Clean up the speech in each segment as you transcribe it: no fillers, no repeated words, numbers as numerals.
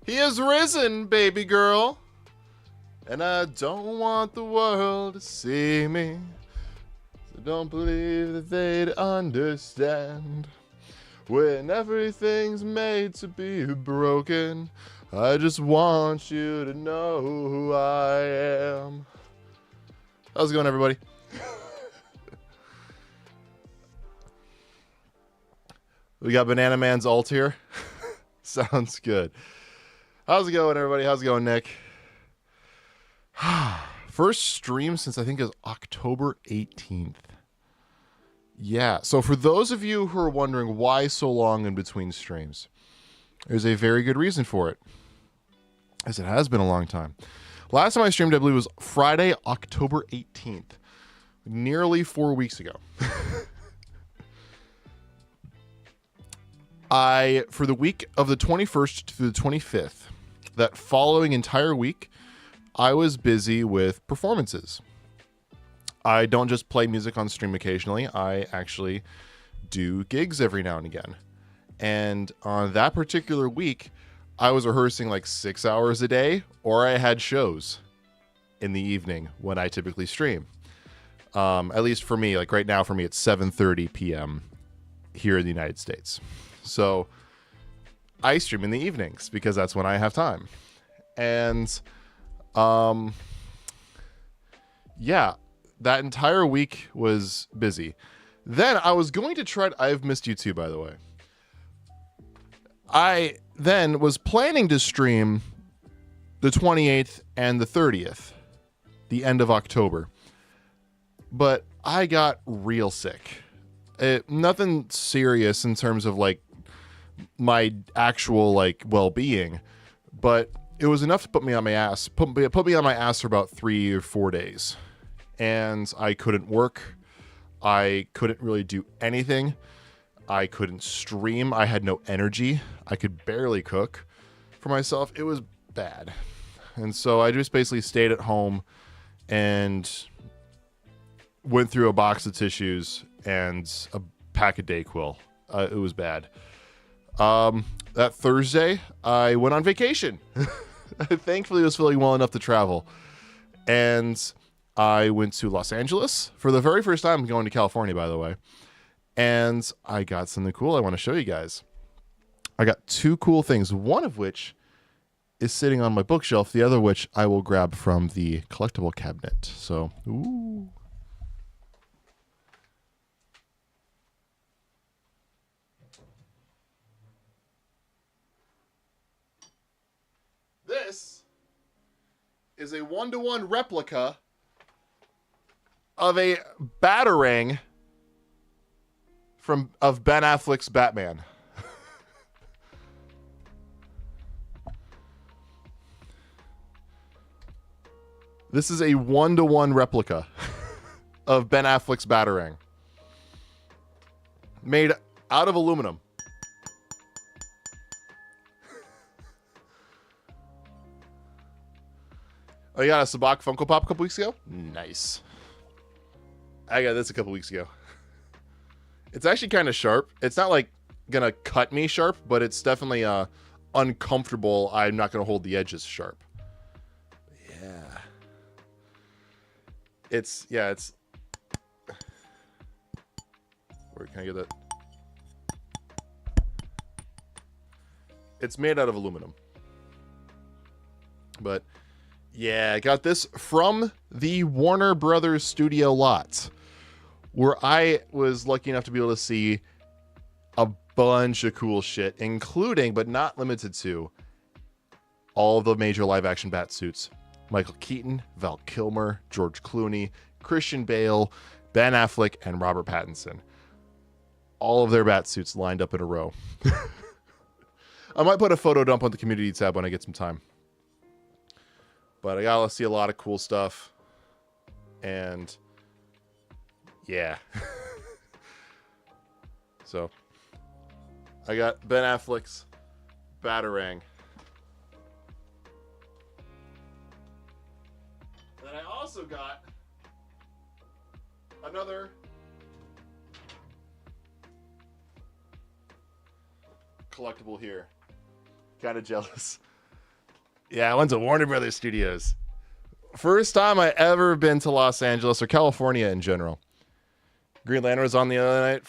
He has risen, baby girl. And I don't want the world to see me. So don't believe that they'd understand. When everything's made to be broken, I just want you to know who I am. How's it going, everybody? We got Banana Man's ult here. Sounds good. How's it going, everybody? How's it going, Nick? First stream since I think is October 18th. Yeah, so for those of you who are wondering why so long in between streams, there's a very good reason for it, as it has been a long time. Last time I streamed, I believe, was Friday, October 18th, nearly 4 weeks ago. For the week of the 21st to the 25th, that following entire week, I was busy with performances. I don't just play music on stream occasionally. I actually do gigs every now and again. And on that particular week, I was rehearsing like 6 hours a day, or I had shows in the evening when I typically stream. At least for me, like right now for me, it's 7:30 p.m. here in the United States. So I stream in the evenings because that's when I have time. And yeah, that entire week was busy. Then I was going to try I've missed you too, by the way. I then was planning to stream the 28th and the 30th, the end of October. But I got real sick. Nothing serious in terms of like my actual like well-being, but it was enough to put me on my ass. Put me on my ass for about 3 or 4 days. And I couldn't work. I couldn't really do anything. I couldn't stream. I had no energy. I could barely cook for myself. It was bad. And so I just basically stayed at home and went through a box of tissues and a pack of Dayquil. It was bad. That Thursday, I went on vacation. Thankfully, I was feeling well enough to travel. And I went to Los Angeles for the very first time going to California, by the way. And I got something cool I want to show you guys. I got 2 cool things, one of which is sitting on my bookshelf, the other which I will grab from the collectible cabinet. So, ooh. This is a 1-to-1 replica of a Batarang of Ben Affleck's Batman. This is a 1-to-1 replica of Ben Affleck's Batarang, made out of aluminum. Oh, you got a Sabak Funko Pop a couple weeks ago? Nice. I got this a couple weeks ago. It's actually kind of sharp. It's not like gonna cut me sharp, but it's definitely uncomfortable. I'm not gonna hold the edges sharp. Yeah. It's where can I get that? It's made out of aluminum. But yeah, I got this from the Warner Brothers studio lot, where I was lucky enough to be able to see a bunch of cool shit, including, but not limited to, all of the major live-action bat suits. Michael Keaton, Val Kilmer, George Clooney, Christian Bale, Ben Affleck, and Robert Pattinson. All of their bat suits lined up in a row. I might put a photo dump on the community tab when I get some time. But I got to see a lot of cool stuff. And yeah. So I got Ben Affleck's Batarang. Then I also got another collectible here. Kind of jealous. Yeah, I went to Warner Brothers Studios. First time I ever been to Los Angeles or California in general. Green Lantern was on the other night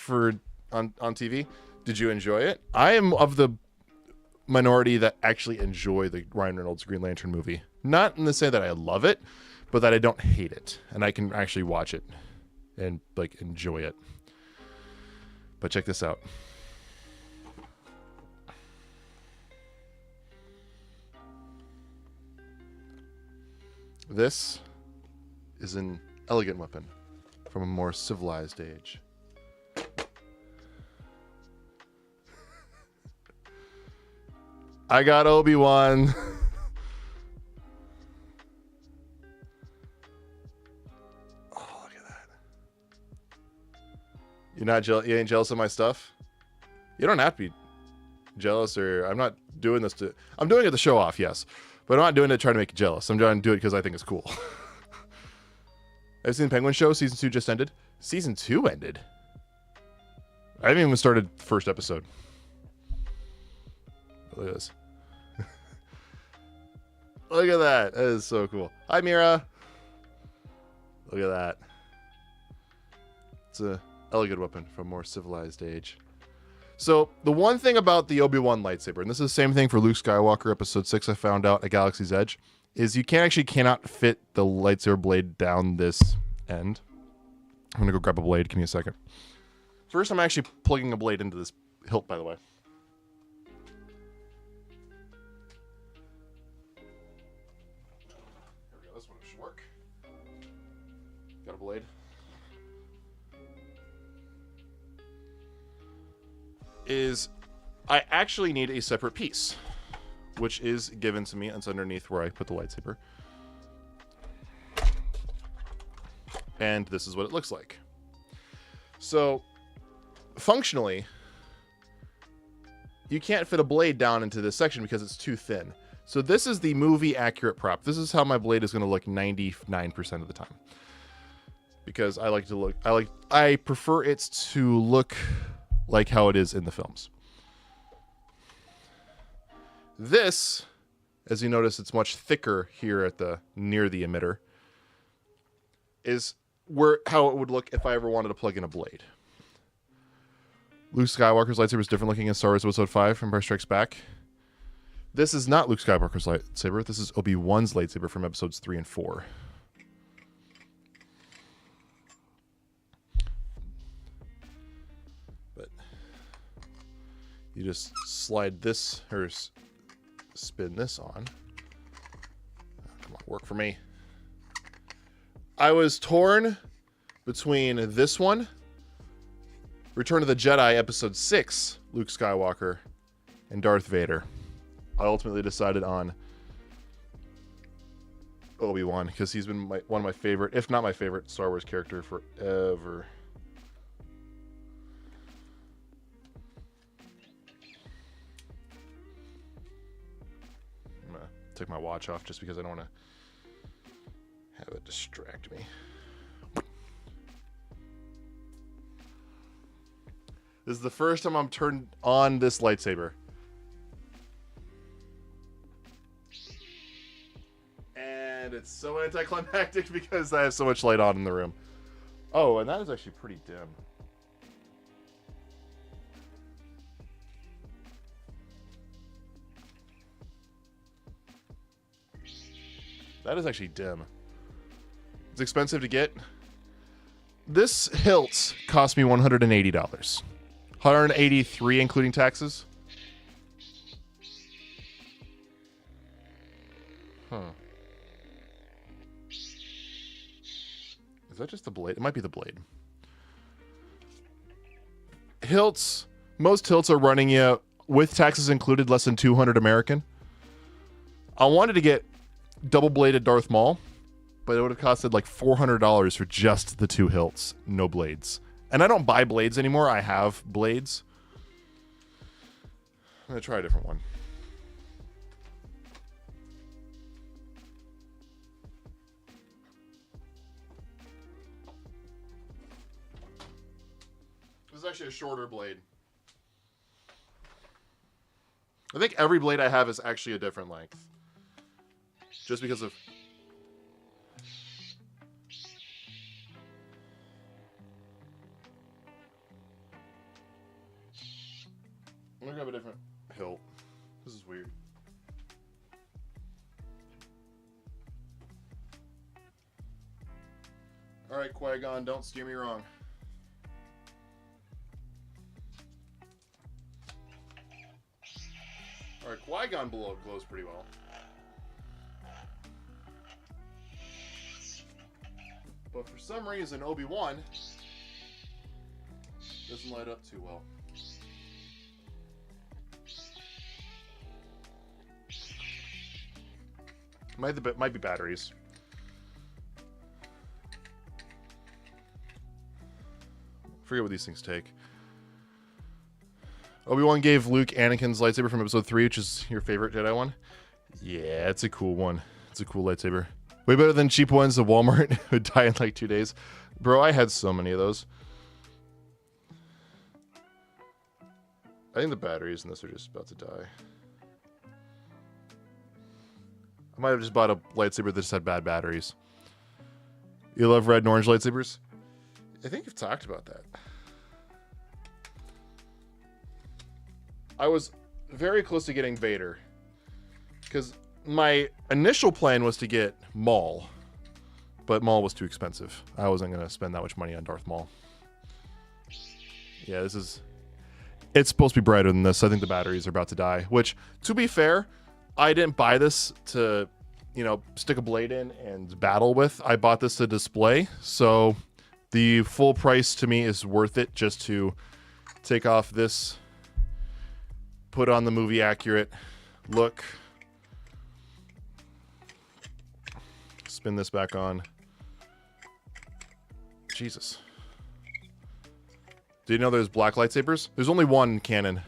on TV. Did you enjoy it? I am of the minority that actually enjoy the Ryan Reynolds Green Lantern movie. Not in the sense that I love it, but that I don't hate it. And I can actually watch it and like enjoy it. But check this out. This is an elegant weapon from a more civilized age. I got Obi-Wan. Oh, look at that. You're not jealous? You ain't jealous of my stuff? You don't have to be jealous, or I'm not doing this to... I'm doing it to show off, yes. But I'm not doing it to try to make you jealous. I'm trying to do it because I think it's cool. Have you seen the Penguin Show? Season 2 just ended. Season 2 ended? I haven't even started the first episode. Look at this. Look at that. That is so cool. Hi, Mira. Look at that. It's an elegant weapon from a more civilized age. So, the one thing about the Obi-Wan lightsaber, and this is the same thing for Luke Skywalker Episode 6 I found out at Galaxy's Edge, is you cannot fit the lightsaber blade down this end. I'm going to go grab a blade. Give me a second. First, I'm actually plugging a blade into this hilt, by the way. There we go. This one should work. Got a blade. I actually need a separate piece, which is given to me. It's underneath where I put the lightsaber. And this is what it looks like. So, functionally, you can't fit a blade down into this section because it's too thin. So this is the movie accurate prop. This is how my blade is going to look 99% of the time. Because I prefer it to look like how it is in the films. This, as you notice, it's much thicker here at near the emitter, is how it would look if I ever wanted to plug in a blade. Luke Skywalker's lightsaber is different looking in Star Wars Episode 5 from Empire Strikes Back. This is not Luke Skywalker's lightsaber. This is Obi-Wan's lightsaber from Episodes 3 and 4. But you just slide this, or spin this on. Come on, work for me. I was torn between this one, Return of the Jedi Episode 6, Luke Skywalker, and Darth Vader. I ultimately decided on Obi-Wan because he's been one of my favorite, if not my favorite, Star Wars character forever. I'm gonna take my watch off just because I don't want to have it distract me. This is the first time I'm turned on this lightsaber. And it's so anticlimactic because I have so much light on in the room. Oh, and that is actually pretty dim. That is actually dim. It's expensive to get. This hilt cost me $180. $183 including taxes. Huh. Is that just the blade? It might be the blade. Hilts, most hilts are running you, with taxes included, less than $200 American. I wanted to get double-bladed Darth Maul, but it would have costed like $400 for just the two hilts, no blades. And I don't buy blades anymore. I have blades. I'm going to try a different one. This is actually a shorter blade. I think every blade I have is actually a different length. just because of... I'm gonna grab a different hilt. This is weird. Alright, Qui-Gon, don't steer me wrong. Alright, Qui-Gon below glows pretty well. But for some reason, Obi-Wan doesn't light up too well. Might be batteries. Forget what these things take. Obi-Wan gave Luke Anakin's lightsaber from episode 3, which is your favorite Jedi one. Yeah, it's a cool one. It's a cool lightsaber. Way better than cheap ones at Walmart would die in like 2 days. Bro, I had so many of those. I think the batteries in this are just about to die. I might have just bought a lightsaber that just had bad batteries. You love red and orange lightsabers? I think you've talked about that. I was very close to getting Vader. Because my initial plan was to get Maul. But Maul was too expensive. I wasn't going to spend that much money on Darth Maul. Yeah, this is... It's supposed to be brighter than this. I think the batteries are about to die. Which, to be fair... I didn't buy this to, you know, stick a blade in and battle with. I bought this to display. So the full price to me is worth it just to take off this, put on the movie accurate look, spin this back on. Jesus. Did you know there's black lightsabers? There's only one canon.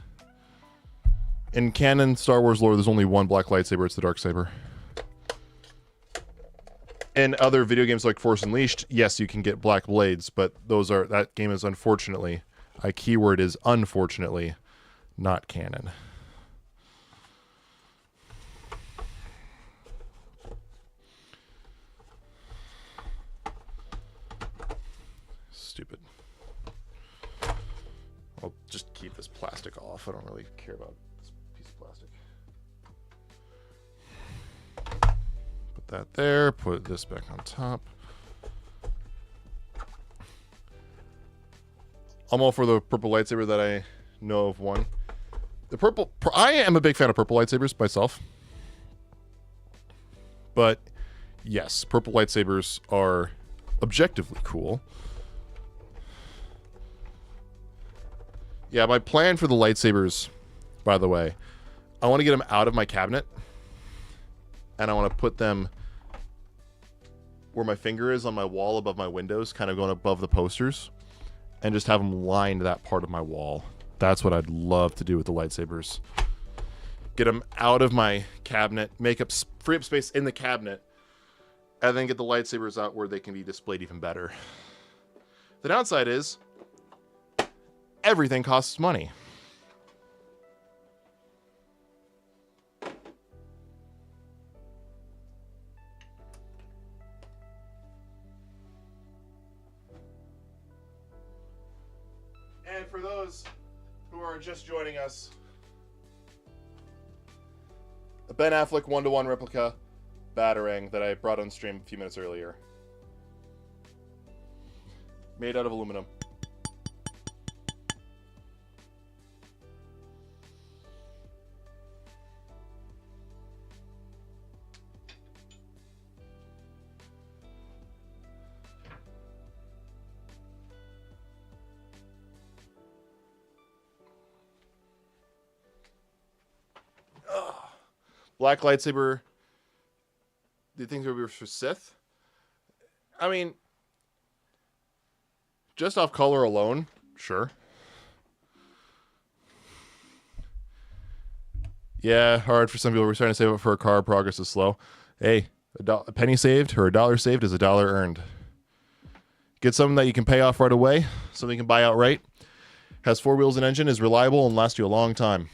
In canon Star Wars lore, there's only one black lightsaber. It's the Darksaber. In other video games like Force Unleashed, yes, you can get black blades, but that game is unfortunately, a keyword is unfortunately, not canon. Stupid. I'll just keep this plastic off. I don't really care about plastic. Put that there, put this back on top. I'm all for the purple lightsaber that I know of one. The purple, I am a big fan of purple lightsabers myself. But yes, purple lightsabers are objectively cool. Yeah, my plan for the lightsabers, by the way, I want to get them out of my cabinet, and I want to put them where my finger is on my wall above my windows, kind of going above the posters, and just have them line that part of my wall. That's what I'd love to do with the lightsabers. Get them out of my cabinet, free up space in the cabinet, and then get the lightsabers out where they can be displayed even better. The downside is everything costs money. And for those who are just joining us, a Ben Affleck 1-to-1 replica Batarang that I brought on stream a few minutes earlier. Made out of aluminum. Black lightsaber. Do you think they were for Sith? I mean, just off color alone, sure. Yeah, hard for some people. We're trying to save up for a car. Progress is slow. Hey, a penny saved or a dollar saved is a dollar earned. Get something that you can pay off right away. Something you can buy outright. Has 4 wheels and engine. Is reliable and lasts you a long time.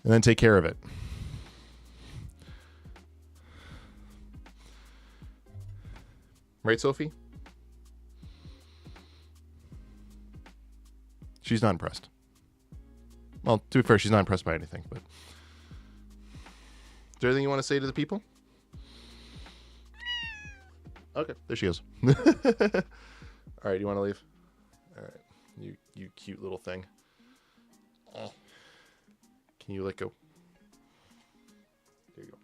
and then take care of it. Right, Sophie? She's not impressed. Well, to be fair, she's not impressed by anything, but... Is there anything you want to say to the people? Okay, there she goes. All right, you want to leave? All right, you cute little thing. Oh. Can you let go? There you go.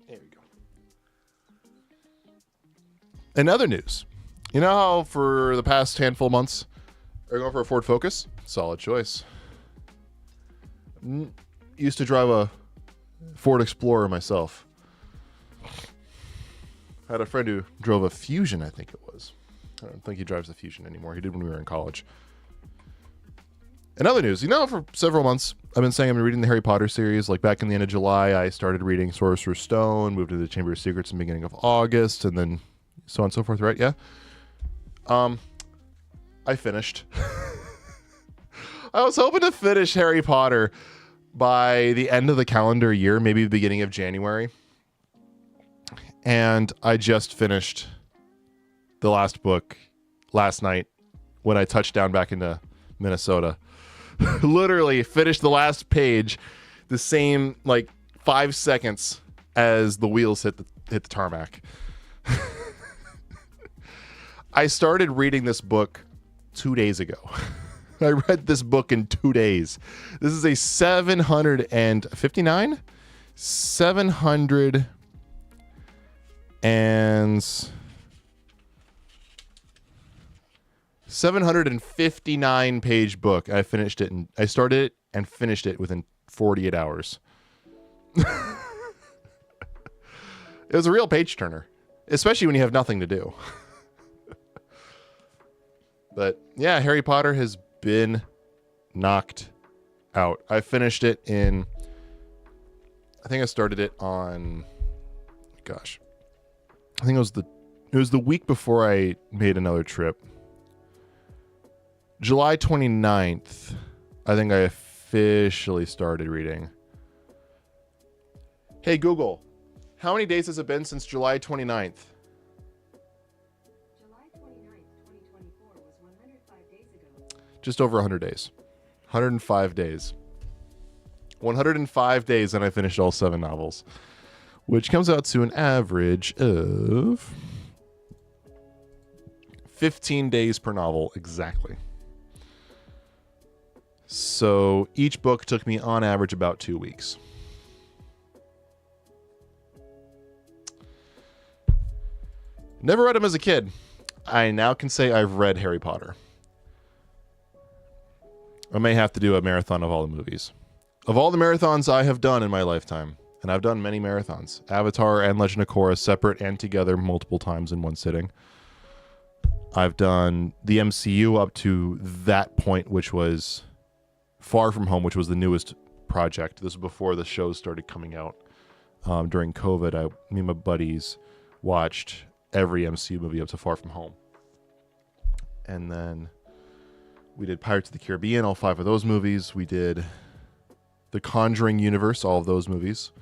There you go. In other news, you know how for the past handful of months, we're going for a Ford Focus? Solid choice. Used to drive a Ford Explorer myself. I had a friend who drove a Fusion, I think it was. I don't think he drives the Fusion anymore. He did when we were in college. In other news, you know, for several months, I've been saying I've been reading the Harry Potter series. Like back in the end of July, I started reading Sorcerer's Stone, moved into the Chamber of Secrets in the beginning of August, and then so on and so forth, right? Yeah. I finished. I was hoping to finish Harry Potter by the end of the calendar year, maybe the beginning of January. And I just finished the last book last night when I touched down back into Minnesota. Literally finished the last page the same, like, 5 seconds as the wheels hit the tarmac. I started reading this book 2 days ago. I read this book in 2 days. This is a 759? 759 page book. I started it and finished it within 48 hours. It was a real page turner, especially when you have nothing to do. But yeah, Harry Potter has been knocked out. I finished it I think I started it on, gosh, I think it was the week before I made another trip. July 29th, I think I officially started reading. Hey Google, how many days has it been since July 29th? July 29th, 2024 was 105 days ago. Just over 100 days. 105 days. 105 days and I finished all 7 novels, which comes out to an average of 15 days per novel exactly. So each book took me on average about 2 weeks. Never read them as a kid. I now can say I've read Harry Potter. I may have to do a marathon of all the movies. Of all the marathons I have done in my lifetime, and I've done many marathons, Avatar and Legend of Korra separate and together multiple times in one sitting. I've done the MCU up to that point, which was Far From Home, which was the newest project. This was before the shows started coming out. During COVID, me and my buddies watched every MCU movie up to Far From Home. And then we did Pirates of the Caribbean, all 5 of those movies. We did The Conjuring universe, all of those movies.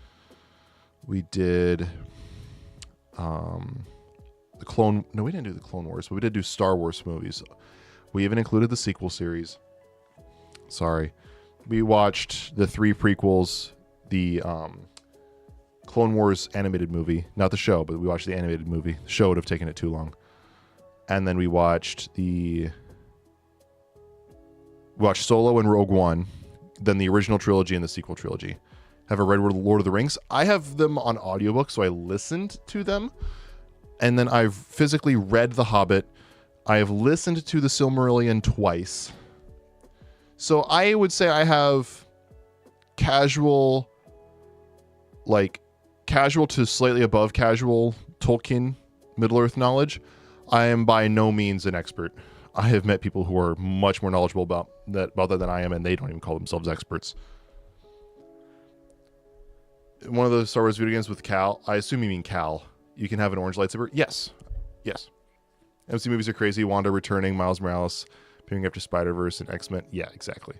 We did we didn't do the Clone Wars, but we did do Star Wars movies. We even included the sequel series. Sorry. We watched the 3 prequels, the Clone Wars animated movie, not the show, but we watched the animated movie. The show would have taken it too long. And then we watched Solo and Rogue One, then the original trilogy and the sequel trilogy. Have I read Lord of the Rings? I have them on audiobook, so I listened to them. And then I've physically read The Hobbit. I have listened to The Silmarillion twice. So I would say I have casual to slightly above casual Tolkien Middle-earth knowledge. I am by no means an expert. I have met people who are much more knowledgeable about that than I am, and they don't even call themselves experts. One of the Star Wars video games with Cal, I assume you mean Cal. You can have an orange lightsaber? Yes. MC movies are crazy. Wanda returning, Miles Morales appearing after Spider-Verse and X-Men. Yeah, exactly.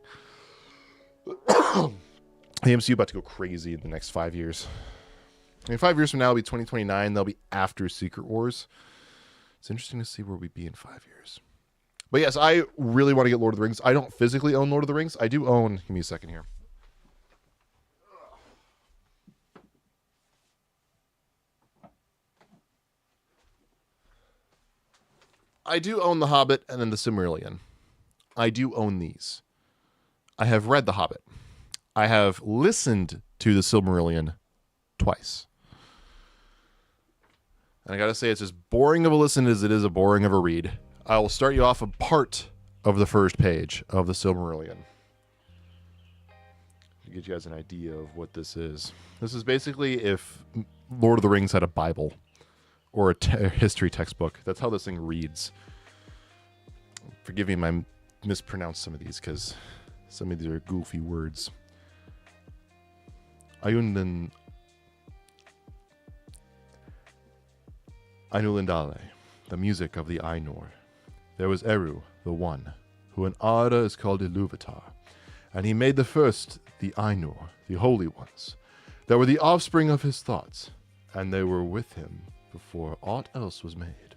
The MCU about to go crazy in the next 5 years. I mean, 5 years from now, it'll be 2029. They'll be after Secret Wars. It's interesting to see where we'd be in 5 years. But yes, I really want to get Lord of the Rings. I don't physically own Lord of the Rings. I do own... Give me a second here. I do own The Hobbit and then The Silmarillion. I do own these. I have read The Hobbit. I have listened to The Silmarillion twice. And I gotta say, it's as boring of a listen as it is a boring of a read. I will start you off a part of the first page of The Silmarillion, to get you guys an idea of what this is. This is basically if Lord of the Rings had a Bible or a history textbook. That's how this thing reads. Forgive me if I mispronounce some of these, because some of these are goofy words. Ainulindale, the music of the Ainur. There was Eru, the One, who in Arda is called Iluvatar, and he made the first, the Ainur, the Holy Ones, that were the offspring of his thoughts, and they were with him before aught else was made.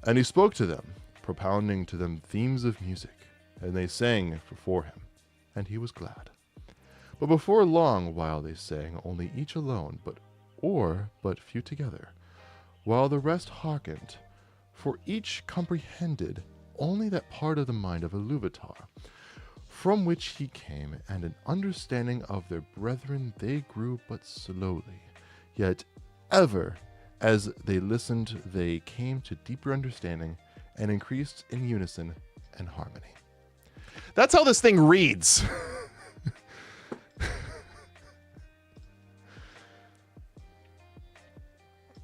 And he spoke to them, propounding to them themes of music, and they sang before him, and he was glad. But before long while they sang, only each alone, but few together, while the rest hearkened, for each comprehended only that part of the mind of Iluvatar, from which he came, and an understanding of their brethren they grew but slowly, yet ever as they listened they came to deeper understanding, and increased in unison and harmony. That's how this thing reads.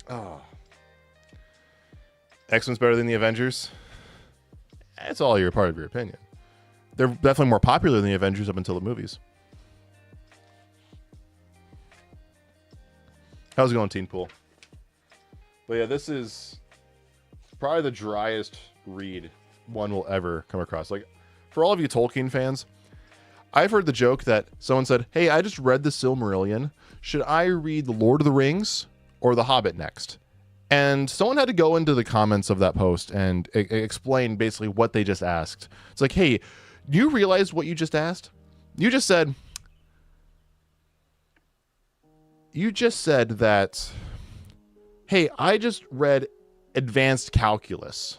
Oh. X-Men's better than the Avengers? It's all part of your opinion. They're definitely more popular than the Avengers up until the movies. How's it going, Teen Pool? But yeah, this is probably the driest read one will ever come across. Like, for all of you Tolkien fans, I've heard the joke that someone said, hey, I just read the Silmarillion. Should I read The Lord of the Rings or The Hobbit next? And someone had to go into the comments of that post and explain basically what they just asked. It's like, hey, do you realize what you just asked? You just said that, hey, I just read advanced calculus.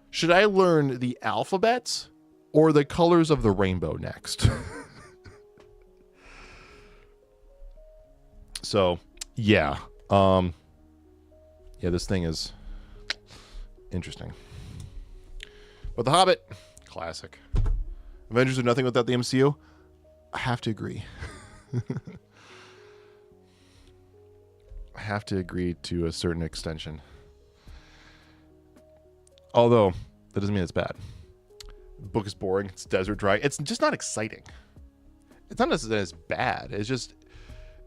Should I learn the alphabet or the colors of the rainbow next? So, yeah. Yeah, this thing is interesting. But The Hobbit, classic. Avengers are nothing without the MCU. I have to agree. I have to agree to a certain extension. Although, that doesn't mean it's bad. The book is boring. It's desert dry. It's just not exciting. It's not necessarily as bad. It's just,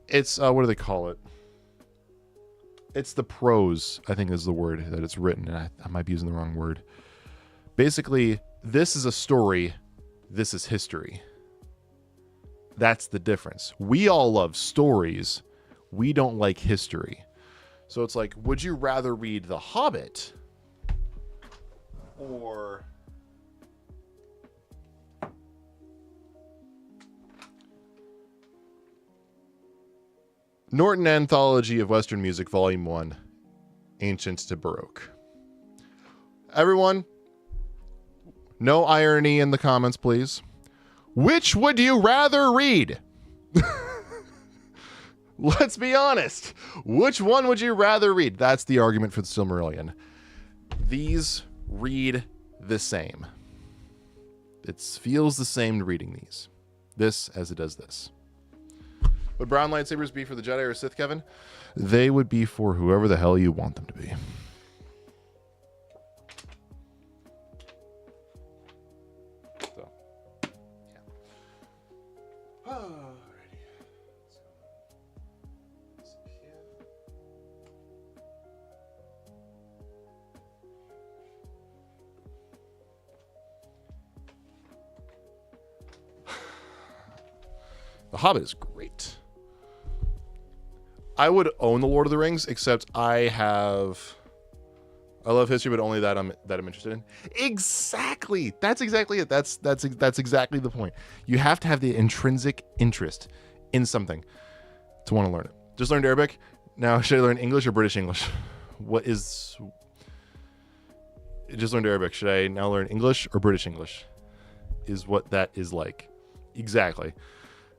it's, what do they call it? It's the prose, I think is the word that it's written. And I might be using the wrong word. Basically, this is a story. This is history. That's the difference. We all love stories. We don't like history. So it's like, would you rather read The Hobbit or Norton Anthology of Western Music, Volume 1, Ancient to Baroque? Everyone, no irony in the comments, please. Which would you rather read? Let's be honest. Which one would you rather read? That's the argument for the Silmarillion. These read the same. It feels the same reading these. This as it does this. Would brown lightsabers be for the Jedi or Sith, Kevin? They would be for whoever the hell you want them to be. So, yeah. Alrighty. Let's go. The Hobbit is great. I would own The Lord of the Rings, except I love history, but only that I'm interested in. Exactly. That's exactly it. That's exactly the point. You have to have the intrinsic interest in something to want to learn it. Just learned Arabic. Now, should I learn English or British English? Just learned Arabic. Should I now learn English or British English? Is what that is like. Exactly.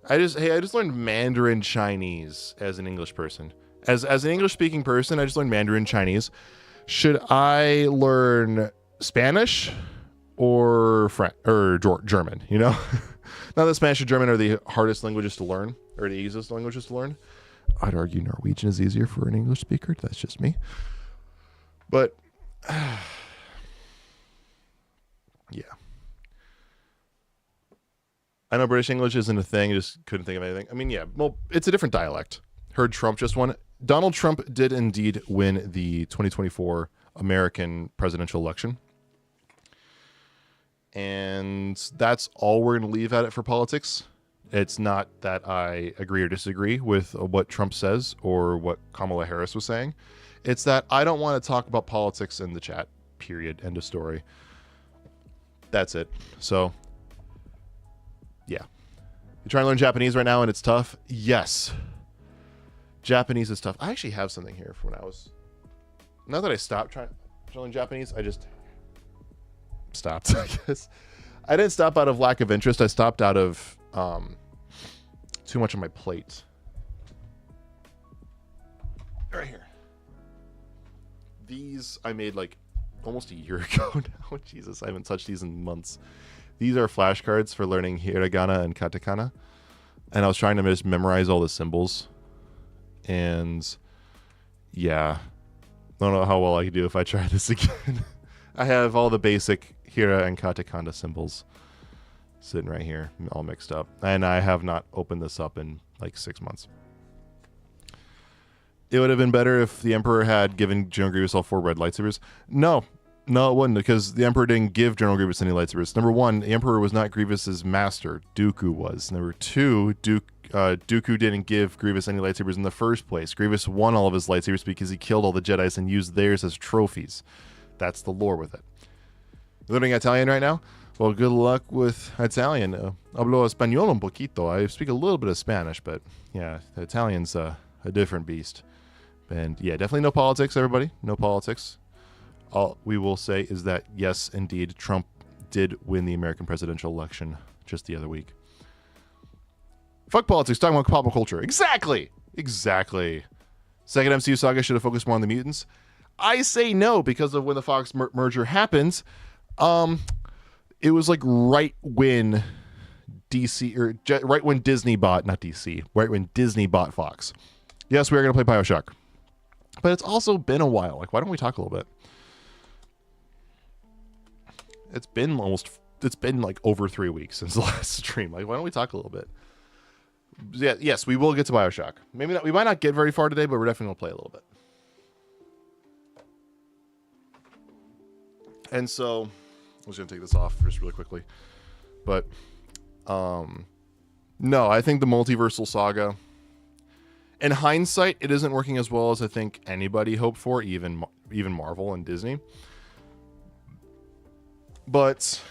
I just learned Mandarin Chinese as an English person. As an English speaking person, I just learned Mandarin Chinese. Should I learn Spanish or French or German? You know, not that Spanish or German are the hardest languages to learn or the easiest languages to learn. I'd argue Norwegian is easier for an English speaker. That's just me. But yeah, I know British English isn't a thing. I just couldn't think of anything. I mean, yeah, well, it's a different dialect. Heard Trump just won. Donald Trump did indeed win the 2024 American presidential election. And that's all we're going to leave at it for politics. It's not that I agree or disagree with what Trump says or what Kamala Harris was saying. It's that I don't want to talk about politics in the chat, period. End of story. That's it. So, yeah. You're trying to learn Japanese right now and it's tough? Yes. Japanese is tough. I actually have something here from when I was... Not that I stopped trying to learn Japanese, I just stopped, I guess. I didn't stop out of lack of interest. I stopped out of too much on my plate. Right here. These I made like almost a year ago now. Jesus, I haven't touched these in months. These are flashcards for learning hiragana and katakana. And I was trying to just memorize all the symbols. And yeah, I don't know how well I could do if I try this again. I have all the basic hira and katakana symbols sitting right here, all mixed up. And I have not opened this up in like 6 months. It would have been better if the Emperor had given General Grievous all 4 red lightsabers. No, it wouldn't, because the Emperor didn't give General Grievous any lightsabers. Number 1, the Emperor was not Grievous's master. Dooku was. Number 2, Dooku didn't give Grievous any lightsabers in the first place. Grievous won all of his lightsabers because he killed all the Jedis and used theirs as trophies. That's the lore with it. You're learning Italian right now? Well, good luck with Italian. Hablo español un poquito. I speak a little bit of Spanish, but yeah, the Italian's a different beast. And yeah, definitely no politics, everybody. No politics. All we will say is that, yes, indeed, Trump did win the American presidential election just the other week. Fuck politics, talking about pop culture. Exactly. Second MCU saga should have focused more on the mutants. I say no, because of when the Fox merger happens. It was like right when DC, or right when Disney bought, not DC, right when Disney bought Fox. Yes, we are going to play Bioshock. But it's also been a while. Like, why don't we talk a little bit? It's been like over 3 weeks since the last stream. Like, why don't we talk a little bit? Yeah, yes, we will get to Bioshock. Maybe not. We might not get very far today, but we're definitely going to play a little bit. And so, I was going to take this off just really quickly. But, no, I think the multiversal saga, in hindsight, it isn't working as well as I think anybody hoped for, even Marvel and Disney. But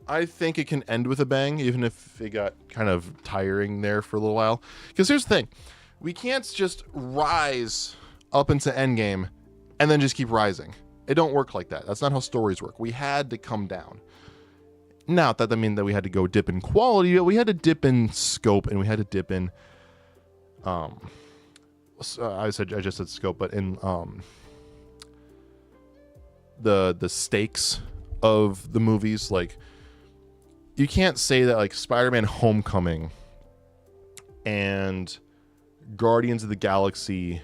I think it can end with a bang, even if it got kind of tiring there for a little while. Because here's the thing. We can't just rise up into Endgame and then just keep rising. It don't work like that. That's not how stories work. We had to come down. Not that I mean that we had to go dip in quality, but we had to dip in scope, and we had to dip in I just said scope, but in the stakes of the movies. Like, you can't say that like Spider-Man Homecoming and Guardians of the Galaxy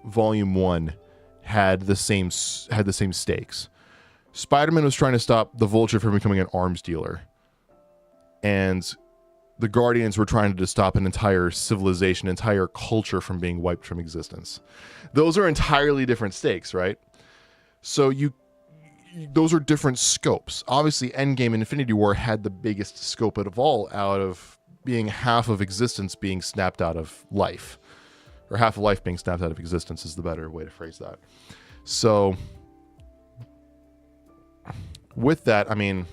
Volume 1 had the same stakes. Spider-Man was trying to stop the Vulture from becoming an arms dealer, and the Guardians were trying to stop an entire civilization, entire culture from being wiped from existence. Those are entirely different stakes, right? So those are different scopes. Obviously, Endgame and Infinity War had the biggest scope of all out of being half of existence being snapped out of life, or half of life being snapped out of existence is the better way to phrase that. So with that, I mean,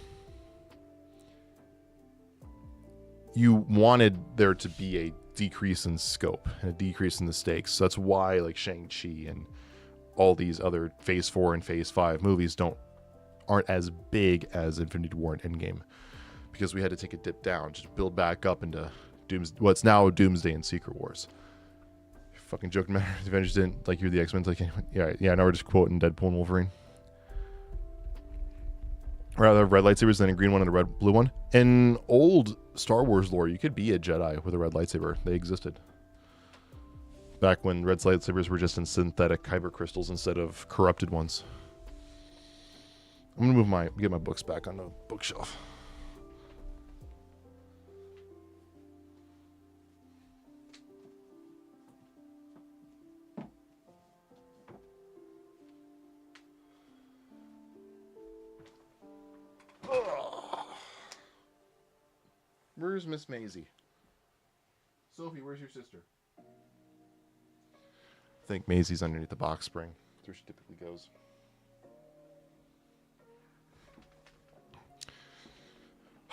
you wanted there to be a decrease in scope and a decrease in the stakes. So that's why like Shang-Chi and all these other Phase 4 and Phase 5 movies aren't as big as Infinity War and Endgame, because we had to take a dip down to build back up into what's now Doomsday and Secret Wars. Fucking joking, man. The Avengers didn't like you're the X-Men. Like, yeah. Now we're just quoting Deadpool and Wolverine. Rather red lightsabers than a green one and a red blue one. In old Star Wars lore, you could be a Jedi with a red lightsaber. They existed back when red lightsabers were just in synthetic kyber crystals instead of corrupted ones. I'm gonna get my books back on the bookshelf. Where's Miss Maisie? Sophie, where's your sister? I think Maisie's underneath the box spring. That's where she typically goes.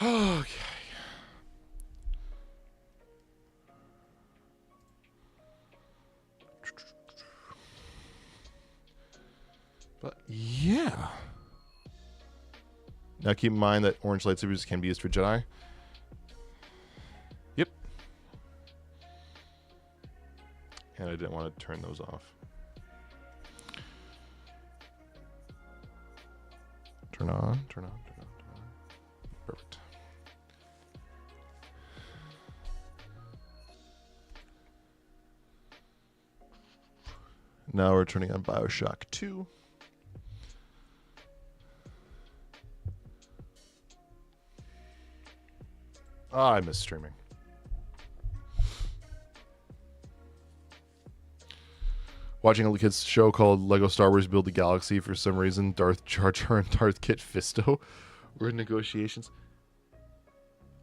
Okay. But yeah. Now keep in mind that orange lightsabers can be used for Jedi. Yep. And I didn't want to turn those off. Turn on. Perfect. Now we're turning on Bioshock 2. I miss streaming. Watching a kids show called Lego Star Wars Build the Galaxy. For some reason, Darth Jar Jar and Darth Kit Fisto were in negotiations.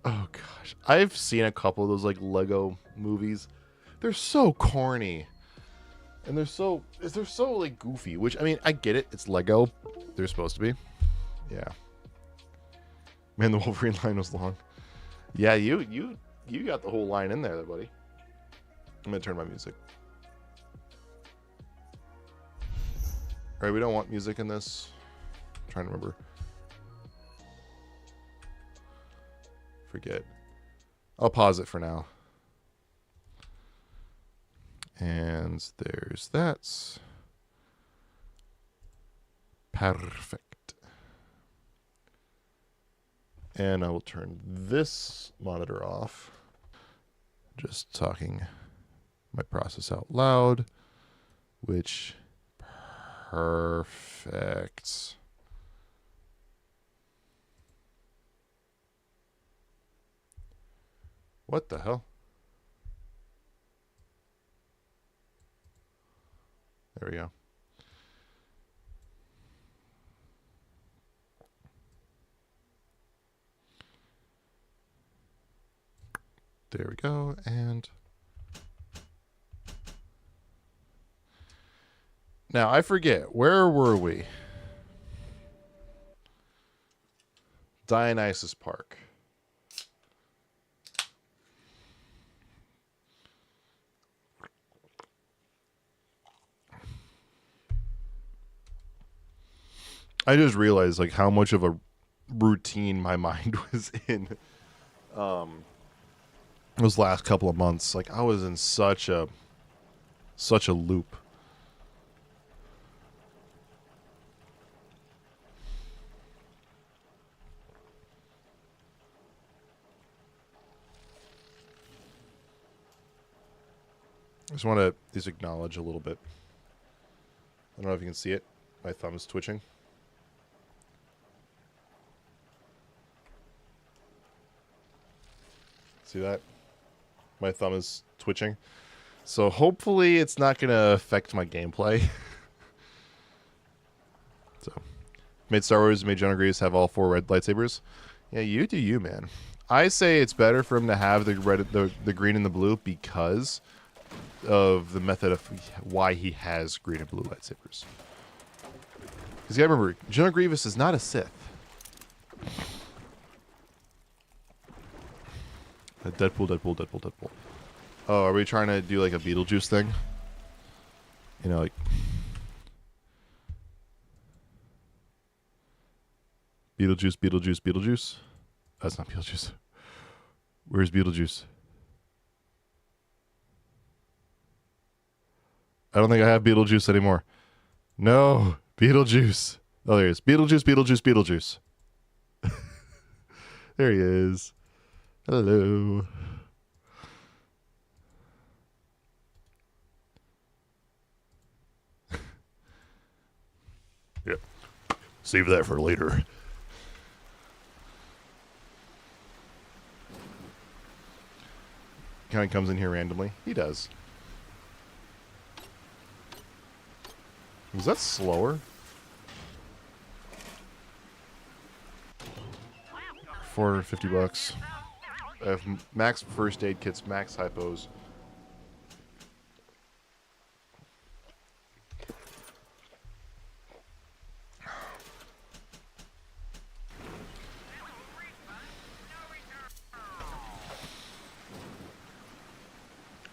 Oh gosh, I've seen a couple of those like Lego movies. They're so corny, and they're so like goofy. Which, I mean, I get it. It's Lego. They're supposed to be. Yeah. Man, the Wolverine line was long. Yeah, you got the whole line in there, buddy. I'm gonna turn my music. All right, we don't want music in this. I'm trying to remember. Forget. I'll pause it for now. And there's that. Perfect. And I will turn this monitor off. Just talking my process out loud, which perfect. What the hell? There we go. There we go, and now I forget, where were we? Dionysus Park. I just realized like how much of a routine my mind was in those last couple of months. Like I was in such a loop. I just want to just acknowledge a little bit. I don't know if you can see it. My thumb is twitching. See that? My thumb is twitching. So hopefully it's not going to affect my gameplay. So, made Star Wars, made John Greaves have all 4 red lightsabers. Yeah, you do you, man. I say it's better for him to have the red, the green and the blue because of the method of why he has green and blue lightsabers. Because you gotta remember, General Grievous is not a Sith. Deadpool. Oh, are we trying to do like a Beetlejuice thing? You know, like Beetlejuice. That's not Beetlejuice. Where's Beetlejuice? I don't think I have Beetlejuice anymore. No, Beetlejuice. Oh, there he is. Beetlejuice. There he is. Hello. Yep. Save that for later. Kind of comes in here randomly. He does. Was that slower? $450. Max first aid kits, max hypos.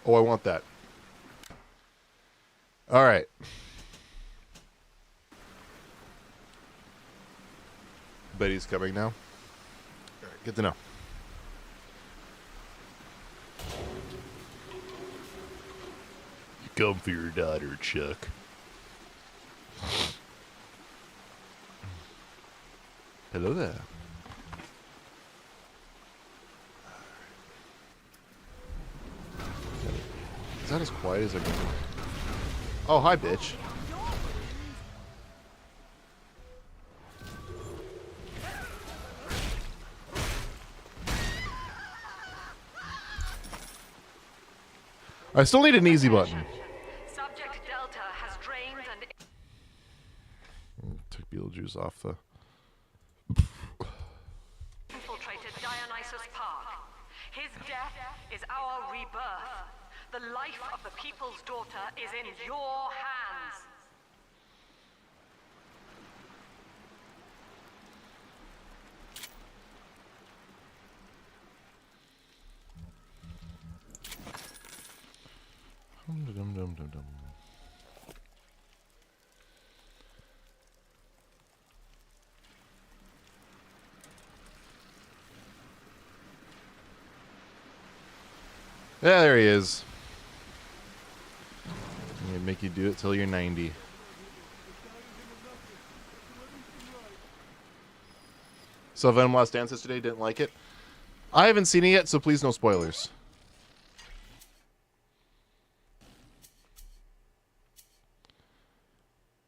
Oh, I want that. All right. Betty's coming now. All right, good to know. You come for your daughter, Chuck. Hello there. Is that as quiet as I can? Oh, hi, bitch. I still need an easy button. Subject Delta has drained and Took Beetlejuice off the... infiltrated Dionysus Park. His death is our rebirth. The life of the people's daughter is in your hands. Dum-dum-dum-dum-dum. Yeah, there he is. I'm gonna make you do it till you're 90. So Venom Last Dance yesterday, didn't like it. I haven't seen it yet, so please no spoilers.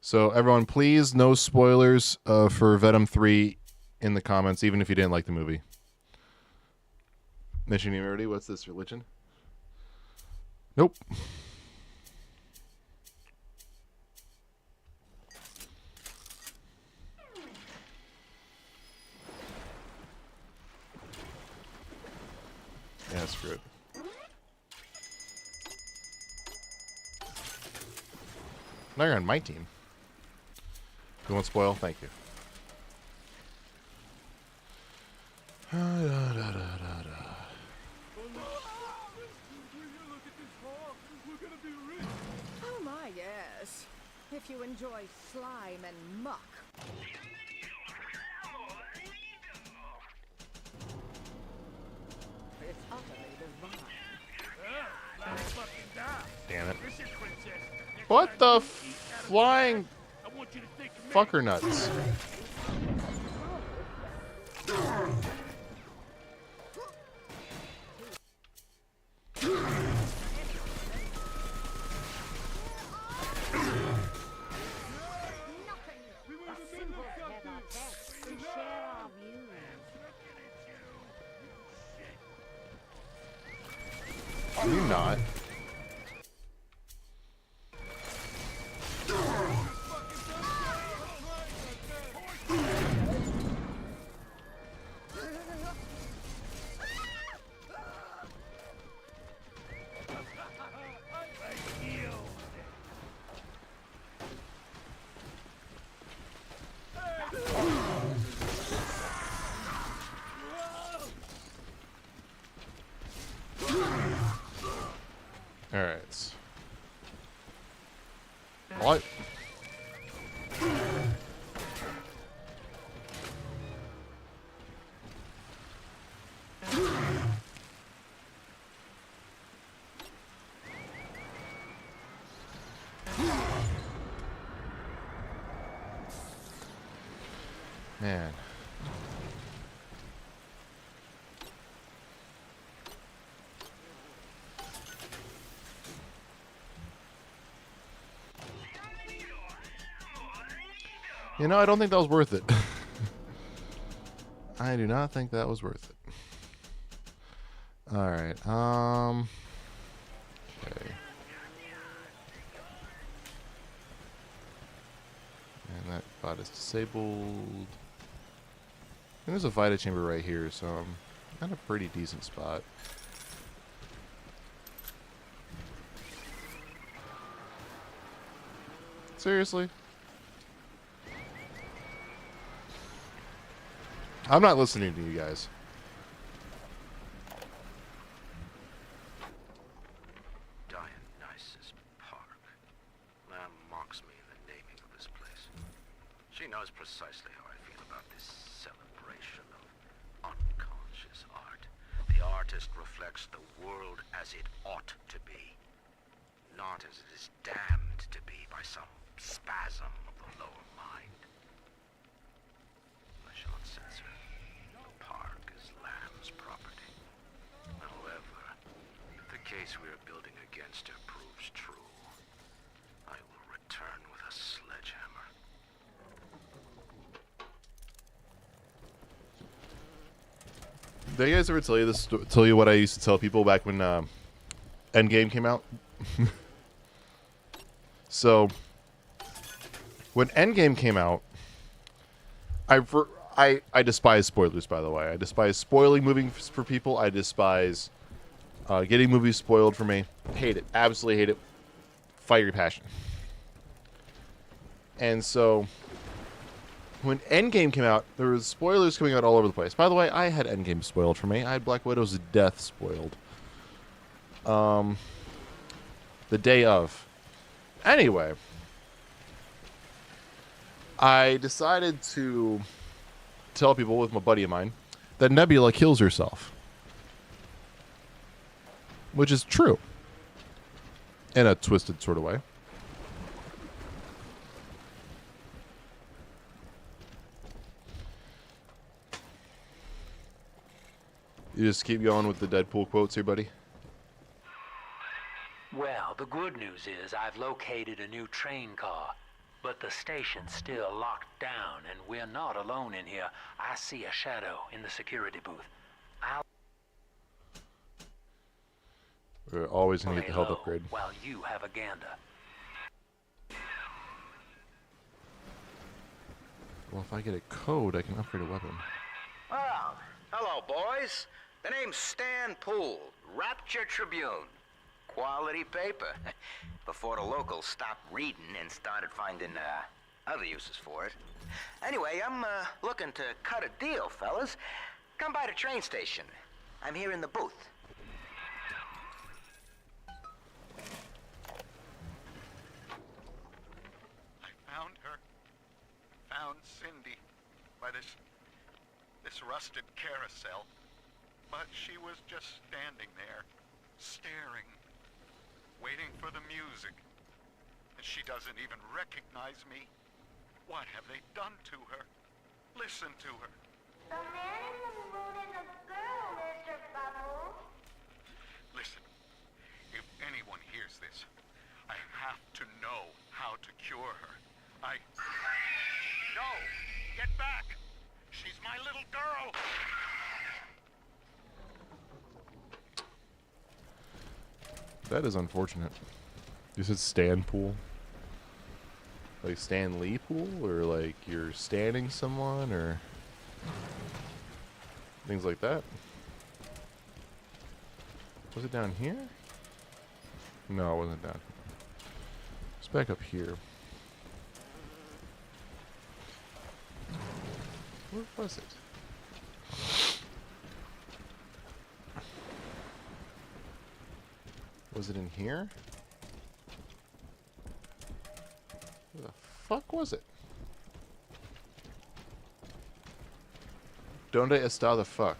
So everyone, please no spoilers for Venom 3 in the comments, even if you didn't like the movie. Mission Immunity, what's this, religion? Nope. Yeah, screw it. Now you're on my team. You won't spoil? Thank you. Oh my, yes. If you enjoy slime and muck. It's utterly divine. Damn it. What the flying fucker nuts? Are you not? What? Man. You know, I don't think that was worth it. I do not think that was worth it. All right. Okay. And that bot is disabled. And there's a Vita chamber right here, so I'm in a pretty decent spot. Seriously? I'm not listening to you guys. Dionysus Park. Lamb mocks me in the naming of this place. She knows precisely how I feel about this celebration of unconscious art. The artist reflects the world as it ought to be, not as it is damned to be by some spasm of the lower mind. I shall not censor. The park is Lamb's property. However, if the case we are building against her proves true, I will return with a sledgehammer. Did you guys ever tell you this? Tell you what I used to tell people back when Endgame came out? So, when Endgame came out, I despise spoilers. By the way, I despise spoiling movies for people. I despise getting movies spoiled for me. Hate it. Absolutely hate it. Fiery passion. And so, when Endgame came out, there was spoilers coming out all over the place. By the way, I had Endgame spoiled for me. I had Black Widow's death spoiled. The day of. Anyway, I decided to tell people with my buddy of mine that Nebula kills herself. Which is true. In a twisted sort of way. You just keep going with the Deadpool quotes here, buddy? Well, the good news is I've located a new train car, but the station's still locked down, and we're not alone in here. I see a shadow in the security booth. I'll We're always going to lay get the health low upgrade. while you have a gander. Well, if I get a code, I can upgrade a weapon. Well, hello, boys. The name's Stan Poole, Rapture Tribune. Quality paper. Before the locals stopped reading and started finding other uses for it. Anyway, I'm looking to cut a deal, fellas. Come by the train station. I'm here in the booth. I found her. Found Cindy by this rusted carousel. But she was just standing there, staring, waiting for the music. And she doesn't even recognize me. What have they done to her? Listen to her. The man in the moon and the girl, Mr. Bubbles. Listen, if anyone hears this, I have to know how to cure her. No! Get back! She's my little girl! That is unfortunate. You said Stan Pool? Like Stan Lee Pool? Or like you're standing someone? Or things like that? Was it down here? No, it wasn't down here. It's back up here. Where was it? Was it in here? fuck was it? Donde está the fuck?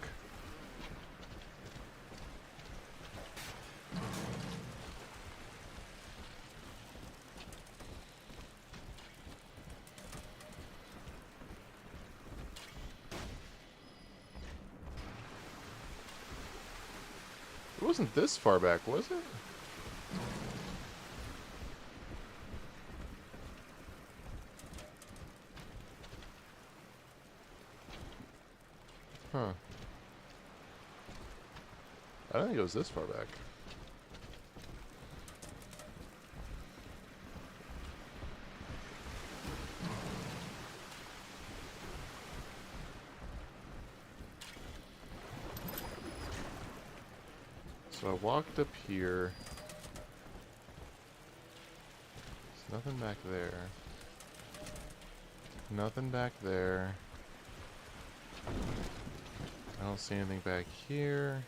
It wasn't this far back, was it? Huh. I don't think it was this far back. So I walked up here. There's nothing back there. Nothing back there. I don't see anything back here.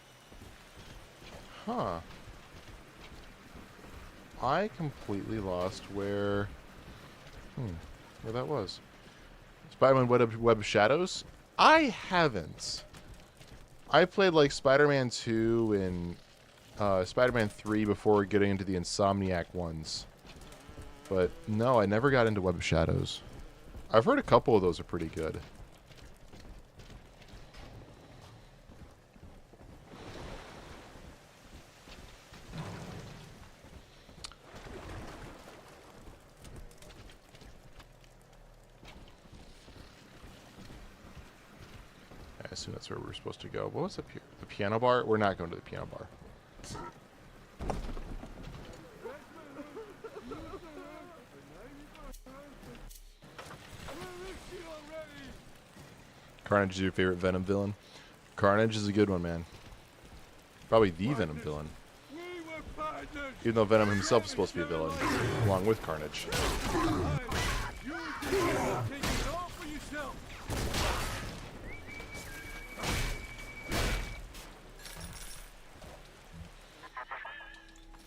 Huh. I completely lost where that was. Spider-Man Web of Shadows? I haven't. I played like Spider-Man 2 and Spider-Man 3 before getting into the Insomniac ones. But no, I never got into Web of Shadows. I've heard a couple of those are pretty good. I assume that's where we're supposed to go. What was up here? The piano bar? We're not going to the piano bar. Carnage is your favorite Venom villain? Carnage is a good one, man. Probably the Venom villain. Even though Venom himself is supposed to be a villain, along with Carnage.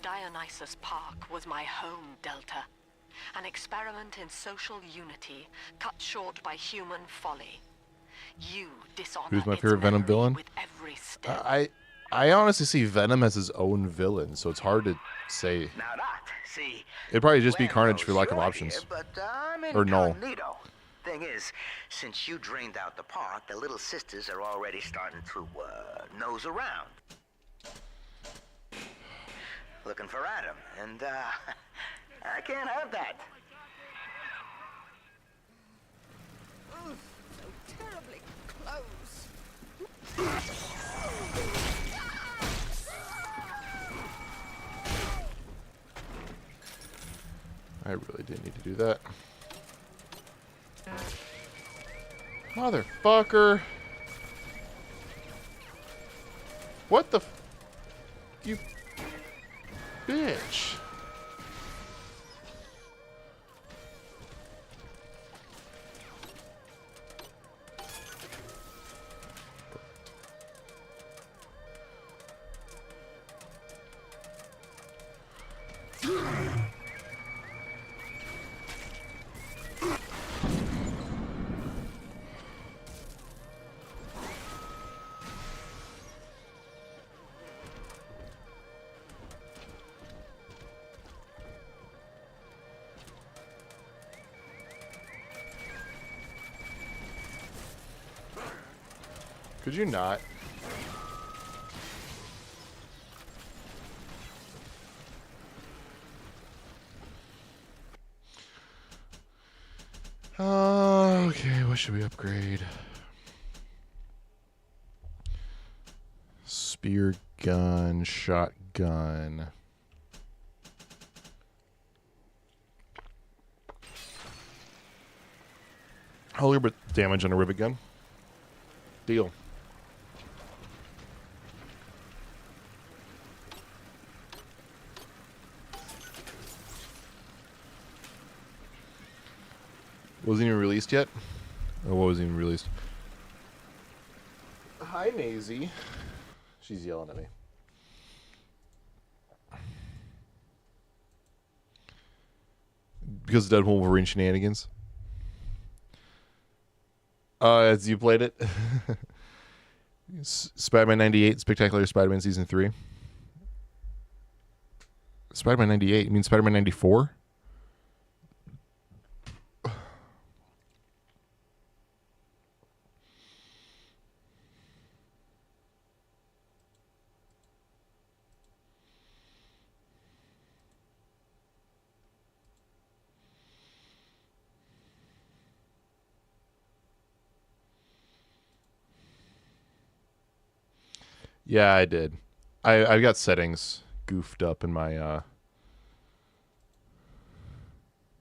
Dionysus Park was my home, Delta. An experiment in social unity, cut short by human folly. You dishonor Who's my its favorite Venom memory villain? with every step. I honestly see Venom as his own villain, so it's hard to say. Now that, see... It'd probably just be Gwen Carnage knows for lack of you're options. here, but I'm Or null. incognito. Thing is, since you drained out the park, the little sisters are already starting to, nose around. Looking for Adam, and, I can't have that. Ugh, so terribly close. I really didn't need to do that. Motherfucker. What the you bitch. Could you not? Okay, what should we upgrade? Spear gun, shotgun. A little bit damage on a rivet gun. Deal. Wasn't even released yet? Or what wasn't even released? Hi, Maisie. She's yelling at me. Because of Deadpool Wolverine shenanigans. As you played it, Spider-Man 98, Spectacular Spider-Man Season 3. Spider-Man 98? You mean Spider-Man 94? Yeah, I did. I've got settings goofed up in my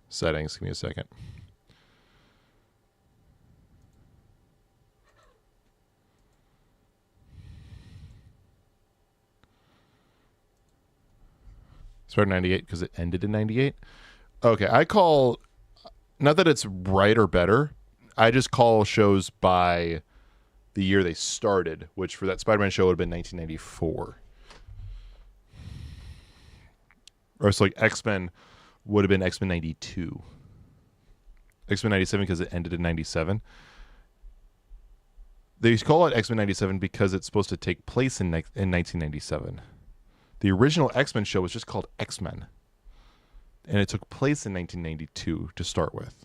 settings. Give me a second. Started 98 because it ended in 98. Okay, I call, not that it's right or better, I just call shows by the year they started, which for that Spider-Man show would have been 1994. Or it's like X-Men would have been X-Men 92. X-Men 97 because it ended in 97. They call it X-Men 97 because it's supposed to take place in 1997. The original X-Men show was just called X-Men. And it took place in 1992 to start with.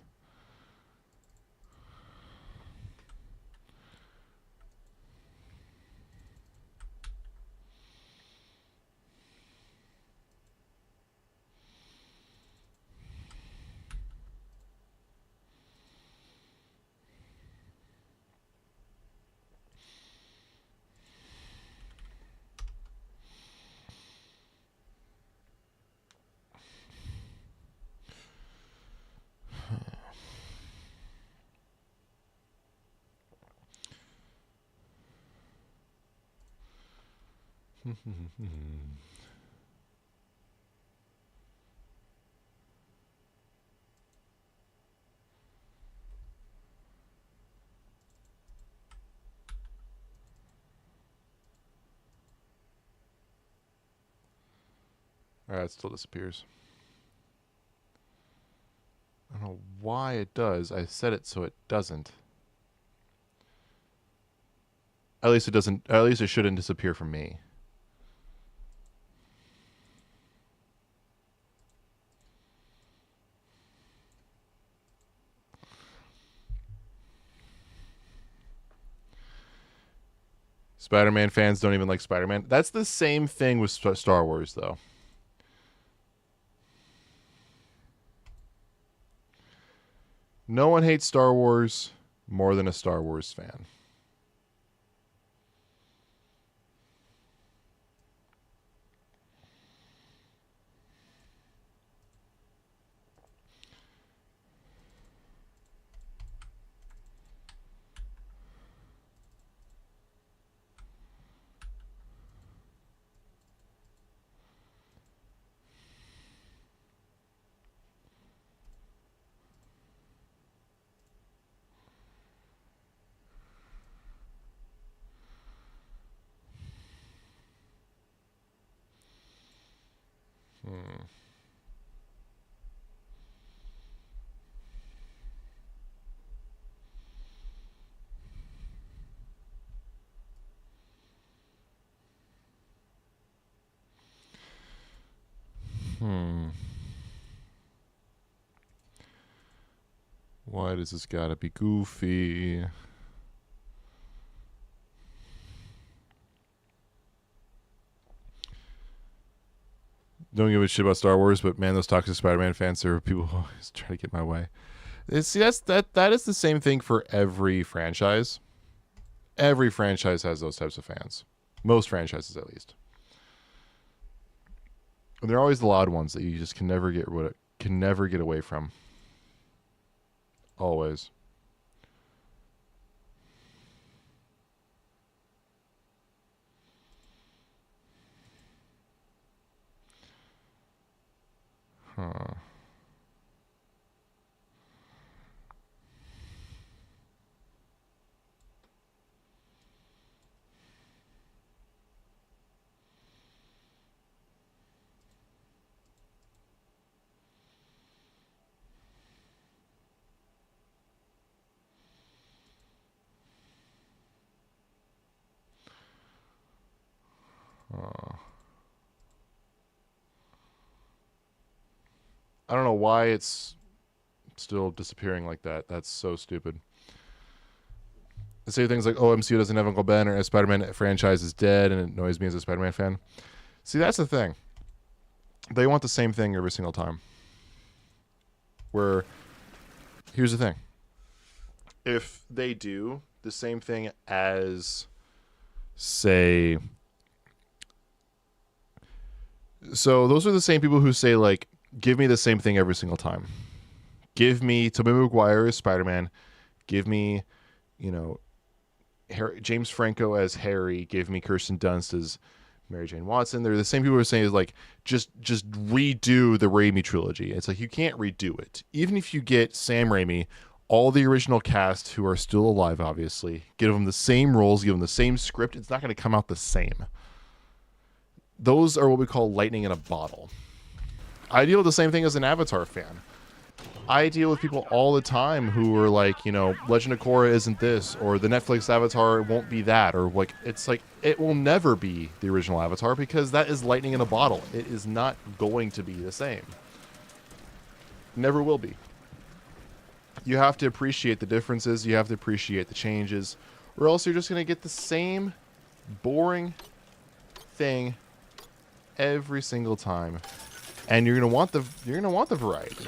Alright, it still disappears. I don't know why it does. I set it so it doesn't. At least it doesn't. At least it shouldn't disappear from me. Spider-Man fans don't even like Spider-Man. That's the same thing with Star Wars, though. No one hates Star Wars more than a Star Wars fan. Why does this gotta be goofy? Don't give a shit about Star Wars, but man, those toxic Spider-Man fans are people who always try to get my way. See, that is the same thing for every franchise. Every franchise has those types of fans. Most franchises, at least. And they're always the loud ones that you just can never get away from. Always. Huh. I don't know why it's still disappearing like that. That's so stupid. They say things like, oh, MCU doesn't have Uncle Ben, or a Spider-Man franchise is dead, and it annoys me as a Spider-Man fan. See, that's the thing. They want the same thing every single time. Where, here's the thing. If they do the same thing as, say... So those are the same people who say, like, give me the same thing every single time. Give me Tobey Maguire as Spider-Man. Give me, James Franco as Harry. Give me Kirsten Dunst as Mary Jane Watson. They're the same people who are saying, like, just redo the Raimi trilogy. It's like, you can't redo it. Even if you get Sam Raimi, all the original cast who are still alive, obviously, give them the same roles, give them the same script, it's not going to come out the same. Those are what we call lightning in a bottle. I deal with the same thing as an Avatar fan. I deal with people all the time who are like, Legend of Korra isn't this, or the Netflix Avatar won't be that, or like, it's like, it will never be the original Avatar because that is lightning in a bottle. It is not going to be the same. Never will be. You have to appreciate the differences, you have to appreciate the changes, or else you're just going to get the same boring thing every single time. And you're gonna want the variety.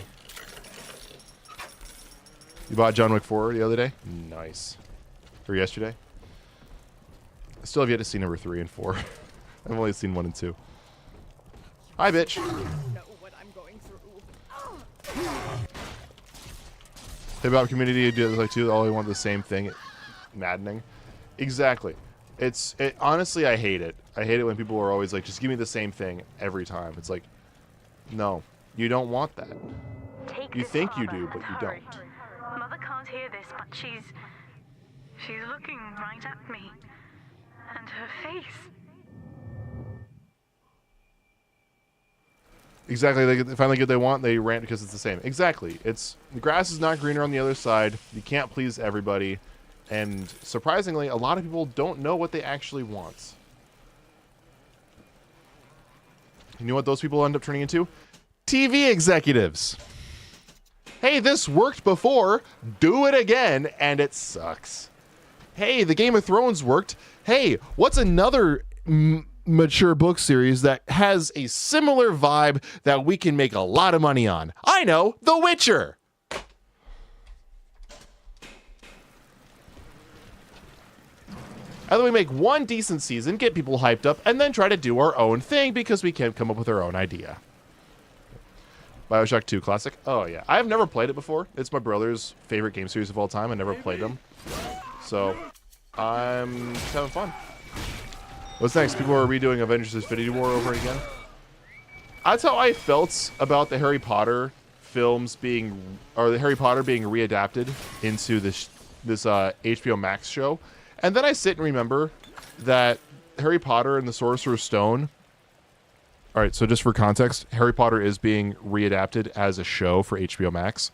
You bought John Wick 4 the other day? Nice. Or yesterday? I still have yet to see number 3 and 4. I've only seen 1 and 2. Hi, bitch. Know what I'm going through. Hip hop community do like too. All they want the same thing. Maddening. Exactly. Honestly, I hate it. I hate it when people are always like, just give me the same thing every time. It's like, no, you don't want that. Take You this, think you Father, do, but and you hurry. don't. Mother can't hear this, but she's looking right at me. And her face. Exactly. They finally get what they want. They rant because it's the same. Exactly. The grass is not greener on the other side. You can't please everybody. And surprisingly, a lot of people don't know what they actually want. You know what those people end up turning into? TV executives. Hey, this worked before. Do it again, and it sucks. Hey, the Game of Thrones worked. Hey, what's another mature book series that has a similar vibe that we can make a lot of money on? I know, The Witcher. And then we make one decent season, get people hyped up, and then try to do our own thing because we can't come up with our own idea. Bioshock 2 classic. Oh, yeah. I have never played it before. It's my brother's favorite game series of all time. I never played them. So, I'm just having fun. What's next? People are redoing Avengers Infinity War over again. That's how I felt about the Harry Potter films the Harry Potter being readapted into this HBO Max show. And then I sit and remember that Harry Potter and the Sorcerer's Stone... Alright, so just for context, Harry Potter is being readapted as a show for HBO Max.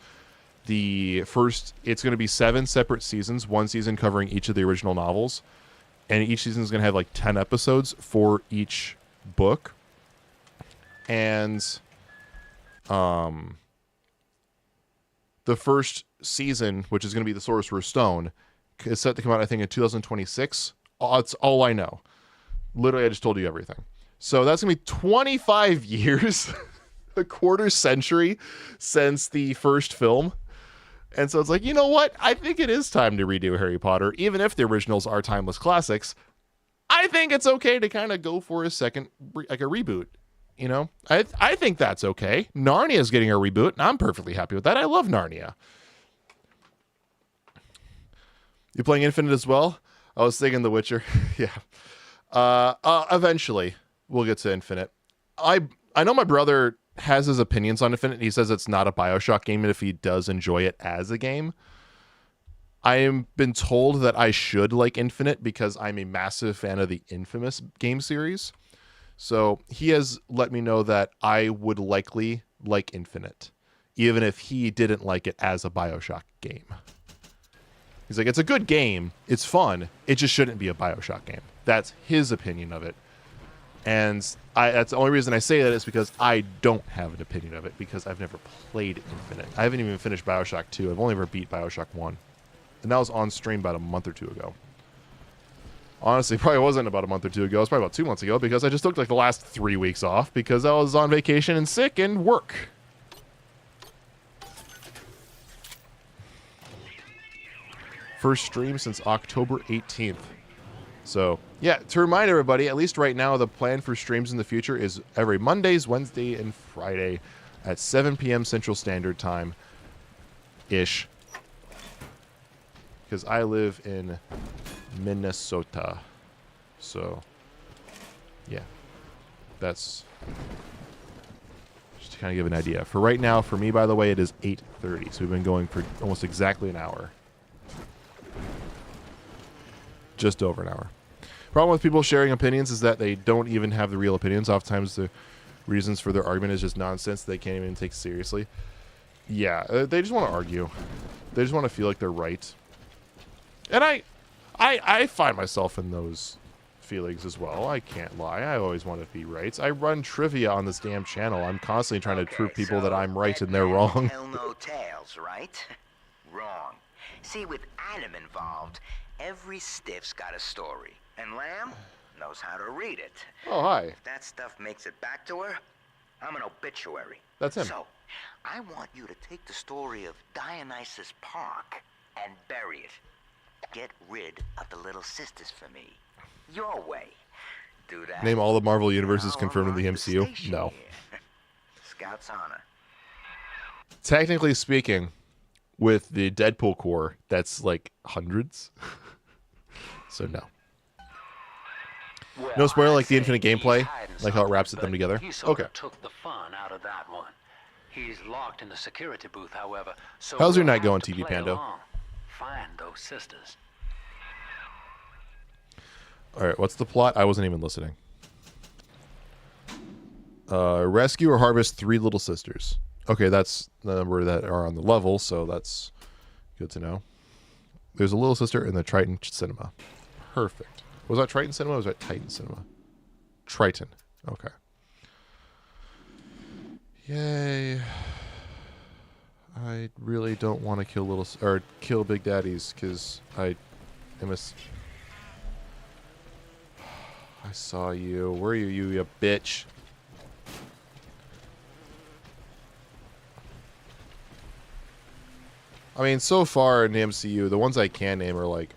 It's going to be 7 separate seasons, one season covering each of the original novels. And each season is going to have like 10 episodes for each book. And the first season, which is going to be the Sorcerer's Stone, is set to come out, I think, in 2026. That's all I know. Literally, I just told you everything. So that's going to be 25 years, a quarter century since the first film. And so it's like, you know what? I think it is time to redo Harry Potter. Even if the originals are timeless classics, I think it's okay to kind of go for a second, like a reboot. You know, I think that's okay. Narnia's getting a reboot, and I'm perfectly happy with that. I love Narnia. You playing Infinite as well? I was thinking The Witcher. Yeah. Eventually, we'll get to Infinite. I know my brother has his opinions on Infinite. He says it's not a Bioshock game, and if he does enjoy it as a game. I am been told that I should like Infinite because I'm a massive fan of the Infamous game series. So he has let me know that I would likely like Infinite, even if he didn't like it as a Bioshock game. He's like, it's a good game. It's fun. It just shouldn't be a Bioshock game. That's his opinion of it. And that's the only reason I say that is because I don't have an opinion of it, because I've never played Infinite. I haven't even finished Bioshock 2. I've only ever beat Bioshock 1. And that was on stream about a month or two ago. Honestly, probably wasn't about a month or two ago. It was probably about 2 months ago, because I just took like the last 3 weeks off because I was on vacation and sick and work. First stream since October 18th. So, yeah, to remind everybody, at least right now, the plan for streams in the future is every Mondays, Wednesday, and Friday at 7 p.m. Central Standard Time-ish. Because I live in Minnesota. So, yeah. That's just to kind of give an idea. For right now, for me, by the way, it is 8:30. So we've been going for almost exactly an hour. Just over an hour. Problem with people sharing opinions is that they don't even have the real opinions. Oftentimes the reasons for their argument is just nonsense they can't even take seriously. Yeah, they just want to argue. They just want to feel like they're right. And I find myself in those feelings as well. I can't lie. I always want to be right. I run trivia on this damn channel. I'm constantly trying to prove people that I'm right and they're wrong. Tell no tales, right? Wrong. See, with Adam involved, every stiff's got a story, and Lamb knows how to read it. Oh, hi. If that stuff makes it back to her, I'm an obituary. That's him. So, I want you to take the story of Dionysus Park and bury it. Get rid of the little sisters for me. Your way. Do that. Name all the Marvel universes I'll confirmed in the unlock MCU? station No. here. Scout's honor. Technically speaking, with the Deadpool core, that's like hundreds. So no. Well, No spoiler, I'd like the say infinite he's gameplay, hiding like how it something, wraps them but together. He sort Okay. of took the fun out of that one. He's locked in the security booth, however. So How's your we'll night have going, to TV play Pando? along. Find those sisters. All right, what's the plot? I wasn't even listening. Rescue or harvest 3 little sisters. Okay, that's the number that are on the level, so that's good to know. There's a little sister in the Triton Cinema. Perfect. Was that Triton Cinema or was that Titan Cinema? Triton. Okay. Yay. I really don't want to kill Big Daddies because I am I saw you. Where are you, you bitch? I mean, so far in the MCU, the ones I can name are like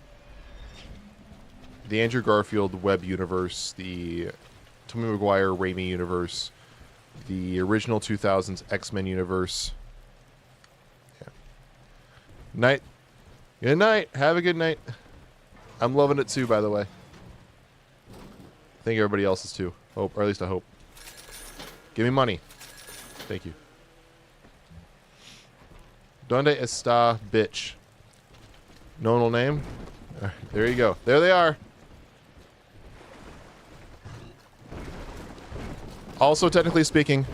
the Andrew Garfield Webb universe, the Tobey Maguire Raimi universe, the original 2000s X-Men universe. Yeah. Night. Good night. Have a good night. I'm loving it too, by the way. I think everybody else is too. Hope, or at least I hope. Give me money. Thank you. Donde está, bitch? No one will name? There you go. There they are. Also, technically speaking,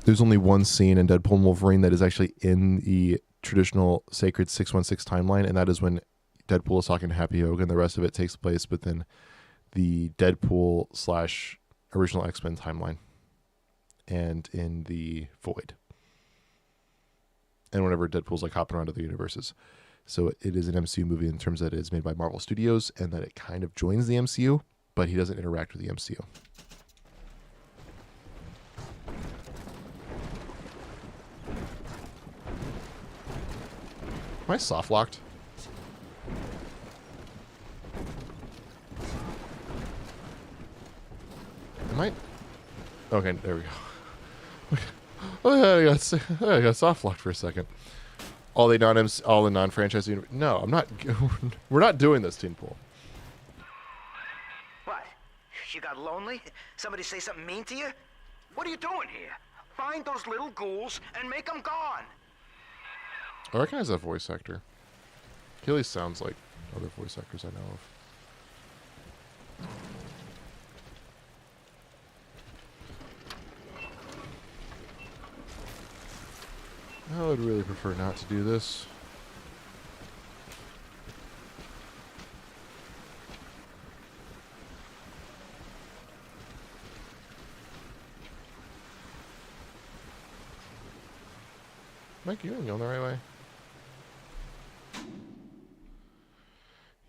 there's only one scene in Deadpool and Wolverine that is actually in the traditional Sacred 616 timeline, and that is when Deadpool is talking to Happy Hogan. The rest of it takes place within the Deadpool / original X-Men timeline and in the Void. And whenever Deadpool's like hopping around other universes. So it is an MCU movie in terms that it is made by Marvel Studios and that it kind of joins the MCU, but he doesn't interact with the MCU. Am I soft locked? Am I? Okay, there we go. Oh, yeah, I got soft locked for a second. All the non-franchise. No, I'm not. We're not doing this, Teen Pool. What? You got lonely? Somebody say something mean to you? What are you doing here? Find those little ghouls and make them gone. I recognize that voice actor. He at least sounds like other voice actors I know of. I would really prefer not to do this. Mike, you going the right way?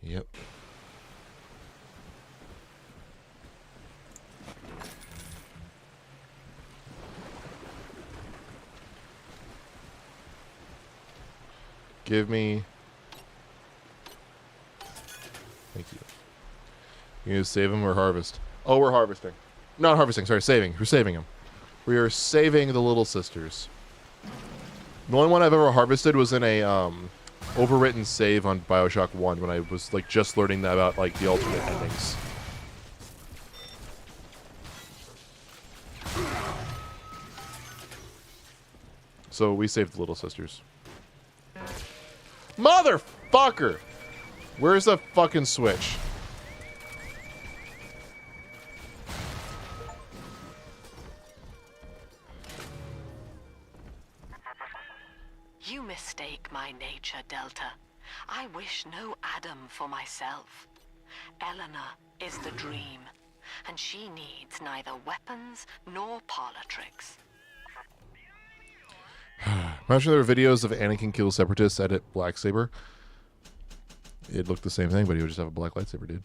Yep. Give me... Thank you. You gonna save him or harvest? Oh, we're harvesting. Not harvesting, sorry, saving. We're saving him. We are saving the little sisters. The only one I've ever harvested was in a overwritten save on Bioshock 1 when I was like just learning about like the alternate endings. So we saved the little sisters. Motherfucker! Where's the fucking switch? You mistake my nature, Delta. I wish no Adam for myself. Eleanor is the dream, and she needs neither weapons nor parlor tricks. Imagine there were videos of Anakin kill separatists edit Black Saber. It'd look the same thing, but he would just have a black lightsaber, dude.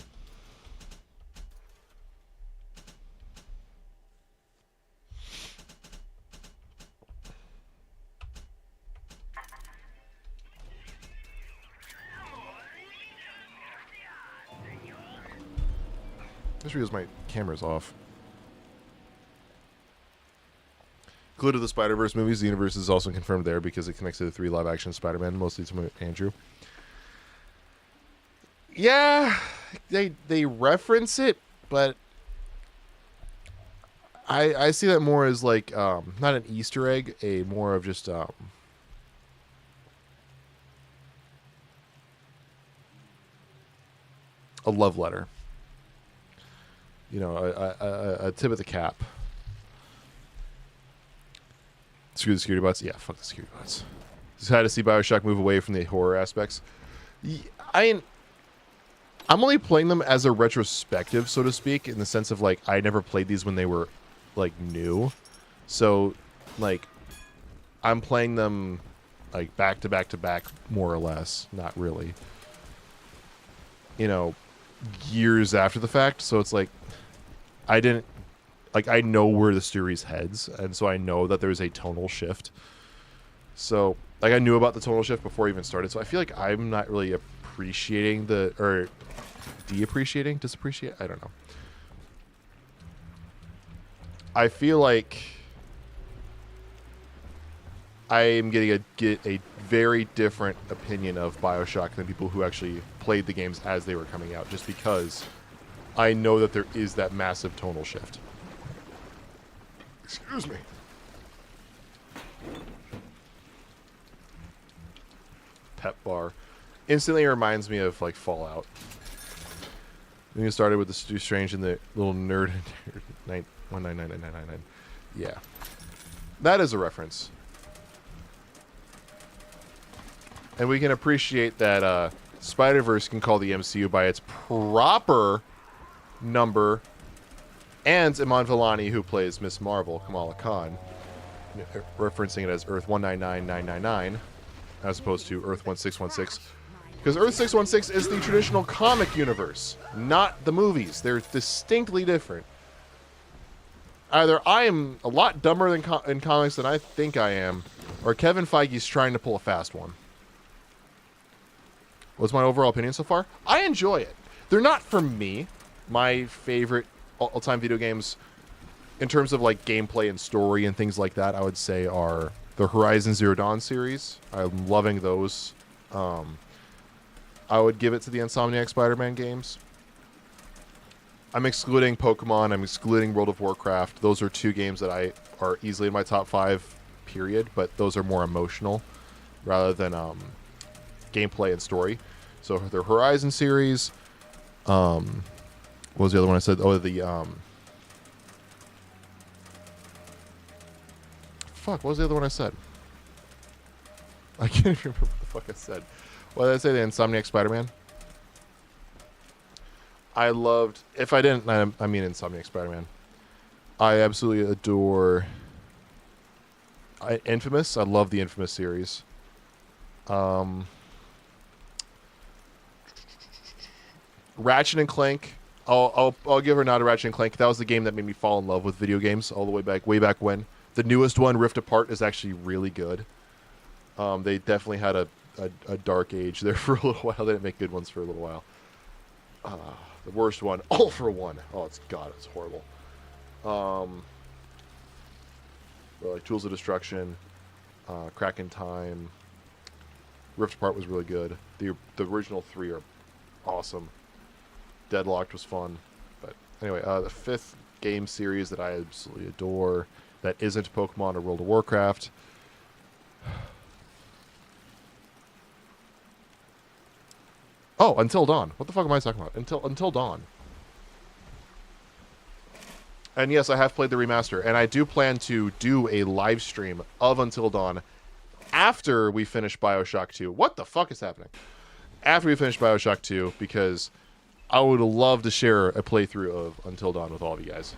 Just because my camera's off. Clue to the Spider-Verse movies, the universe is also confirmed there because it connects to the 3 live-action Spider-Man, mostly to Andrew. Yeah, they reference it, but I see that more as like not an Easter egg, a more of just a love letter. You know, a tip of the cap. Screw the security bots. Yeah, fuck the security bots. Just had to see Bioshock move away from the horror aspects. I'm only playing them as a retrospective, so to speak, in the sense of like I never played these when they were like new, so like I'm playing them like back to back to back, more or less. Not really, you know, years after the fact. So it's like I didn't. Like, I know where the series heads, and so I know that there's a tonal shift. So, like, I knew about the tonal shift before I even started, so I feel like I'm not really appreciating the... Or, de-appreciating? Disappreciate? I don't know. I feel like I am getting a very different opinion of Bioshock than people who actually played the games as they were coming out, just because I know that there is that massive tonal shift. Excuse me. Pep bar. Instantly reminds me of, like, Fallout. Then you started with the Stu Strange and the little nerd 1999999. Yeah. That is a reference. And we can appreciate that Spider-Verse can call the MCU by its proper number. And Iman Vellani, who plays Miss Marvel, Kamala Khan, referencing it as Earth 199999, as opposed to Earth 1616. Because Earth 616 is the traditional comic universe, not the movies. They're distinctly different. Either I am a lot dumber in comics than I think I am, or Kevin Feige's trying to pull a fast one. What's my overall opinion so far? I enjoy it. They're not for me. My favorite all-time video games, in terms of like gameplay and story and things like that, I would say are the Horizon Zero Dawn series. I'm loving those. I would give it to the Insomniac Spider-Man games. I'm excluding Pokemon. I'm excluding World of Warcraft. Those are 2 games that are easily in my top 5, period. But those are more emotional rather than gameplay and story. So the Horizon series. What was the other one I said? Oh, the fuck. What was the other one I said? I can't even remember what the fuck I said. What did I say? The Insomniac Spider-Man. I loved. If I didn't, I mean Insomniac Spider-Man. I absolutely adore Infamous. I love the Infamous series. Ratchet and Clank. I'll give her a nod to Ratchet and Clank. That was the game that made me fall in love with video games all the way back when. The newest one, Rift Apart, is actually really good. They definitely had a dark age there for a little while. They didn't make good ones for a little while. The worst one, All for One. Oh, it's horrible. Like Tools of Destruction, Crack in Time. Rift Apart was really good. The original 3 are awesome. Deadlocked was fun. But anyway, the 5th game series that I absolutely adore that isn't Pokemon or World of Warcraft. Oh, Until Dawn. What the fuck am I talking about? Until Dawn. And yes, I have played the remaster, and I do plan to do a live stream of Until Dawn after we finish Bioshock 2. What the fuck is happening? After we finish Bioshock 2, because I would love to share a playthrough of Until Dawn with all of you guys.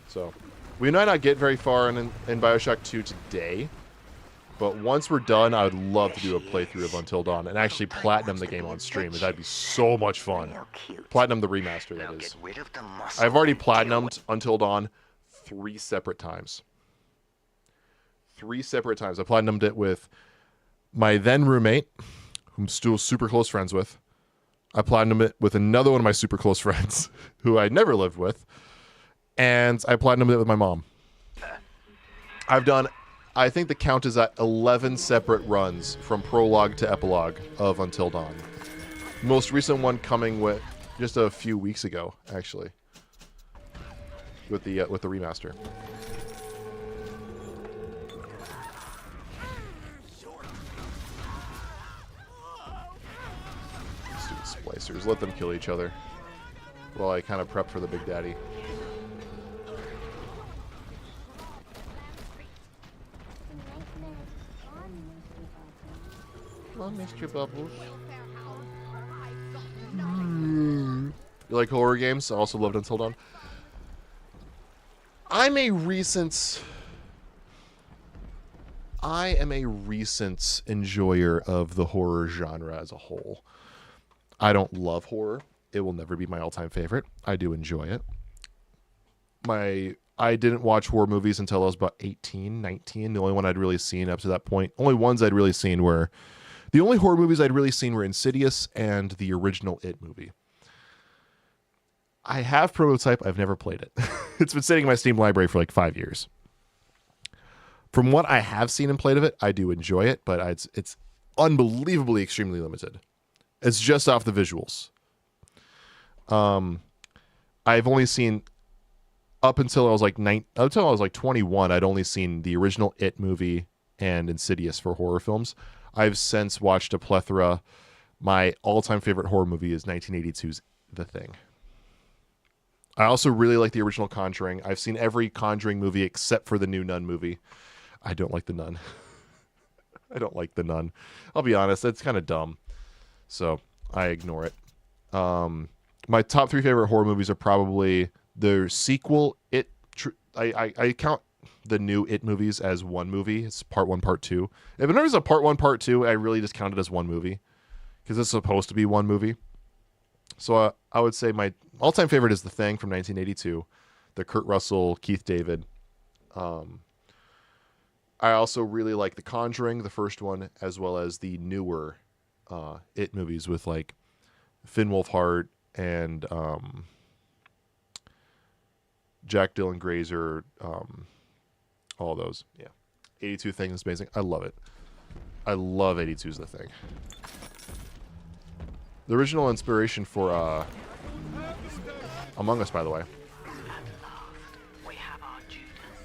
So, we might not get very far in Bioshock 2 today, but once we're done, I would love to do a playthrough of Until Dawn and actually platinum the game on stream. That'd be so much fun. Platinum the remaster, that is. I've already platinumed Until Dawn 3 separate times. 3 separate times. I platinumed it with my then roommate, who I'm still super close friends with. I platinumed it with another one of my super close friends, who I never lived with. And I platinumed it with my mom. I've done... I think the count is at 11 separate runs from prologue to epilogue of Until Dawn. Most recent one coming with just a few weeks ago, actually, with the remaster. Stupid splicers, let them kill each other while I kind of prep for the Big Daddy. Well, Mr. Bubbles. You like horror games? I also loved Until Dawn. I am a recent enjoyer of the horror genre as a whole. I don't love horror. It will never be my all-time favorite. I do enjoy it. I didn't watch horror movies until I was about 18, 19. The only one I'd really seen up to that point, only ones I'd really seen were... The only horror movies I'd really seen were Insidious and the original It movie. I have Prototype. I've never played it. It's been sitting in my Steam library for like 5 years. From what I have seen and played of it, I do enjoy it, but it's unbelievably extremely limited. It's just off the visuals. I've only seen up until I was like 21. I'd only seen the original It movie and Insidious for horror films. I've since watched a plethora. My all-time favorite horror movie is 1982's The Thing. I also really like the original Conjuring. I've seen every Conjuring movie except for the new Nun movie. I don't like the Nun. I don't like the Nun. I'll be honest, it's kind of dumb. So I ignore it. My top 3 favorite horror movies are probably the sequel, It. I count the new It movies as one movie. It's part 1, part 2. If there's a part 1, part 2, I really just count it as one movie because it's supposed to be one movie. So I would say my all-time favorite is The Thing from 1982, the Kurt Russell, Keith David. I also really like The Conjuring, the first one, as well as the newer It movies with like Finn Wolfhard and Jack Dylan Grazer, all those. Yeah. 82 Thing is amazing. I love it. I love 82's The Thing. The original inspiration for Among Us, by the way. At last, we have our Judas.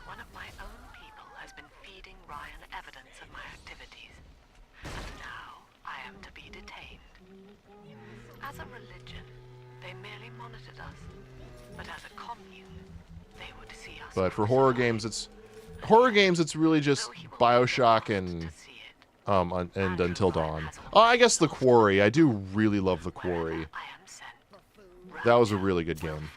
One of my own people has been feeding Ryan evidence of my activities. And now I am to be detained. As a religion, they merely monitored us. But as a commune, they would see us. But for horror games, it's really just Bioshock and Until Dawn. Oh, I guess The Quarry. I do really love The Quarry. That was a really good game.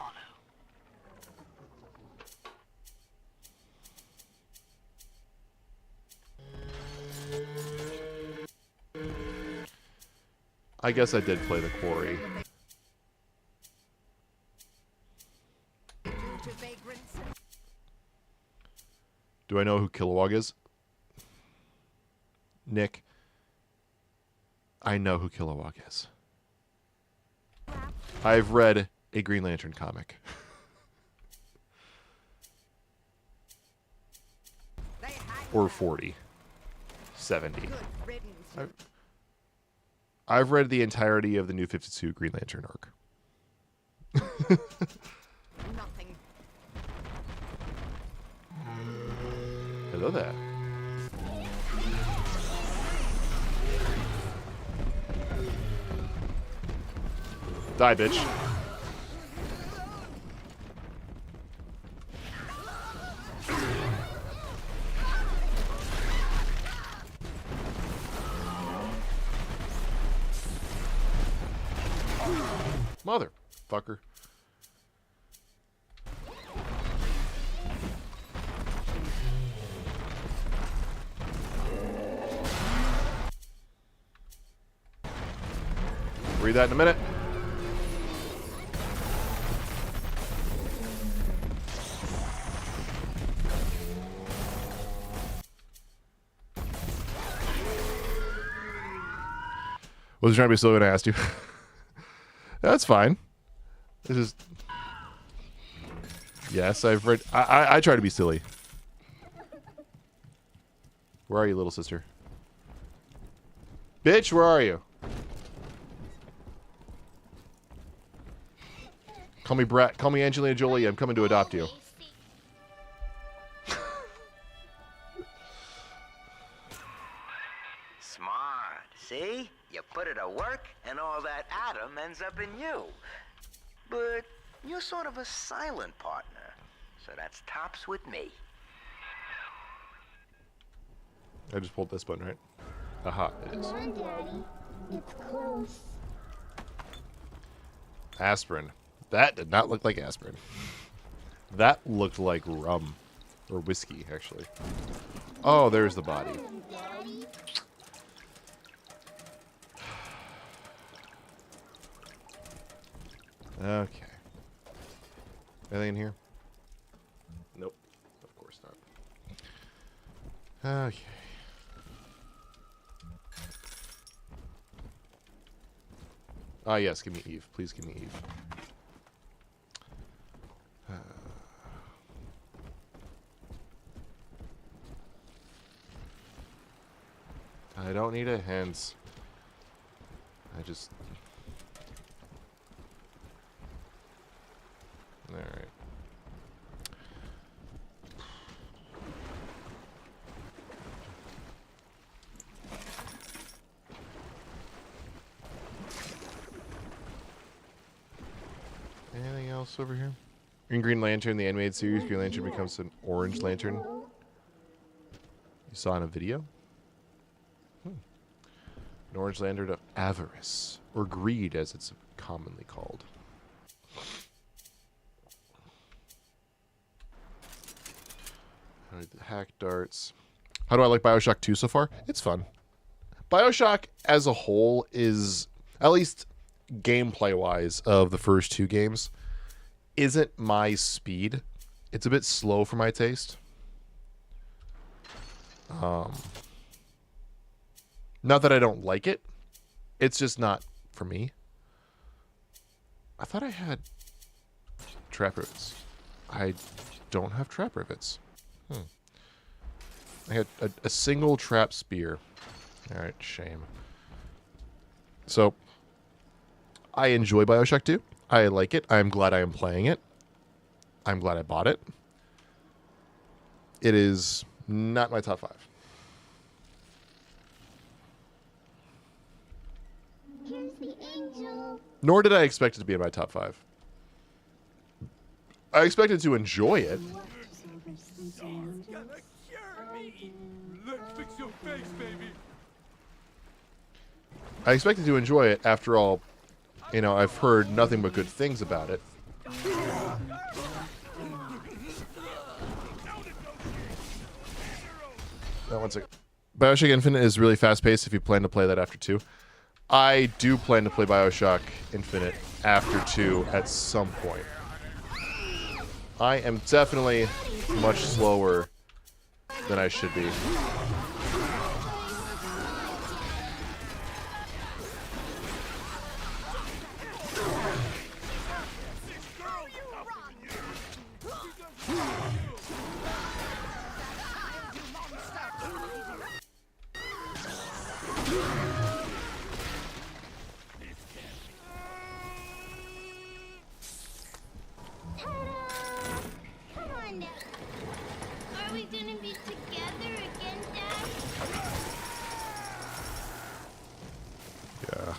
I guess I did play The Quarry. To vagrants. Do I know who Kilowog is? Nick, I know who Kilowog is. I've read a Green Lantern comic. Or 40. 70. Good riddance. I've read the entirety of the New 52 Green Lantern arc. Nothing. Hello there. Die, bitch. Motherfucker. Read that in a minute. Was trying to be slow when I asked you. That's fine. This is. Yes, I've read. I try to be silly. Where are you, little sister? Bitch, where are you? Call me Brat. Call me Angelina Jolie. I'm coming to adopt you. Smart. See? You put it to work, and all that atom ends up in you. But you're sort of a silent partner, so that's tops with me. I just pulled this button, right? Aha, it is. Come on, Daddy. It's close. Aspirin. That did not look like aspirin. That looked like rum. Or whiskey, actually. Oh, there's the body. Daddy. Okay. Anything in here? Nope. Of course not. Okay. Ah, yes, give me Eve. Please give me Eve. I don't need a hint. I just... Alright. Anything else over here? In Green Lantern, the animated series, Green Lantern becomes an orange lantern. You saw in a video? An orange lantern of avarice, or greed as it's commonly called. Hack darts. How do I like Bioshock 2 so far? It's fun. Bioshock as a whole is, at least gameplay-wise of the first two games, isn't my speed. It's a bit slow for my taste. Not that I don't like it. It's just not for me. I thought I had trap rivets. I don't have trap rivets. I had a single trap spear. Alright, shame. So, I enjoy Bioshock 2. I like it. I'm glad I am playing it. I'm glad I bought it. It is not my top 5. Here's the angel. Nor did I expect it to be in my top 5. I expected to enjoy it. Let's fix your face, baby. I expected to enjoy it. After all, you know, I've heard nothing but good things about it. One second. Bioshock Infinite is really fast-paced if you plan to play that after 2. I do plan to play Bioshock Infinite after 2 at some point. I am definitely much slower than I should be. Come on now. Are we gonna be together again, Dad? Yeah.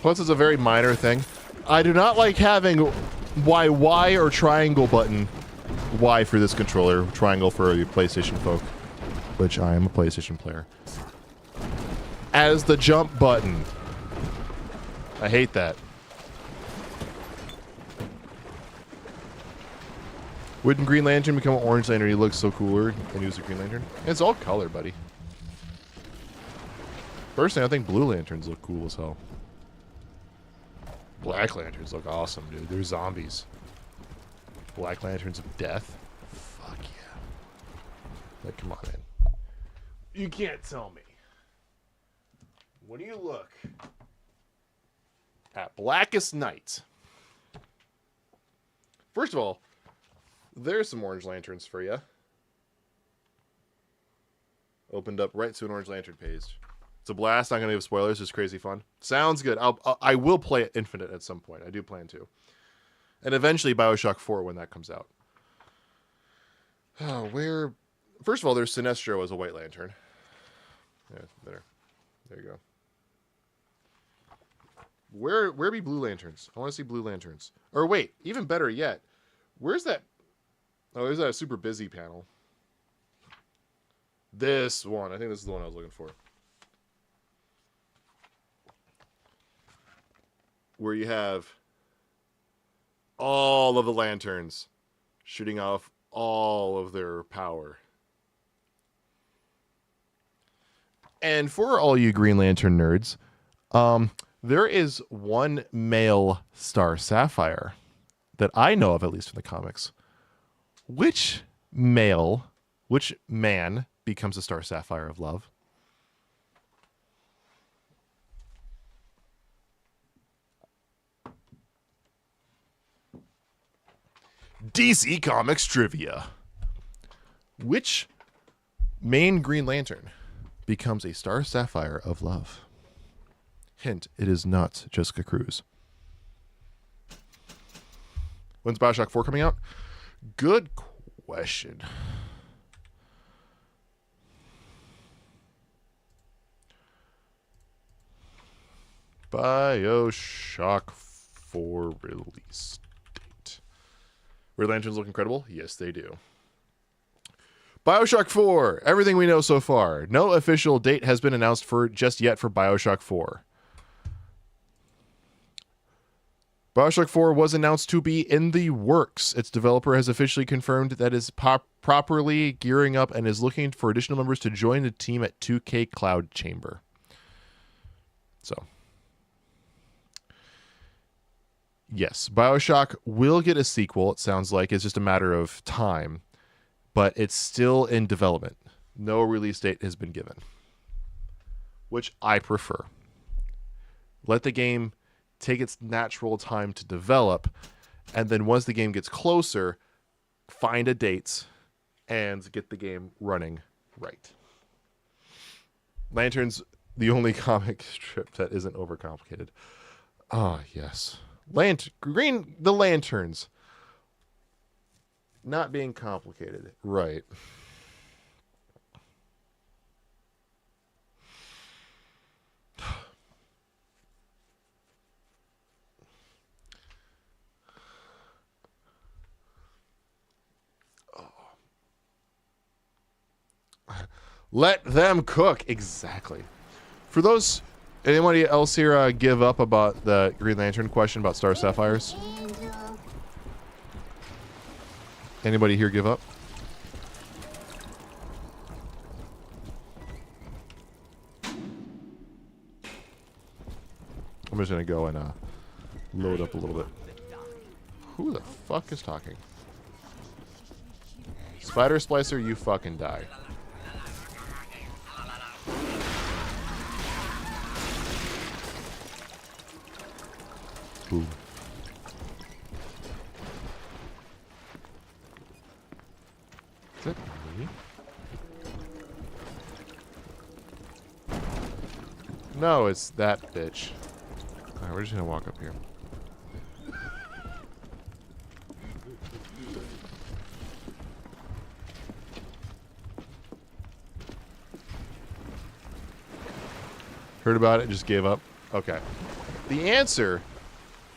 Plus, it's a very minor thing. I do not like having Y or triangle button. Y for this controller, triangle for the PlayStation folk, which I am a PlayStation player. As the jump button. I hate that. Wouldn't Green Lantern become an Orange Lantern? He looks so cooler and he was a Green Lantern. It's all color, buddy. Personally, I think Blue Lanterns look cool as hell. Black Lanterns look awesome, dude. They're zombies. Black Lanterns of Death? Fuck yeah. Like, come on, man. You can't tell me. When you look at Blackest Night, first of all, there's some Orange Lanterns for you. Opened up right to an Orange Lantern page. It's a blast. Not going to give spoilers. It's crazy fun. Sounds good. I will play it Infinite at some point. I do plan to. And eventually Bioshock 4 when that comes out. Oh, where... First of all, there's Sinestro as a White Lantern. Yeah, there. There you go. Where be Blue Lanterns? I want to see Blue Lanterns. Or wait, even better yet. Where's that... Oh, there's that super busy panel. This one. I think this is the one I was looking for. Where you have all of the lanterns shooting off all of their power. And for all you Green Lantern nerds, there is one male Star Sapphire that I know of, at least in the comics. Which man becomes a Star Sapphire of love? DC Comics trivia. Which main Green Lantern becomes a Star Sapphire of love? Hint, it is not Jessica Cruz. When's Bioshock 4 coming out? Good question. Bioshock 4 release date. Red Lanterns look incredible? Yes, they do. Bioshock 4. Everything we know so far. No official date has been announced for just yet for Bioshock 4. Bioshock 4 was announced to be in the works. Its developer has officially confirmed that it is properly gearing up and is looking for additional members to join the team at 2K Cloud Chamber. So, yes, Bioshock will get a sequel, it sounds like. It's just a matter of time. But it's still in development. No release date has been given. Which I prefer. Let the game take its natural time to develop, and then once the game gets closer, find a date and get the game running right. Lanterns, the only comic strip that isn't overcomplicated. Ah, yes. The Lanterns. Not being complicated. Right. Let them cook. Exactly. For those, anybody else here give up about the Green Lantern question about Star Sapphires? Anybody here give up? just gonna go and load up a little bit. Who the fuck is talking? Spider Splicer, you fucking die. Ooh. Is that me? No, it's that bitch. Alright, we're just gonna walk up here. Heard about it, just gave up. Okay. The answer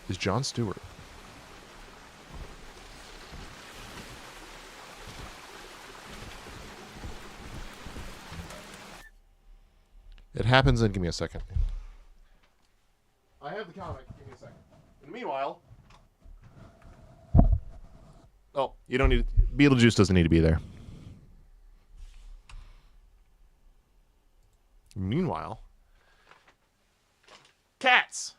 is Jon Stewart. It happens in, give me a second. I have the comic, give me a second. In the meanwhile... Oh, you don't need... Beetlejuice doesn't need to be there. Meanwhile... Cats!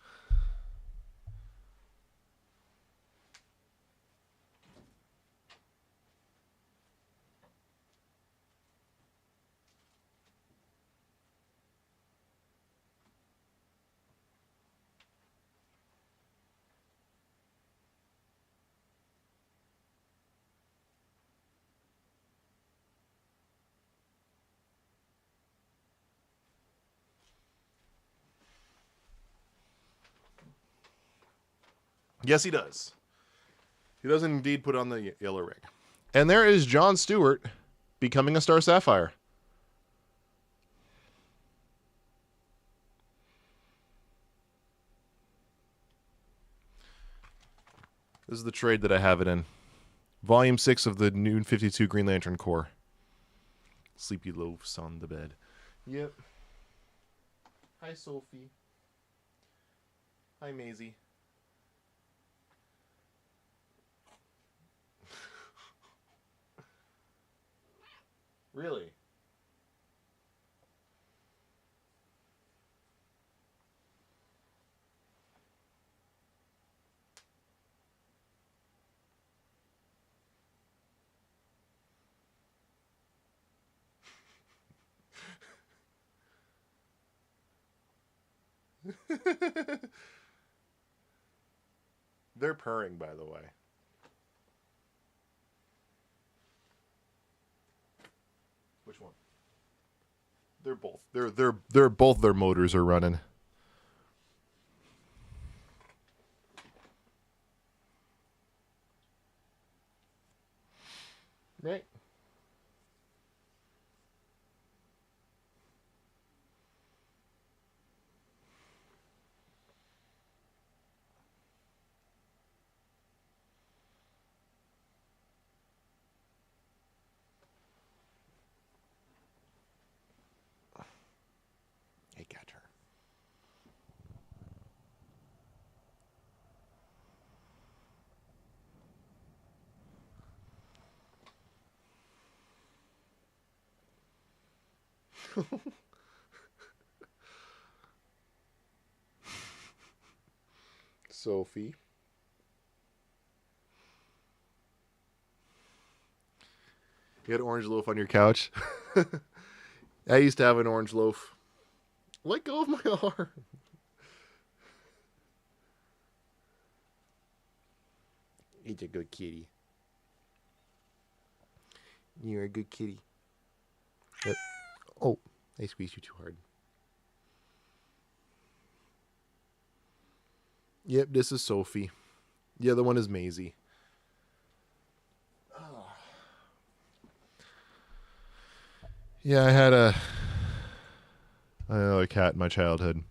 Yes, he does. He does indeed put on the yellow ring. And there is Jon Stewart becoming a Star Sapphire. This is the trade that I have it in. Volume 6 of the New 52 Green Lantern Corps. Sleepy loafs on the bed. Yep. Hi, Sophie. Hi, Maisie. Really? They're purring, by the way. Which one? They're both. They're both their motors are running. Right. I got her. Sophie. You had an orange loaf on your couch? I used to have an orange loaf. Let go of my arm. He's a good kitty. You're a good kitty. Oh, I squeezed you too hard. Yep, this is Sophie. The other one is Maisie. Oh. Yeah, I had another cat in my childhood.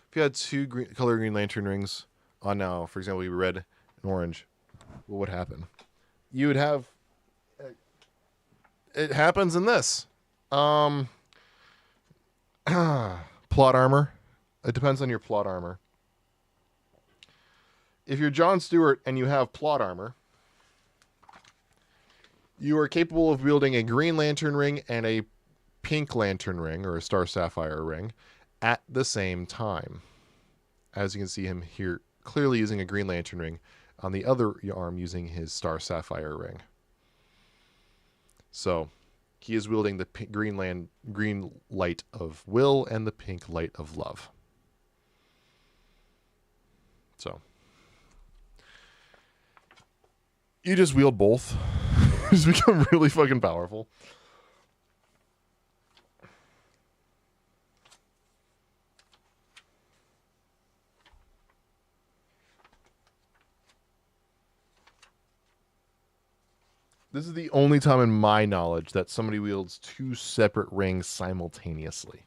If you had two color Green Lantern rings on now, for example, you were red and orange, what would happen? You would have... It happens in this. Plot armor. It depends on your plot armor. If you're Jon Stewart and you have plot armor, you are capable of wielding a Green Lantern ring and a Pink Lantern ring, or a Star Sapphire ring, at the same time. As you can see him here clearly using a Green Lantern ring, on the other arm using his Star Sapphire ring. So he is wielding the green light of will and the pink light of love. So you just wield both. It's become really fucking powerful. This is the only time in my knowledge that somebody wields two separate rings simultaneously.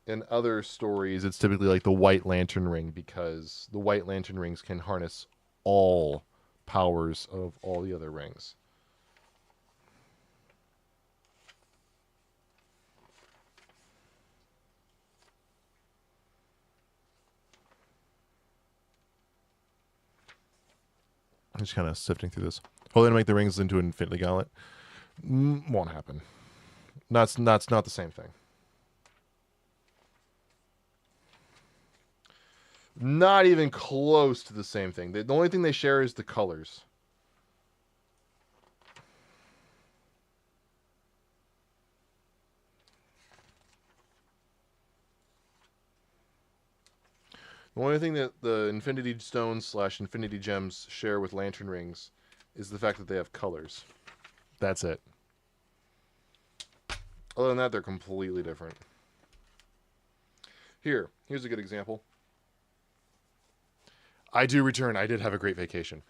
In other stories, it's typically like the White Lantern ring, because the White Lantern rings can harness all powers of all the other rings. I'm just kind of sifting through this. Hopefully to make the rings into an Infinity Gauntlet. Won't happen. That's not the same thing. Not even close to the same thing. The only thing they share is the colors. The only thing that the Infinity Stones / Infinity Gems share with Lantern Rings is the fact that they have colors. That's it. Other than that, they're completely different. Here's a good example. I do return. I did have a great vacation.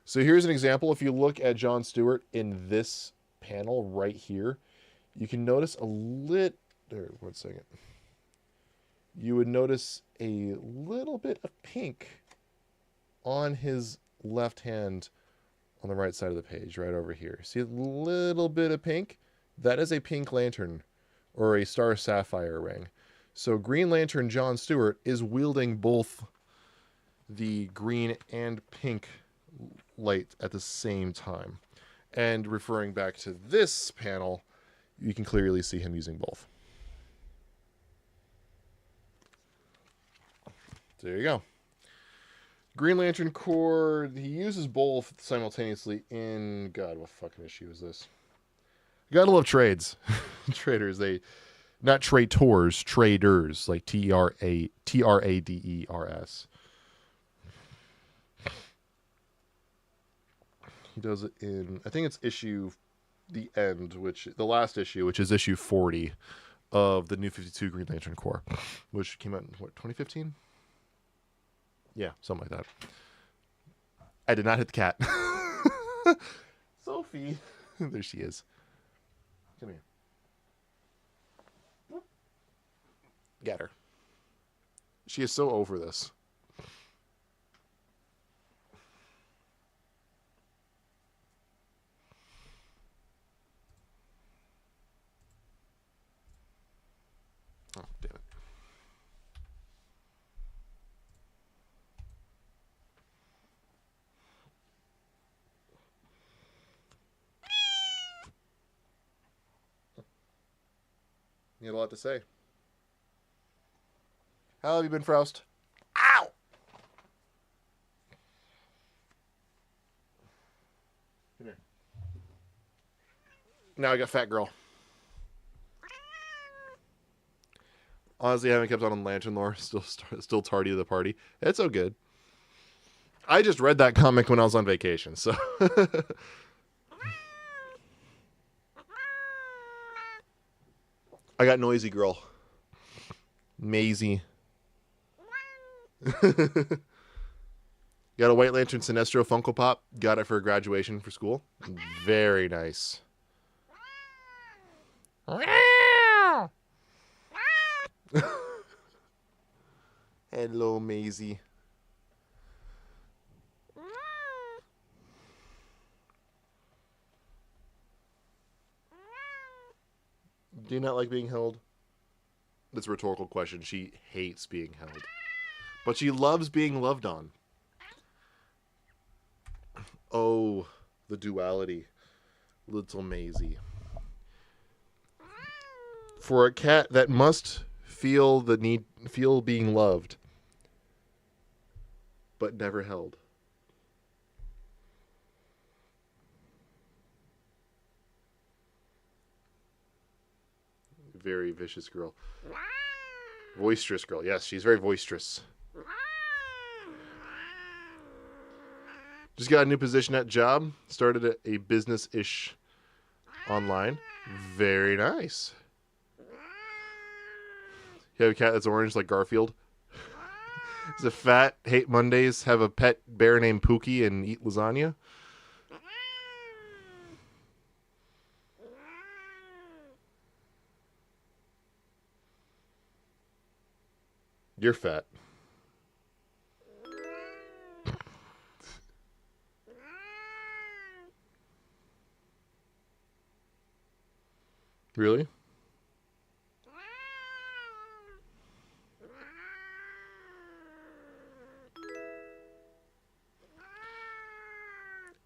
So here's an example. If you look at John Stewart in this panel right here, you can notice a lit... There, 1 second. You would notice a little bit of pink on his left hand on the right side of the page, right over here. See a little bit of pink? That is a pink lantern or a Star Sapphire ring. So Green Lantern John Stewart is wielding both the green and pink light at the same time. And referring back to this panel, you can clearly see him using both. There you go. Green Lantern Corps, he uses both simultaneously in... God, what fucking issue is this? You gotta love trades. Traders, not traitors, traders, like Traders. He does it in, I think it's the last issue, which is issue 40 of the New 52 Green Lantern Corps, which came out in, 2015? Yeah, something like that. I did not hit the cat. Sophie. There she is. Come here. Get her. She is so over this. Oh, damn it. You had a lot to say. How have you been, Frost? Ow! Come here. Now I got Fat Girl. Honestly, I haven't kept on Lantern lore. Still tardy to the party. It's so good. I just read that comic when I was on vacation, so... I got Noisy Girl. Maisie. Got a White Lantern Sinestro Funko Pop. Got it for graduation for school. Very nice. Hello, Maisie. Do you not like being held? That's a rhetorical question. She hates being held. But she loves being loved on. Oh, the duality. Little Maisie. for a cat that must feel being loved, but never held. Very vicious girl. Boisterous girl. Yes, she's very boisterous. Just got a new position at job. Started a business-ish online. Very nice. You have a cat that's orange like Garfield. Is a fat, hate Mondays, have a pet bear named Pookie, and eat lasagna. You're fat. Really?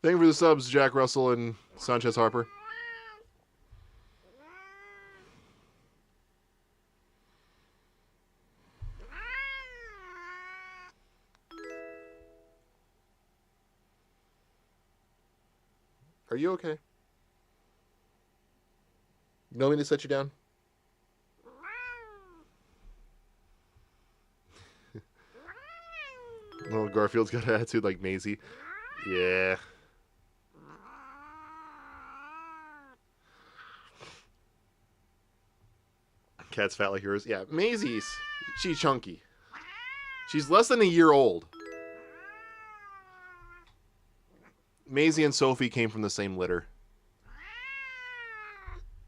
Thank you for the subs, Jack Russell and Sanchez Harper. Are you okay? You know me to set you down? Oh, Garfield's got an attitude like Maisie. Yeah. Cat's fat like yours. Yeah, Maisie's, she's chunky. She's less than a year old. Maisie and Sophie came from the same litter.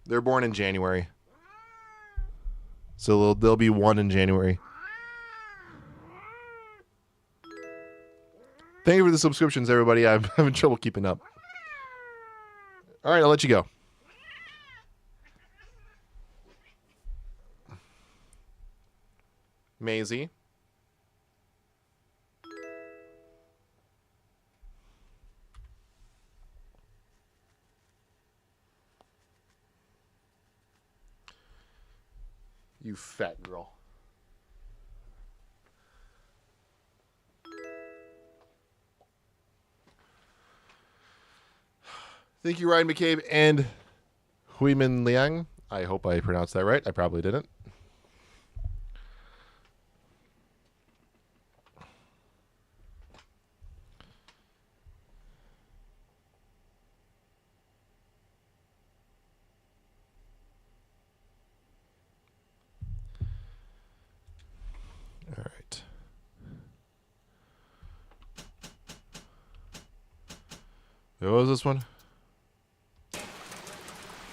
They're born in January. So they'll be 1 in January. Thank you for the subscriptions, everybody. I'm having trouble keeping up. All right, I'll let you go. Maisie. You fat girl. Thank you, Ryan McCabe and Huimin Liang. I hope I pronounced that right. I probably didn't. All right. What was this one?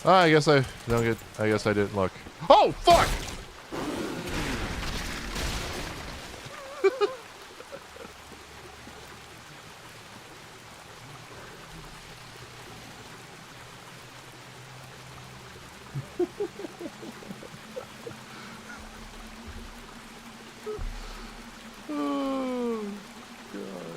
I guess I don't get. I guess I didn't look. Oh fuck! Oh God.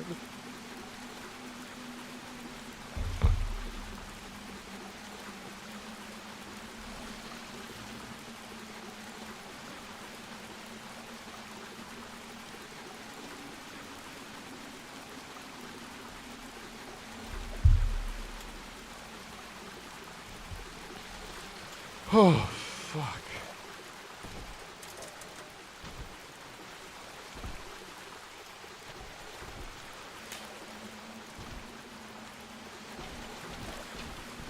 Oh, fuck.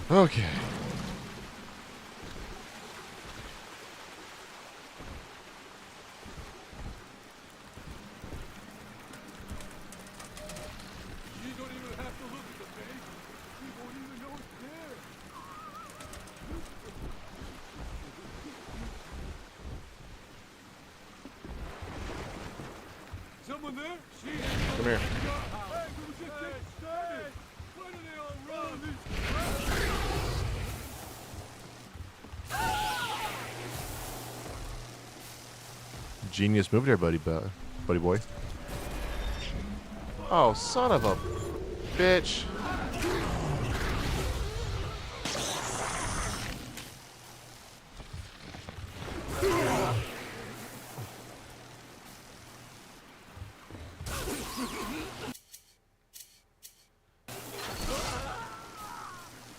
Okay. You don't even have to look at the face. You won't even know it's there. Someone there? Come here. Hey, we were just getting started. Why do they all run these? Genius move there, buddy boy. Oh, son of a bitch.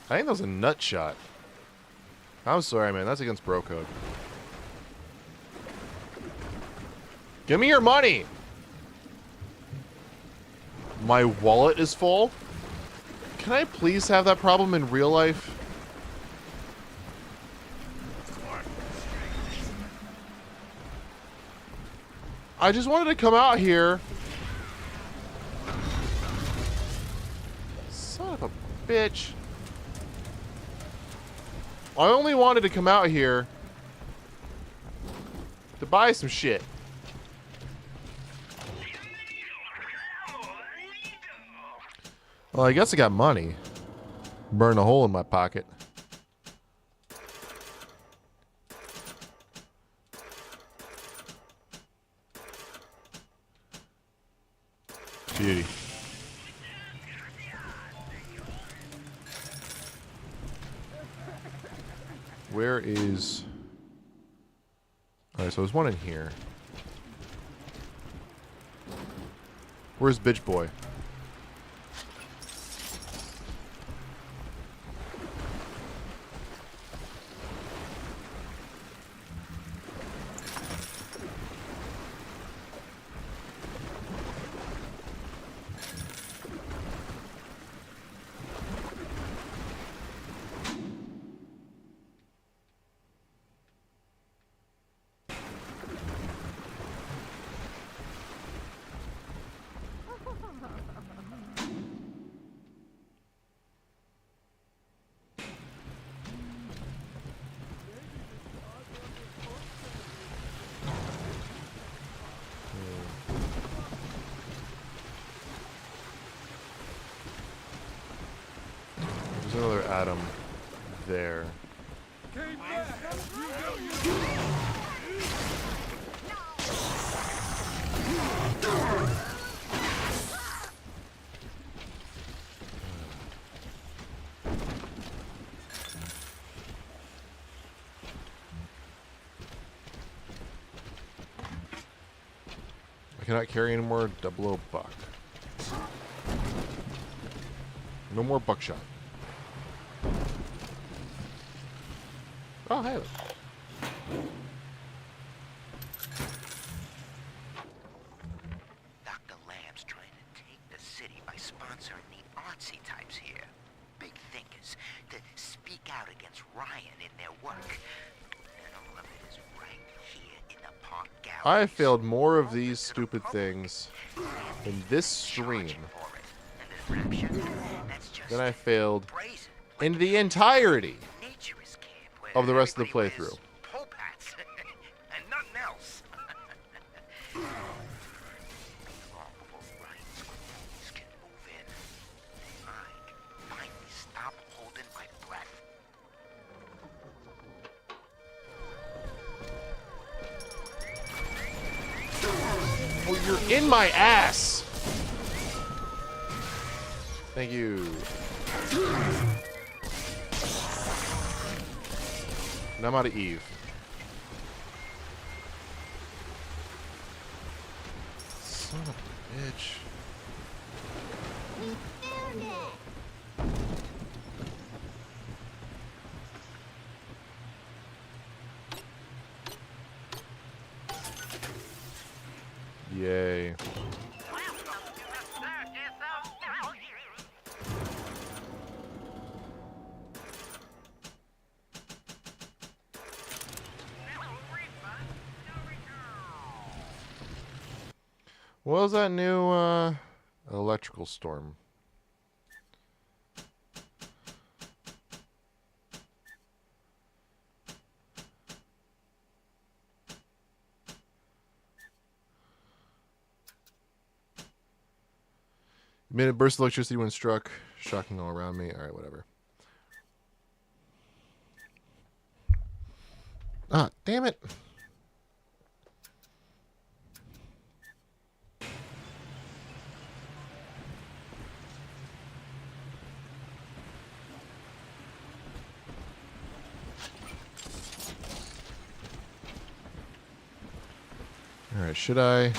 I think that was a nut shot. I'm sorry, man. That's against bro code. Give me your money! My wallet is full? Can I please have that problem in real life? I just wanted to come out here. Son of a bitch. I only wanted to come out here to buy some shit. Well, I guess I got money. Burn a hole in my pocket. Beauty. Where is... Alright, so there's one in here. Where's Bitch Boy? There's another atom there. I cannot carry any more 00 buck. No more buckshot. Oh, hey. Dr. Lamb's trying to take the city by sponsoring the artsy types here. Big thinkers to speak out against Ryan in their work. And all of it is right here in the park gallery. I failed more of these stupid things in this stream than I failed in the entirety of the rest of the playthrough. And nothing else. Long before Ryan's cronies can move in, I can finally stop holding my breath. Oh, you're in my ass! Thank you. Now I'm out of Eve. Son of a bitch. Yay. What was that new electrical storm? Made a burst of electricity when struck, shocking all around me. All right, whatever. Ah, damn it. All right, should I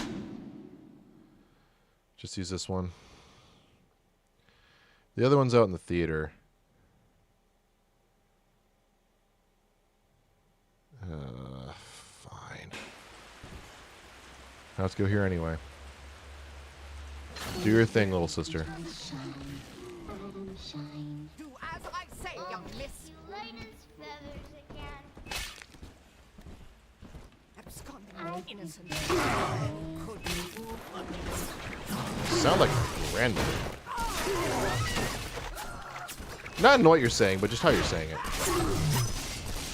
Just use this one. The other one's out in the theater. Fine. Let's go here anyway. Do your thing, little sister. Do as I say, young miss. You light his feathers again. Absconding innocent. Sound like random. Not in what you're saying, but just how you're saying it.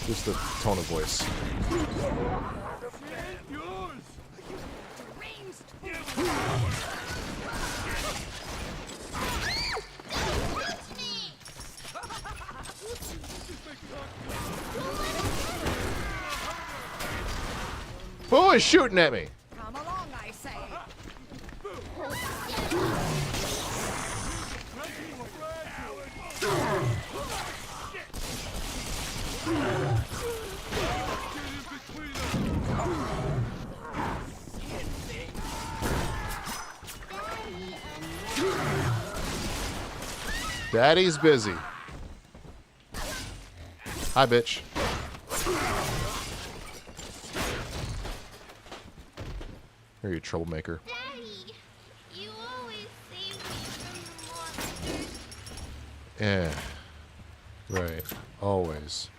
Just the tone of voice. Who is shooting at me? Come along, I say. Daddy's busy. Hi, bitch. Here, you troublemaker. Daddy, you always save me from monsters. Yeah. Right. Always.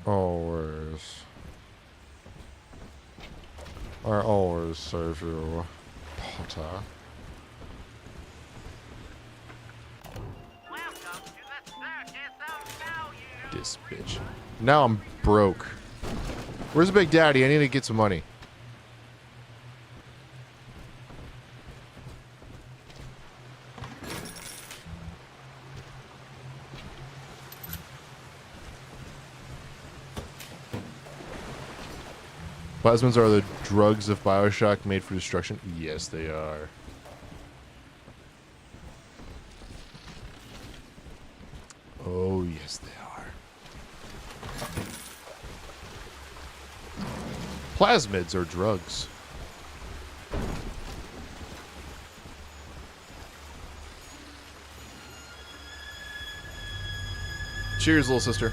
Always. I always save you, Potter. This bitch. Now I'm broke. Where's the Big Daddy? I need to get some money. Plasmids are the drugs of Bioshock made for destruction? Yes, they are. Oh, yes, they are. Plasmids are drugs. Cheers, little sister.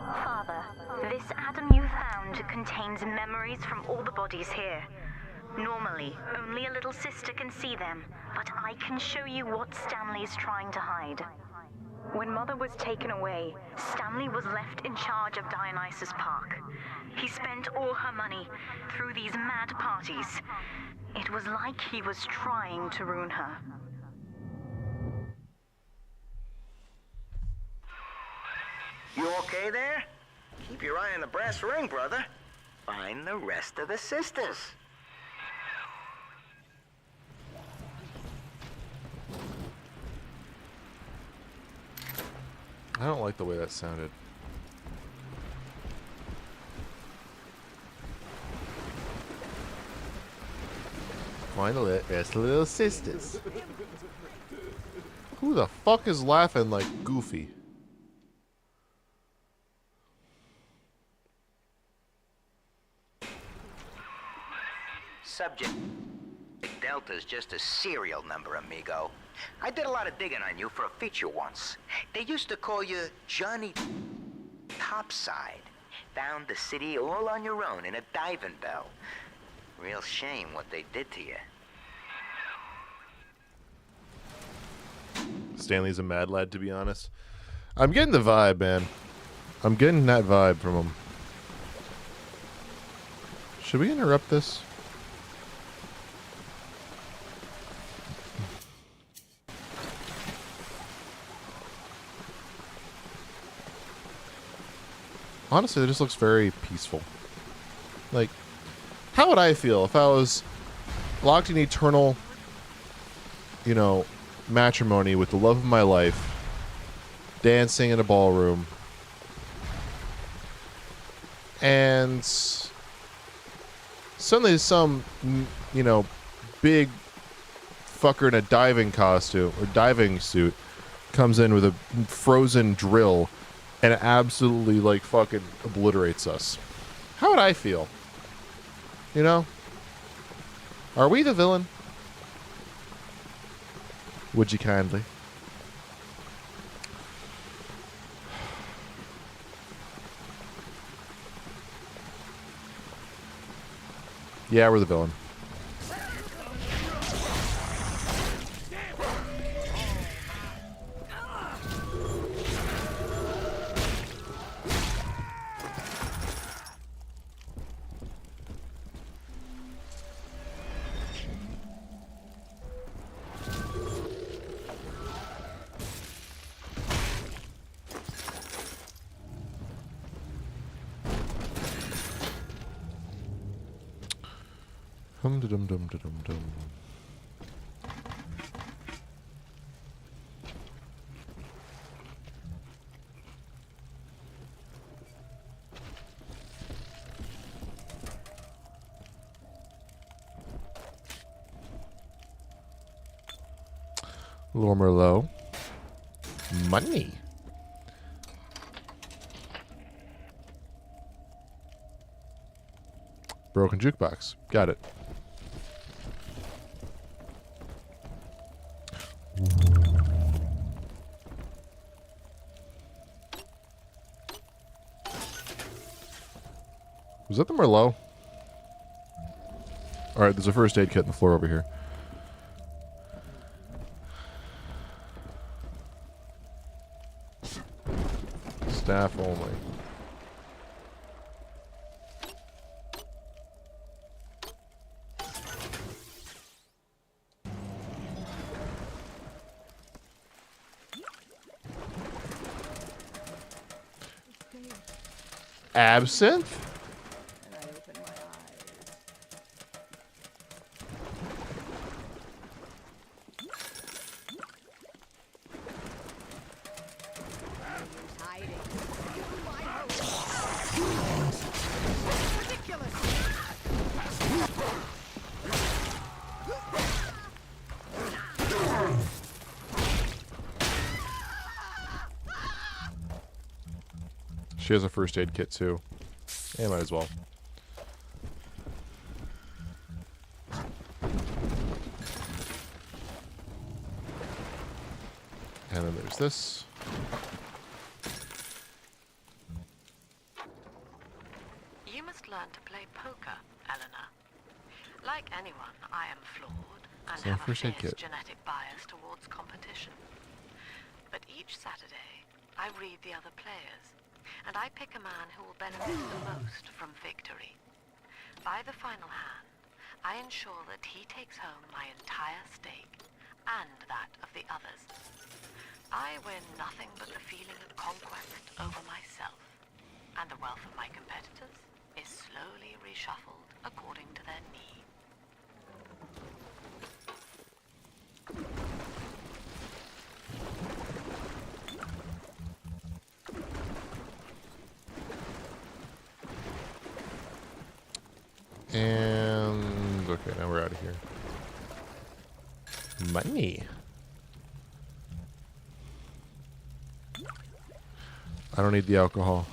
Father, this atom you found contains memories from all the bodies here. Normally, only a little sister can see them, but I can show you what Stanley's trying to hide. When Mother was taken away, Stanley was left in charge of Dionysus Park. He spent all her money through these mad parties. It was like he was trying to ruin her. You okay there? Keep your eye on the brass ring, brother. Find the rest of the sisters. I don't like the way that sounded. Find the rest of the little sisters. Who the fuck is laughing like Goofy? Subject Delta's just a serial number, amigo. I did a lot of digging on you for a feature once. They used to call you Johnny Topside. Found the city all on your own in a diving bell. Real shame what they did to you. Stanley's a mad lad, to be honest. I'm getting the vibe, man. I'm getting that vibe from him. Should we interrupt this? Honestly, it just looks very peaceful. Like, how would I feel if I was locked in eternal, you know, matrimony with the love of my life, dancing in a ballroom, and suddenly some, you know, big fucker in a diving costume or diving suit comes in with a frozen drill and absolutely like fucking obliterates us. How would I feel? You know? Are we the villain? Would you kindly? Yeah, we're the villain. Hum da dum dum da dum dum. Lord Merlot. Money. Broken jukebox. Got it. Was that the Merlot? Alright, there's a first aid kit on the floor over here. Staff only. Absinthe? And I open my eyes. Who's hiding? My host. Ridiculous. She has a first aid kit too. Yeah, might as well. And then there's this. You must learn to play poker, Eleanor. Like anyone, I am flawed and So have a first aid fierce kit. genetic bias towards competition. But each Saturday, I read the other players, and I pick a man who will benefit the most from victory. By the final hand, I ensure that he takes home my entire stake, and that of the others. I win nothing but the feeling of conquest over myself, and the wealth of my competitors is slowly reshuffled according to their needs. And okay, now we're out of here. Money. I don't need the alcohol.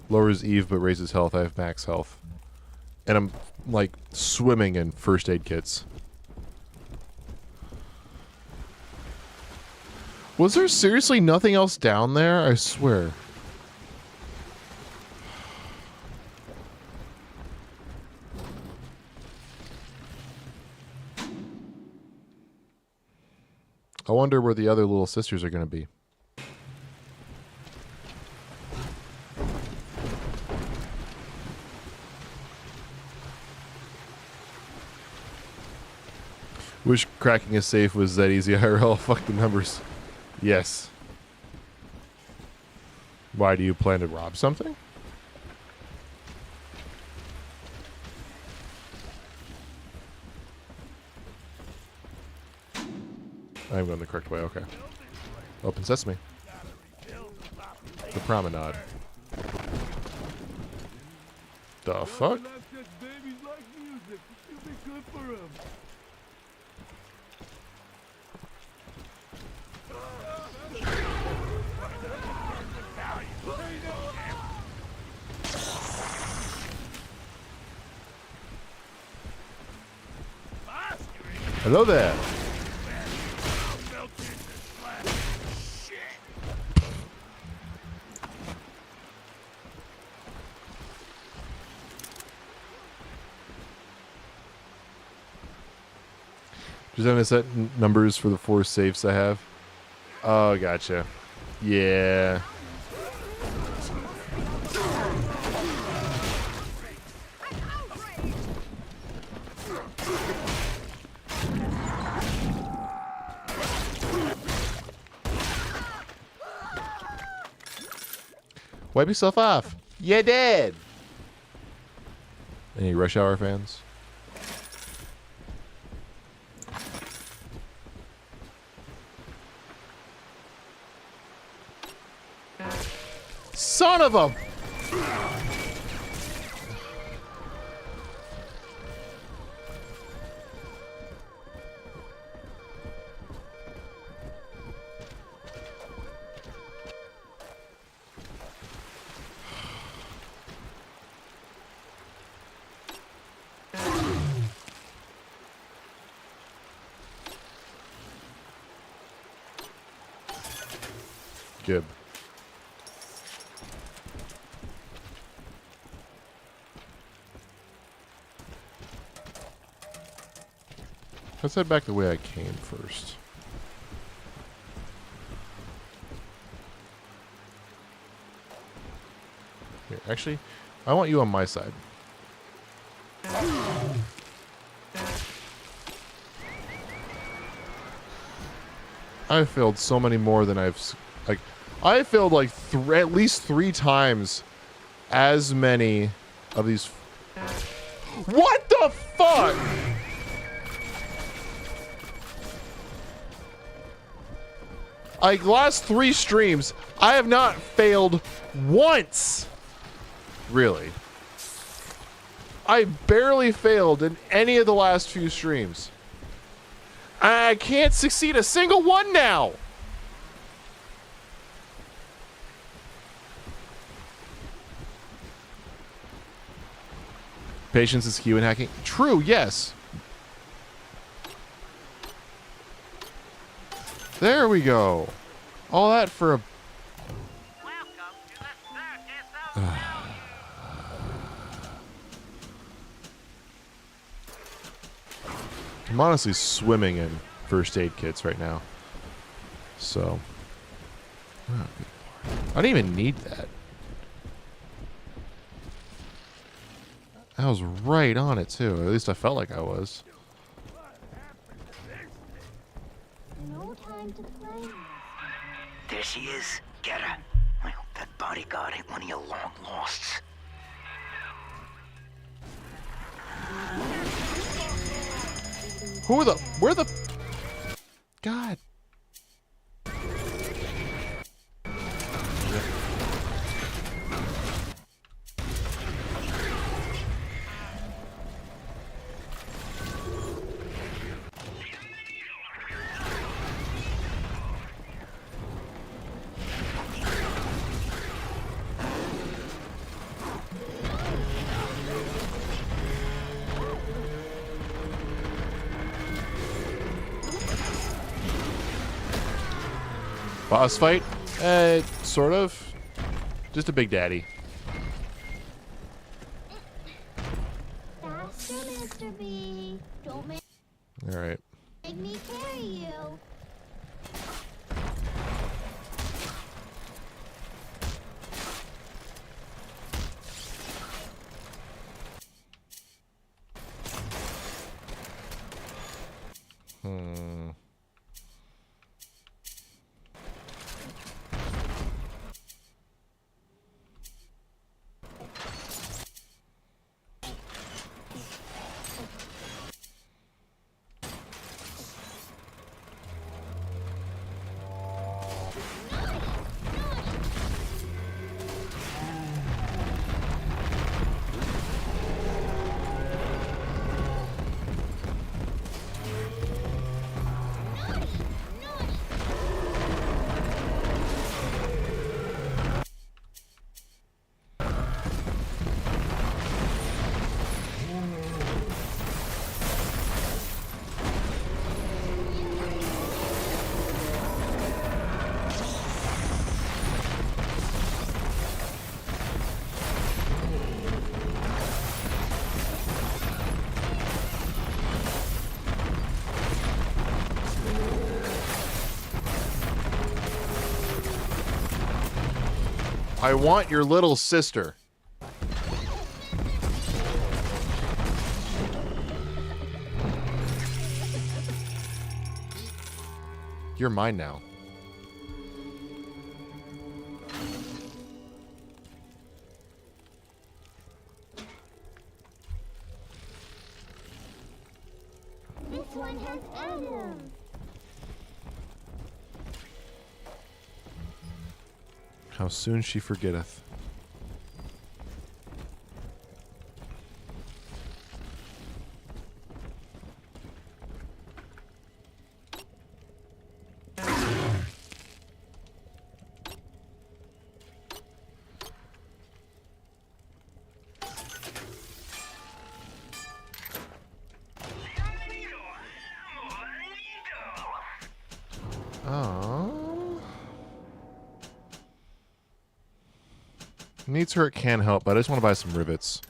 Lowers Eve but raises health. I have max health. And I'm like swimming in first aid kits. Was there seriously nothing else down there? I swear. I wonder where the other little sisters are going to be. Wish cracking a safe was that easy. IRL. Fuck the numbers. Yes. Why, do you plan to rob something? I'm going the correct way, okay. Open sesame. The promenade. The fuck? Babies like music. You'll be good for 'em. Hello there. Just having to set numbers for the 4 safes I have. Oh, gotcha. Yeah. Wipe yourself off. You're dead. Any Rush Hour fans? Son of a... Good. Let's head back the way I came first. Here, actually, I want you on my side. I failed so many more than like. I failed like at least 3 times as many of these. What the fuck? Like, last 3 streams, I have not failed once. Really. I barely failed in any of the last few streams. I can't succeed a single one now. Patience is key in hacking. True, yes. There we go. All that for a... I'm honestly swimming in first aid kits right now. So... I didn't even need that. I was right on it, too. At least I felt like I was. No time to play. There she is. Get her. I hope that bodyguard ain't one of your long losts. Who the... Where the... God. Boss fight? Sort of. Just a big daddy. Faster, Mr. B. Don't make Alright. me carry you. I want your little sister. You're mine now. This one has Adam. How soon she forgetteth. Oh. Needs hurt, can't help, but I just want to buy some rivets.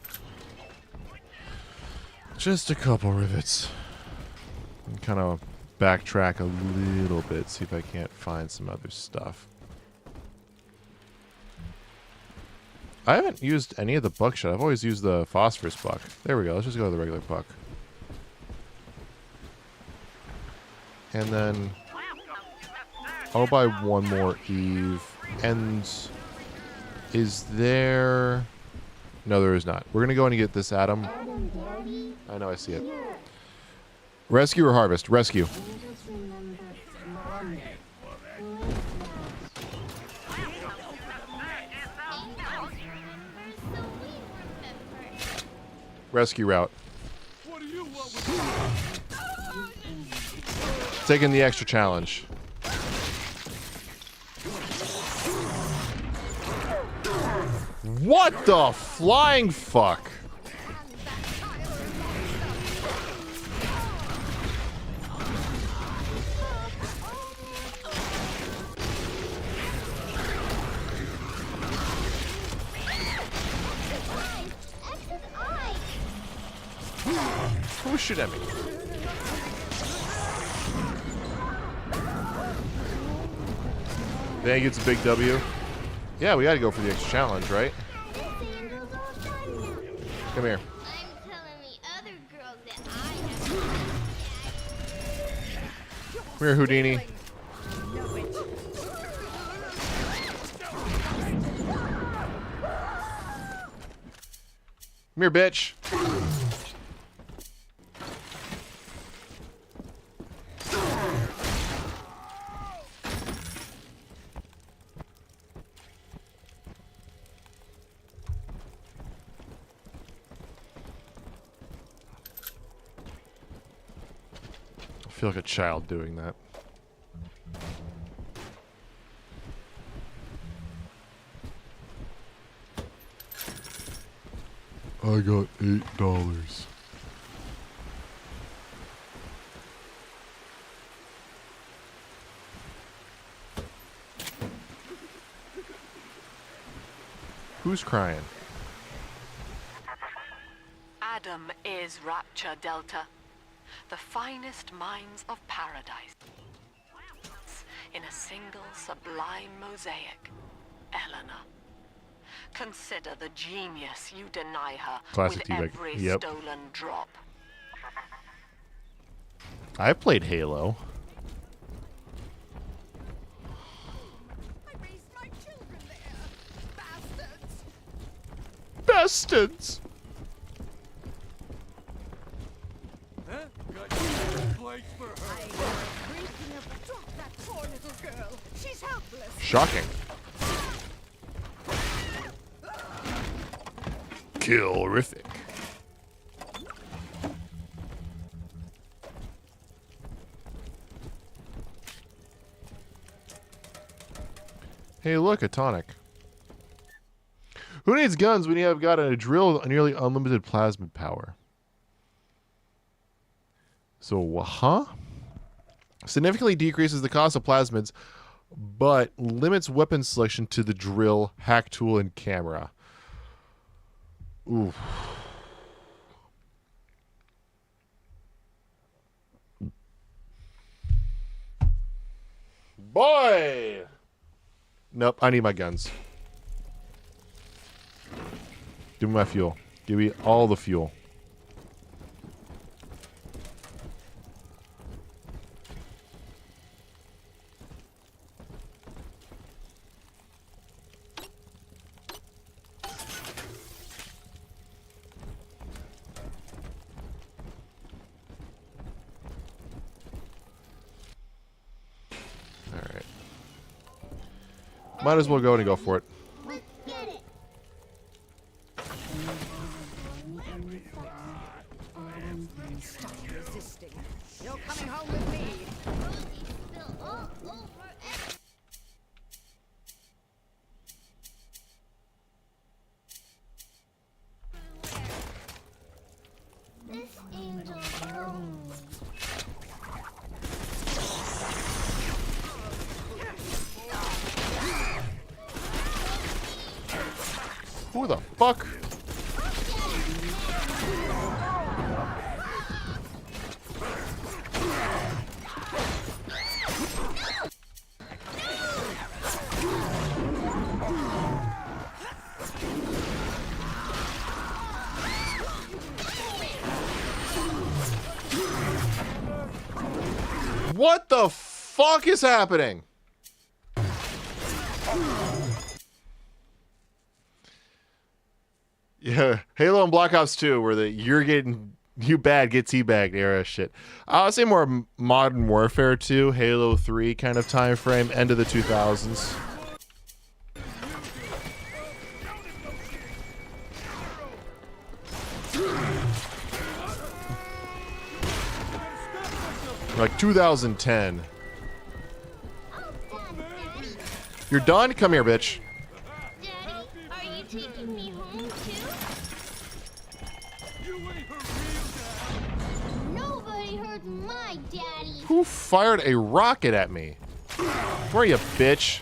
Just a couple rivets. And kind of backtrack a little bit, see if I can't find some other stuff. I haven't used any of the buckshot. I've always used the phosphorus buck. There we go. Let's just go to the regular buck. And then I'll buy one more Eve. And is there... No, there is not. We're going to go in and get this Adam. I know, I see it. Rescue or harvest? Rescue. Rescue route. Taking the extra challenge. What the flying fuck? Who shoot at me? Think it's a big W? Yeah, we gotta go for the extra challenge, right? Come here. I'm telling the other girls that I have. Come here, Houdini. Come here, bitch. I feel like a child doing that. I got $8. Who's crying? Adam is Rapture Delta, the finest minds of paradise. In a single sublime mosaic, Eleanor. Consider the genius you deny her Classic with T-Bag. every Yep. stolen drop. I played Halo. I raised my children there. Bastards. Bastards! Huh? Got a place for her. Breaking of drop that poor little girl. She's helpless. Shocking. Killrific. Hey, look, a tonic. Who needs guns when you have got a drill with nearly unlimited plasmid power? So, huh? Significantly decreases the cost of plasmids, but limits weapon selection to the drill, hack tool, and camera. Oof. Boy! Nope, I need my guns. Give me my fuel. Give me all the fuel. Alright. Might as well go and go for it. Let's get it. Stop resisting. You're coming home with me. Spill all over everywhere. This angel grows. Who the fuck? What the fuck is happening? Yeah, Halo and Black Ops 2, where the you bad get teabagged era shit. I would say more Modern Warfare 2, Halo 3 kind of time frame, end of the 2000s. Like 2010. You're done? Come here, bitch. Daddy, are you taking me home too? Nobody heard my daddy. Who fired a rocket at me? Where are you, bitch?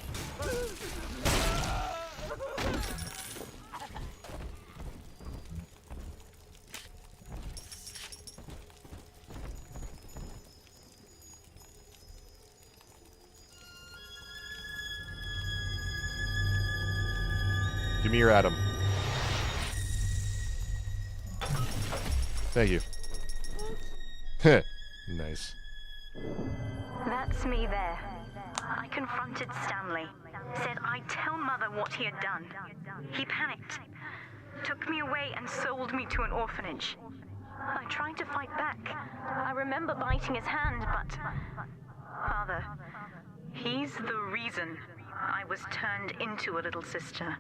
Give me your Adam. Thank you. Nice. That's me there. I confronted Stanley. Said I'd tell Mother what he had done. He panicked. Took me away and sold me to an orphanage. I tried to fight back. I remember biting his hand, but... Father, he's the reason I was turned into a little sister.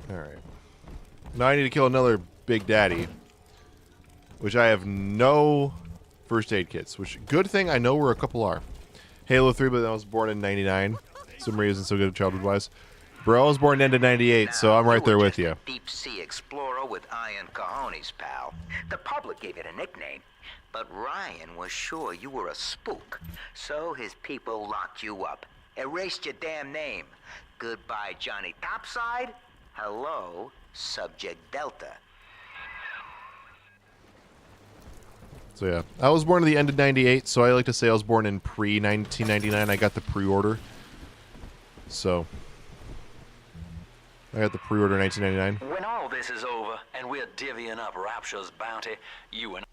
Alright. Now I need to kill another Big Daddy. Which I have no first aid kits. Which, good thing I know where a couple are. Halo 3, but I was born in 99. Some reason so good childhood-wise. Bro, I was born in 98, so I'm right there with you. Deep sea explorer with iron cojones, pal. The public gave it a nickname, but Ryan was sure you were a spook, so his people locked you up, erased your damn name. Goodbye, Johnny Topside. Hello, Subject Delta. So yeah, I was born at the end of 98, so I like to say I was born in pre-1999. I got the pre-order. So, I got the pre-order 1999. When all this is over and we're divvying up Rapture's bounty, you and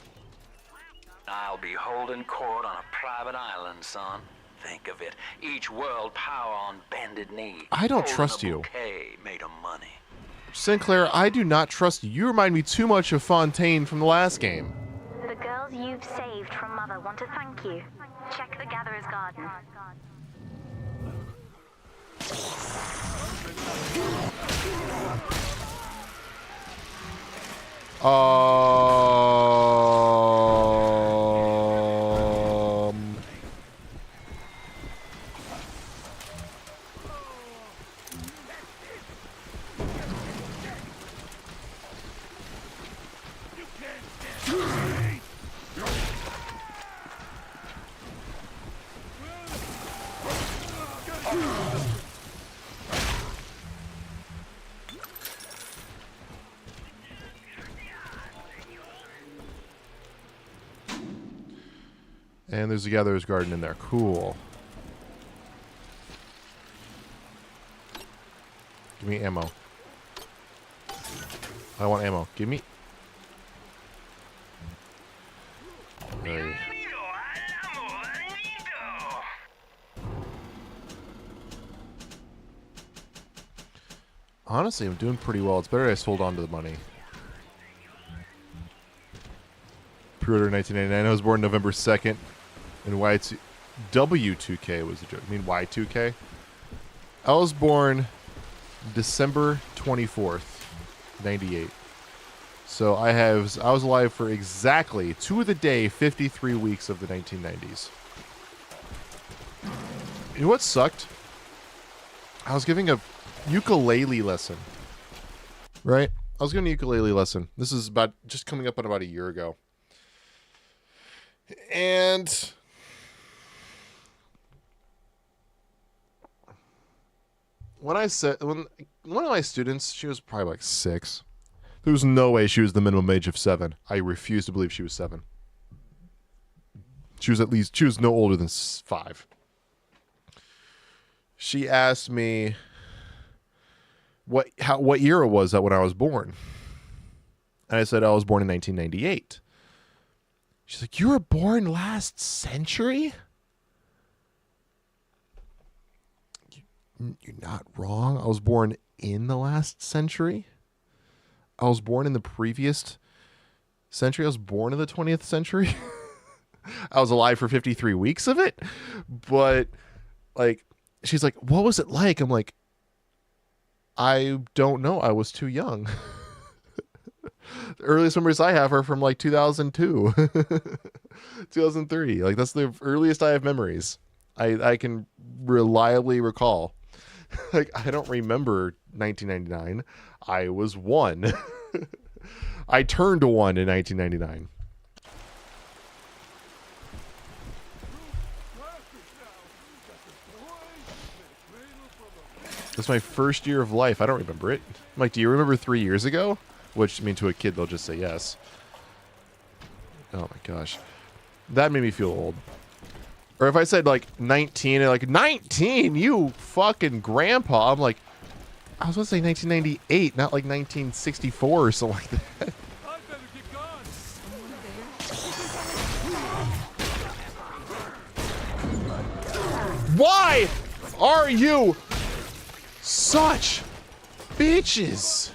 I'll be holding court on a private island, son. Think of it. Each world power on bended knee. I don't holding trust a you. bouquet made of money. Sinclair, I do not trust you. You remind me too much of Fontaine from the last game. The girls you've saved from Mother want to thank you. Check the Gatherer's Garden. And there's a gatherer's garden in there. Cool. Give me ammo. I want ammo. Give me. Right. Honestly, I'm doing pretty well. It's better I just hold on to the money. Pre-order 1999. I was born November 2nd. And W2K was the joke. I mean Y2K? I was born December 24th, 98. So I was alive for exactly, to the day, 53 weeks of the 1990s. You know what sucked? I was giving a ukulele lesson. Right? I was giving a ukulele lesson. This is about just coming up on about a year ago. And when one of my students, she was probably like 6. There was no way she was the minimum age of 7. I refuse to believe she was 7. She was no older than 5. She asked me what year it was that when I was born. And I said I was born in 1998. She's like, "You were born last century?" You're not wrong. I was born in the last century. I was born in the previous century. I was born in the 20th century. I was alive for 53 weeks of it. But, like, she's like, "What was it like?" I'm like, "I don't know. I was too young." The earliest memories I have are from, like, 2002. 2003. Like, that's the earliest I have memories. I can reliably recall. Like, I don't remember 1999. I was 1. I turned 1 in 1999. That's my first year of life. I don't remember it. I'm like, do you remember 3 years ago? Which, I mean, to a kid, they'll just say yes. Oh my gosh. That made me feel old. Or if I said, like, 19, and like, 19? You fucking grandpa. I'm like, I was going to say 1998, not like 1964 or something like that. Why are you such bitches?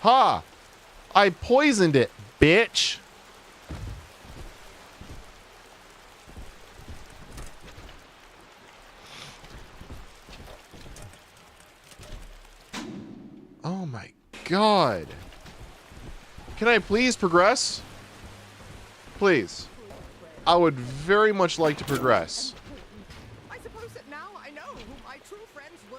Ha! I poisoned it, bitch. Oh my god. Can I please progress? Please. I would very much like to progress. I suppose that now I know who my true friends were.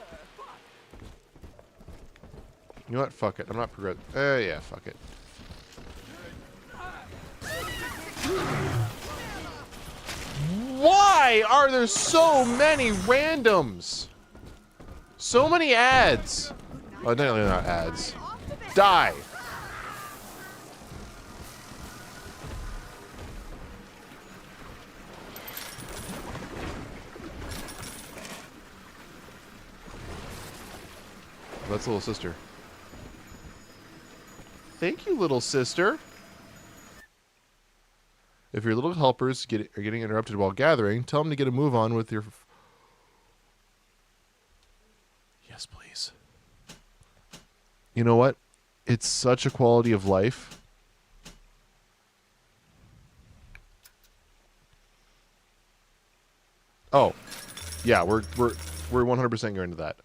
You know what? Fuck it. I'm not progressing. Yeah, fuck it. Why are there so many randoms? So many ads. Oh, no, they're not ads. Die. That's little sister. Thank you, little sister. If your little helpers are getting interrupted while gathering, tell them to get a move on with your... Yes, please. You know what? It's such a quality of life. Oh. Yeah, we're 100% going into that.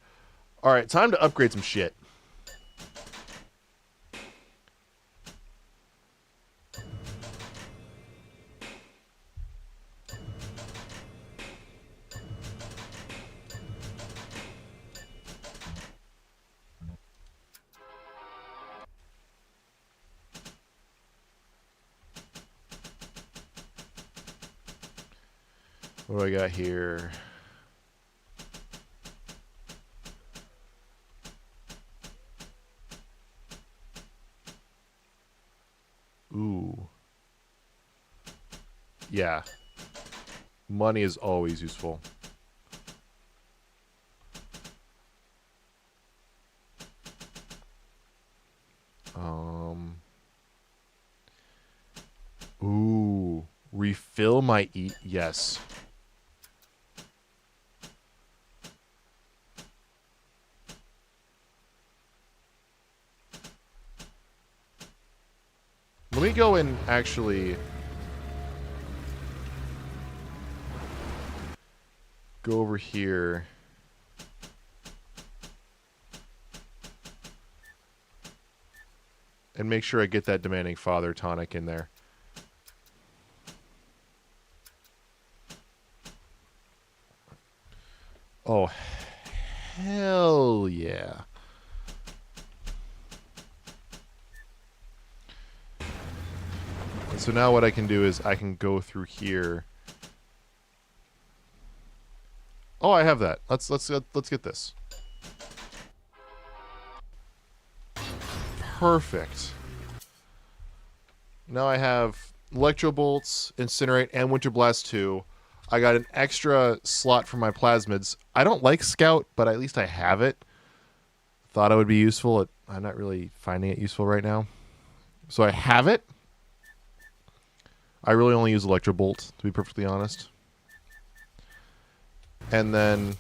All right, time to upgrade some shit. What do I got here? Ooh. Yeah. Money is always useful. Ooh. Refill my eat. Yes. Let me go and actually go over here. And make sure I get that demanding father tonic in there. Oh, hell yeah. And so now what I can do is I can go through here. Oh, I have that. Let's get this. Perfect. Now I have Electro Bolts, Incinerate, and Winter Blast 2. I got an extra slot for my plasmids. I don't like Scout, but at least I have it. Thought it would be useful. I'm not really finding it useful right now. So I have it. I really only use Electro Bolt, to be perfectly honest. And then,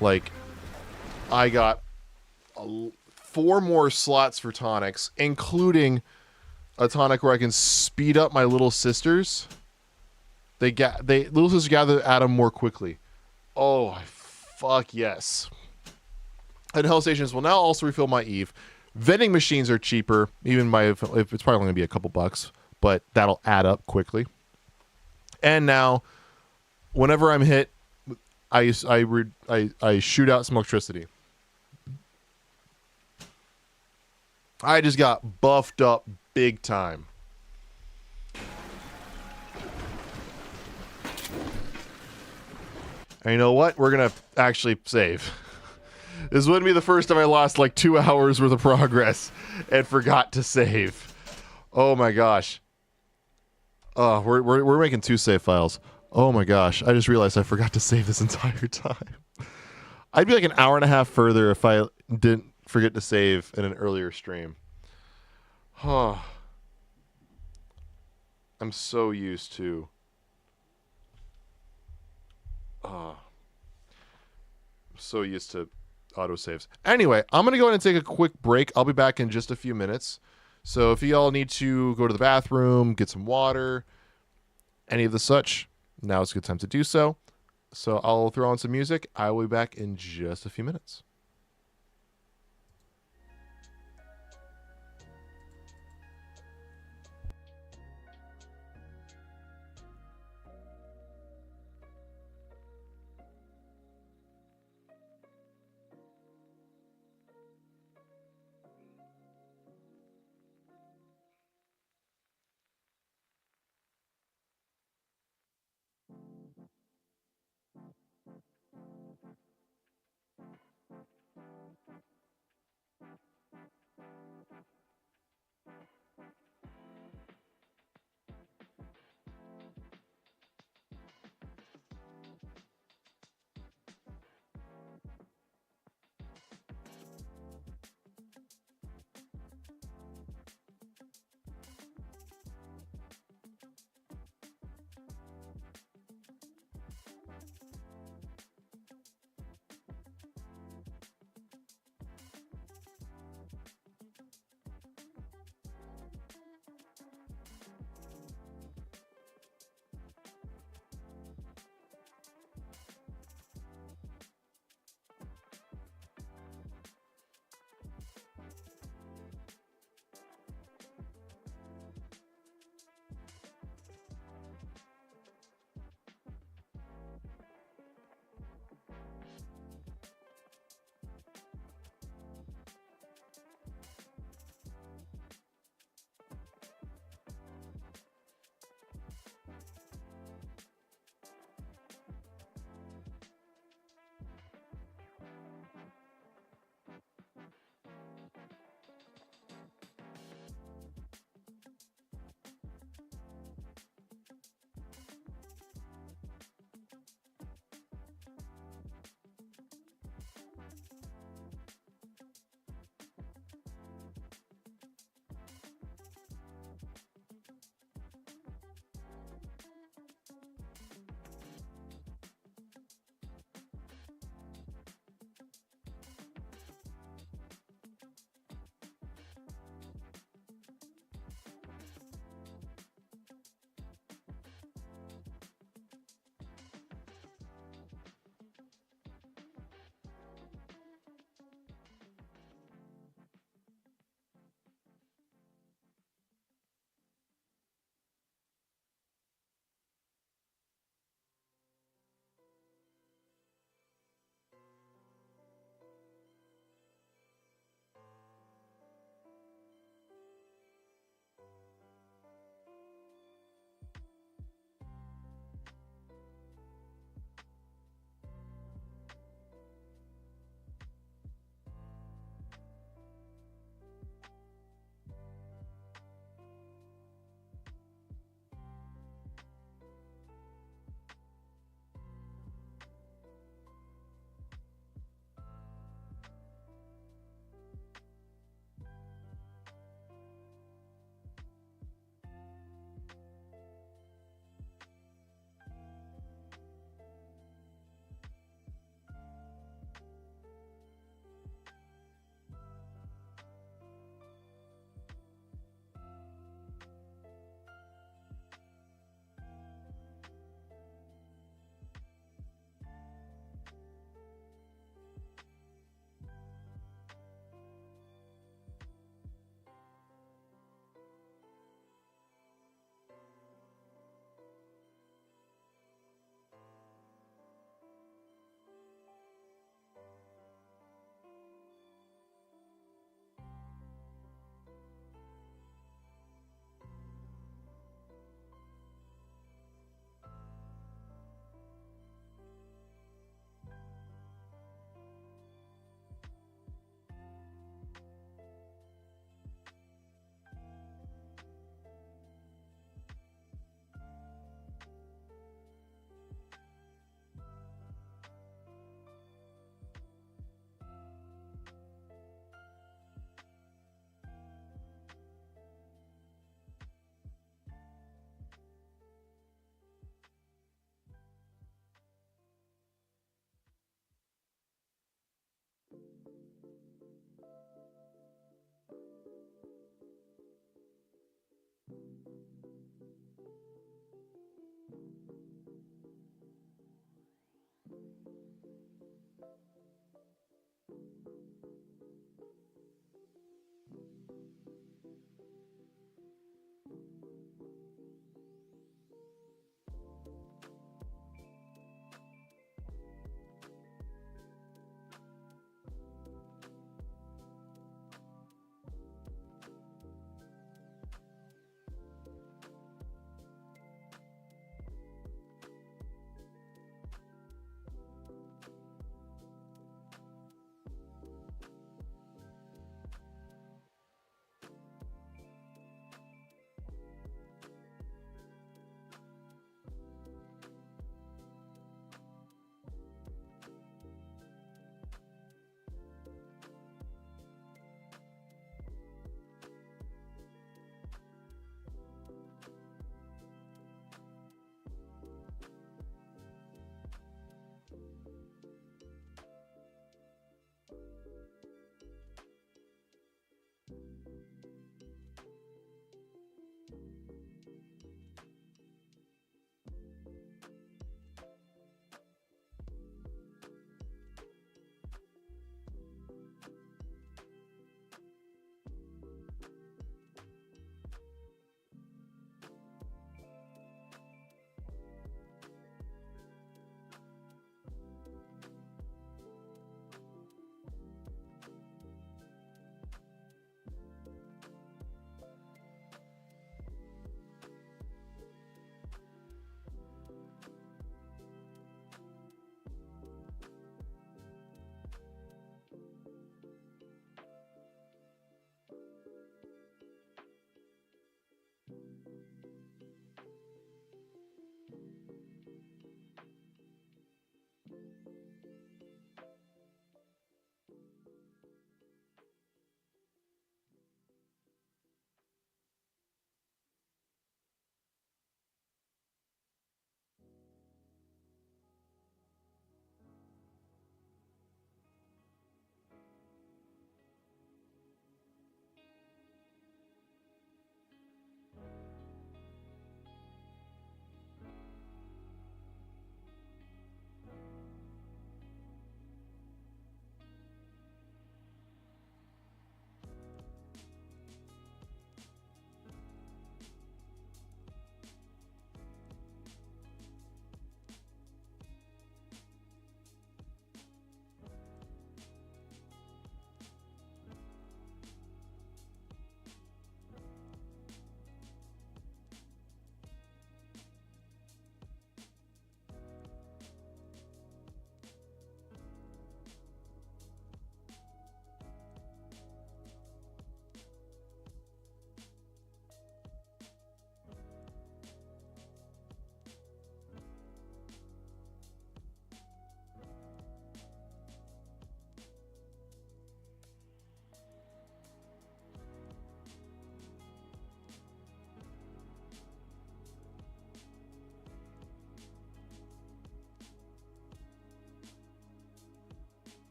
like, I got 4 more slots for tonics, including a tonic where I can speed up my little sisters. Little sisters gather at them more quickly. Oh, fuck yes. And Hell Stations will now also refill my Eve. Vending machines are cheaper, even if it's probably going to be a couple bucks, but that'll add up quickly. And now, whenever I'm hit, I shoot out some electricity. I just got buffed up big time. And you know what? We're going to actually save. This wouldn't be the first time I lost like 2 hours worth of progress and forgot to save. Oh my gosh. Oh, we're making 2 save files. Oh my gosh. I just realized I forgot to save this entire time. I'd be like an hour and a half further if I didn't forget to save in an earlier stream. Oh. I'm so used to. So used to autosaves. Anyway, I'm going to go ahead and take a quick break. I'll be back in just a few minutes. So if you all need to go to the bathroom, get some water, any of the such, now is a good time to do so. So I'll throw on some music. I will be back in just a few minutes.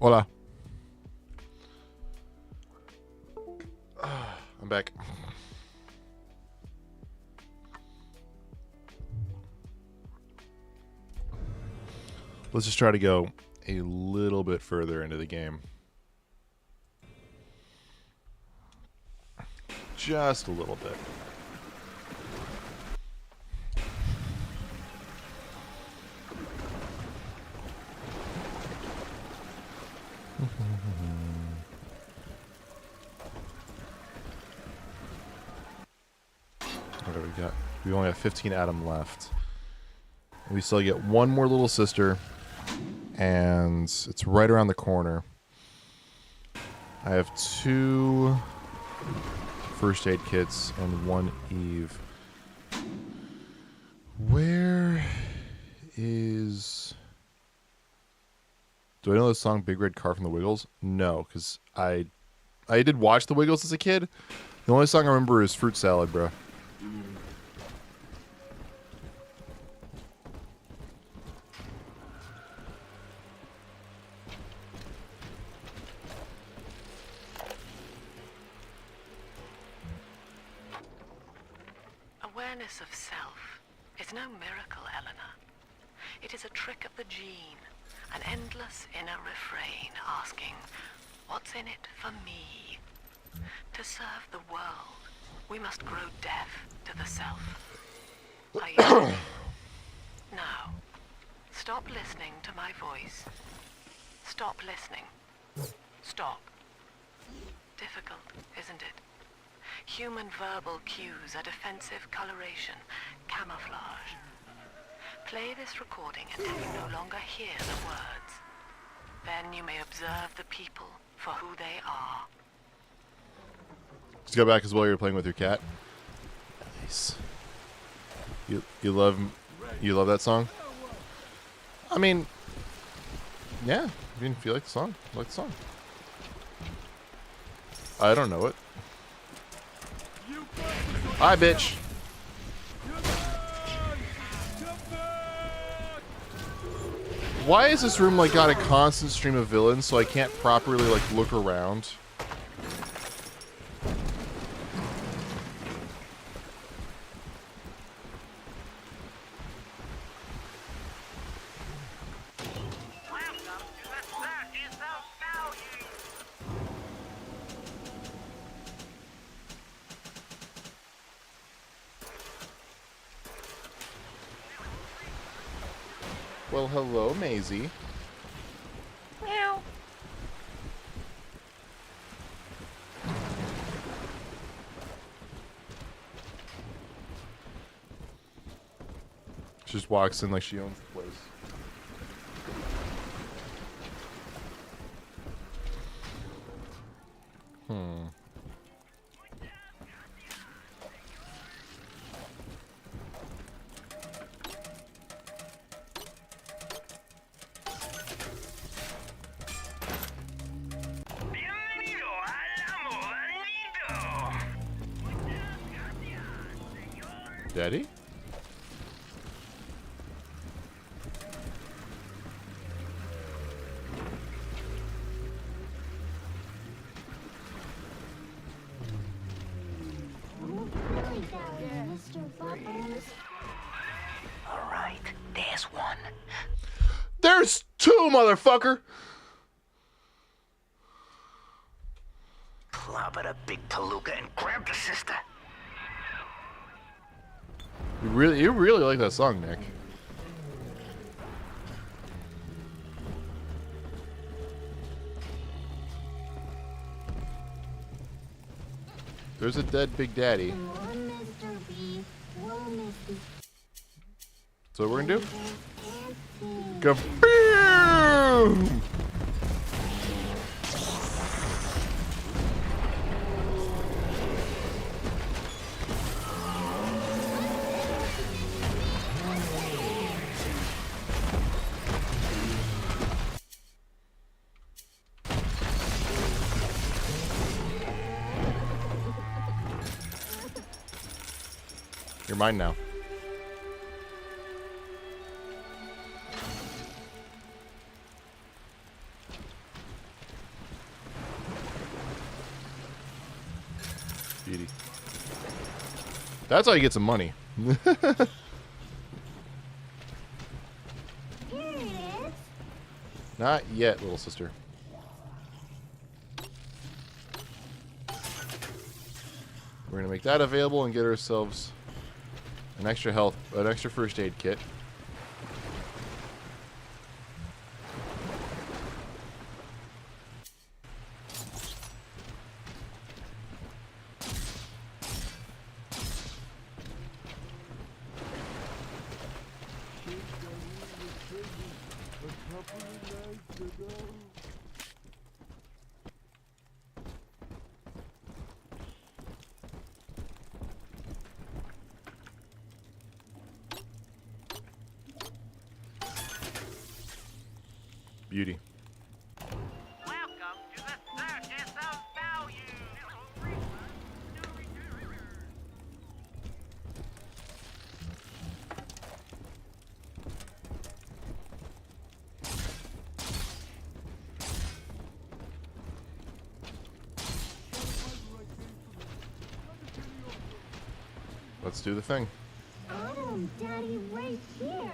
Hola. I'm back. Let's just try to go a little bit further into the game. Just a little bit. What do we got? We only have 15 Adam left. We still get one more little sister, and it's right around the corner. I have 2 first aid kits and 1 Eve. Where is... Do I know the song Big Red Car from the Wiggles? No, because I did watch the Wiggles as a kid. The only song I remember is Fruit Salad, bro. Awareness of self is no miracle, Eleanor. It is a trick of the gene, an endless inner refrain asking, what's in it for me? To serve the world, we must grow deaf to the self. Are you? Now, stop listening to my voice. Stop listening. Stop. Difficult, isn't it? Human verbal cues are defensive coloration, camouflage. Play this recording until you no longer hear the words. Then you may observe the people for who they are. Just go back as well. You're playing with your cat. Nice. You love that song? I mean, yeah. I mean, if you like the song, I like the song. I don't know it. Hi, bitch. Why is this room like got a constant stream of villains so I can't properly like look around? Well, hello, Maisie. Meow. She just walks in like she owns the place. Daddy? All right, there's one. There's 2, motherfucker! Clobber the big palooka and grab the sister. You really like that song, Nick. There's a dead Big Daddy. So what we're gonna do? Kaboom! You're mine now. Beauty. That's how you get some money. Here it is. Not yet, little sister. We're gonna make that available and get ourselves an extra first aid kit. Beauty. Welcome to the Circus of Value. Let's do the thing. Adam, Daddy, right here.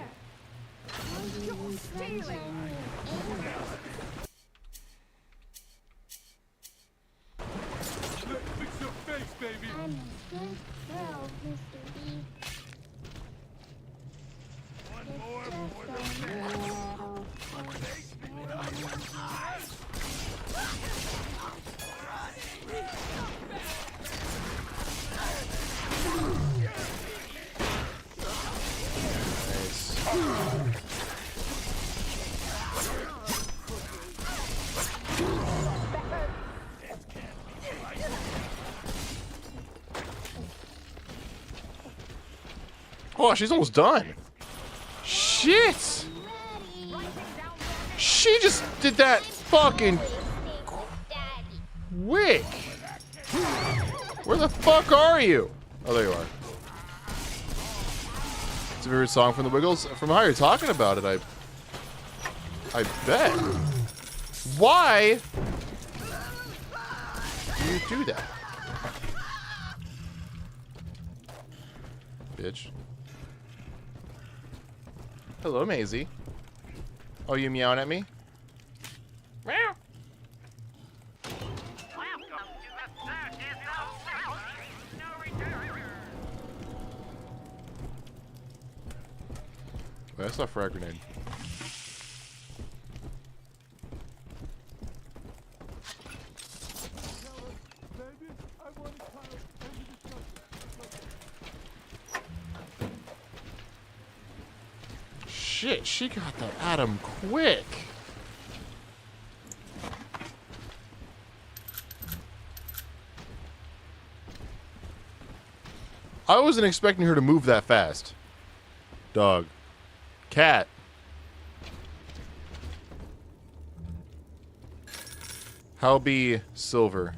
You're stealing. Fix your face, baby. I'm a good girl, Mr. B. One more Just a little Oh, she's almost done. Shit! She just did that fucking quick. Where the fuck are you? Oh, there you are. It's a favorite song from the Wiggles. From how you're talking about it, I bet. Why do you do that? Bitch. Hello, Maisie. Oh, you meowing at me? Meow. Welcome to the Circus of Value. No return. Wait, that's not a frag grenade. Baby, I want to kind of end the discussion. Shit, she got that Adam quick. I wasn't expecting her to move that fast. Dog. Cat. How be silver?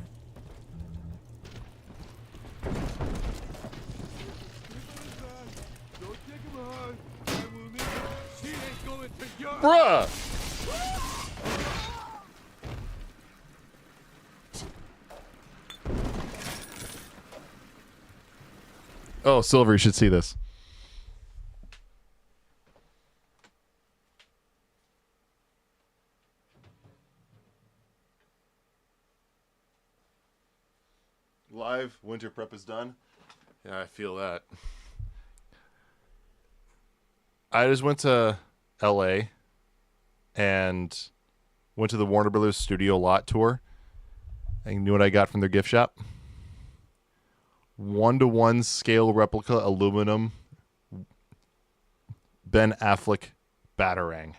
Don't take him hard. I will need him. She ain't going to your... Bruh! Oh, Silver, you should see this. Live winter prep is done. Yeah, I feel that. I just went to LA and went to the Warner Brothers studio lot tour. And you know what I got from their gift shop? 1-to-1 scale replica aluminum Ben Affleck Batarang.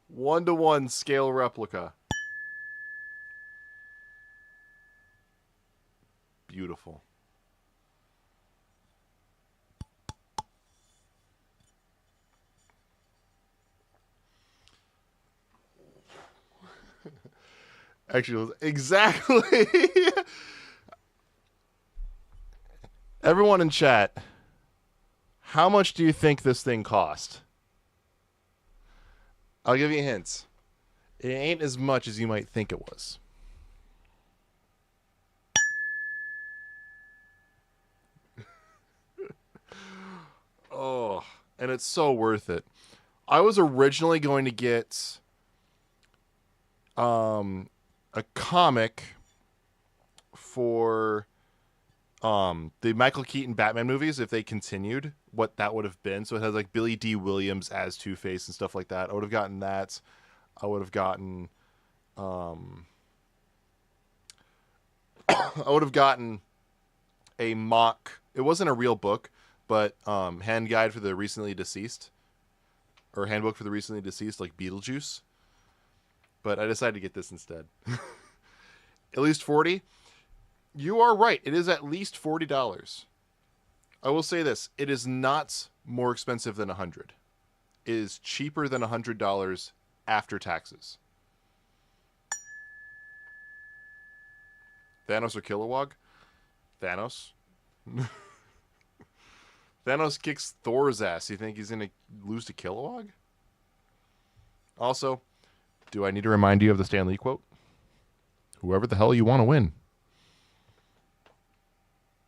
One-to-one scale replica. Beautiful. Actually, exactly. Everyone in chat, how much do you think this thing cost? I'll give you hints. It ain't as much as you might think it was. Oh, and it's so worth it. I was originally going to get a comic for the Michael Keaton Batman movies if they continued, what that would have been. So it has like Billy D. Williams as Two-Face and stuff like that. I would have gotten that. I would have gotten I would have gotten a mock, it wasn't a real book, but hand guide for the recently deceased, or handbook for the recently deceased, like Beetlejuice. But I decided to get this instead. At least 40. You are right. It is at least $40. I will say this. It is not more expensive than $100. It is cheaper than $100 after taxes. Thanos or Kilowog? Thanos. Thanos kicks Thor's ass. You think he's going to lose to Kilowog? Also, do I need to remind you of the Stan Lee quote? Whoever the hell you want to win.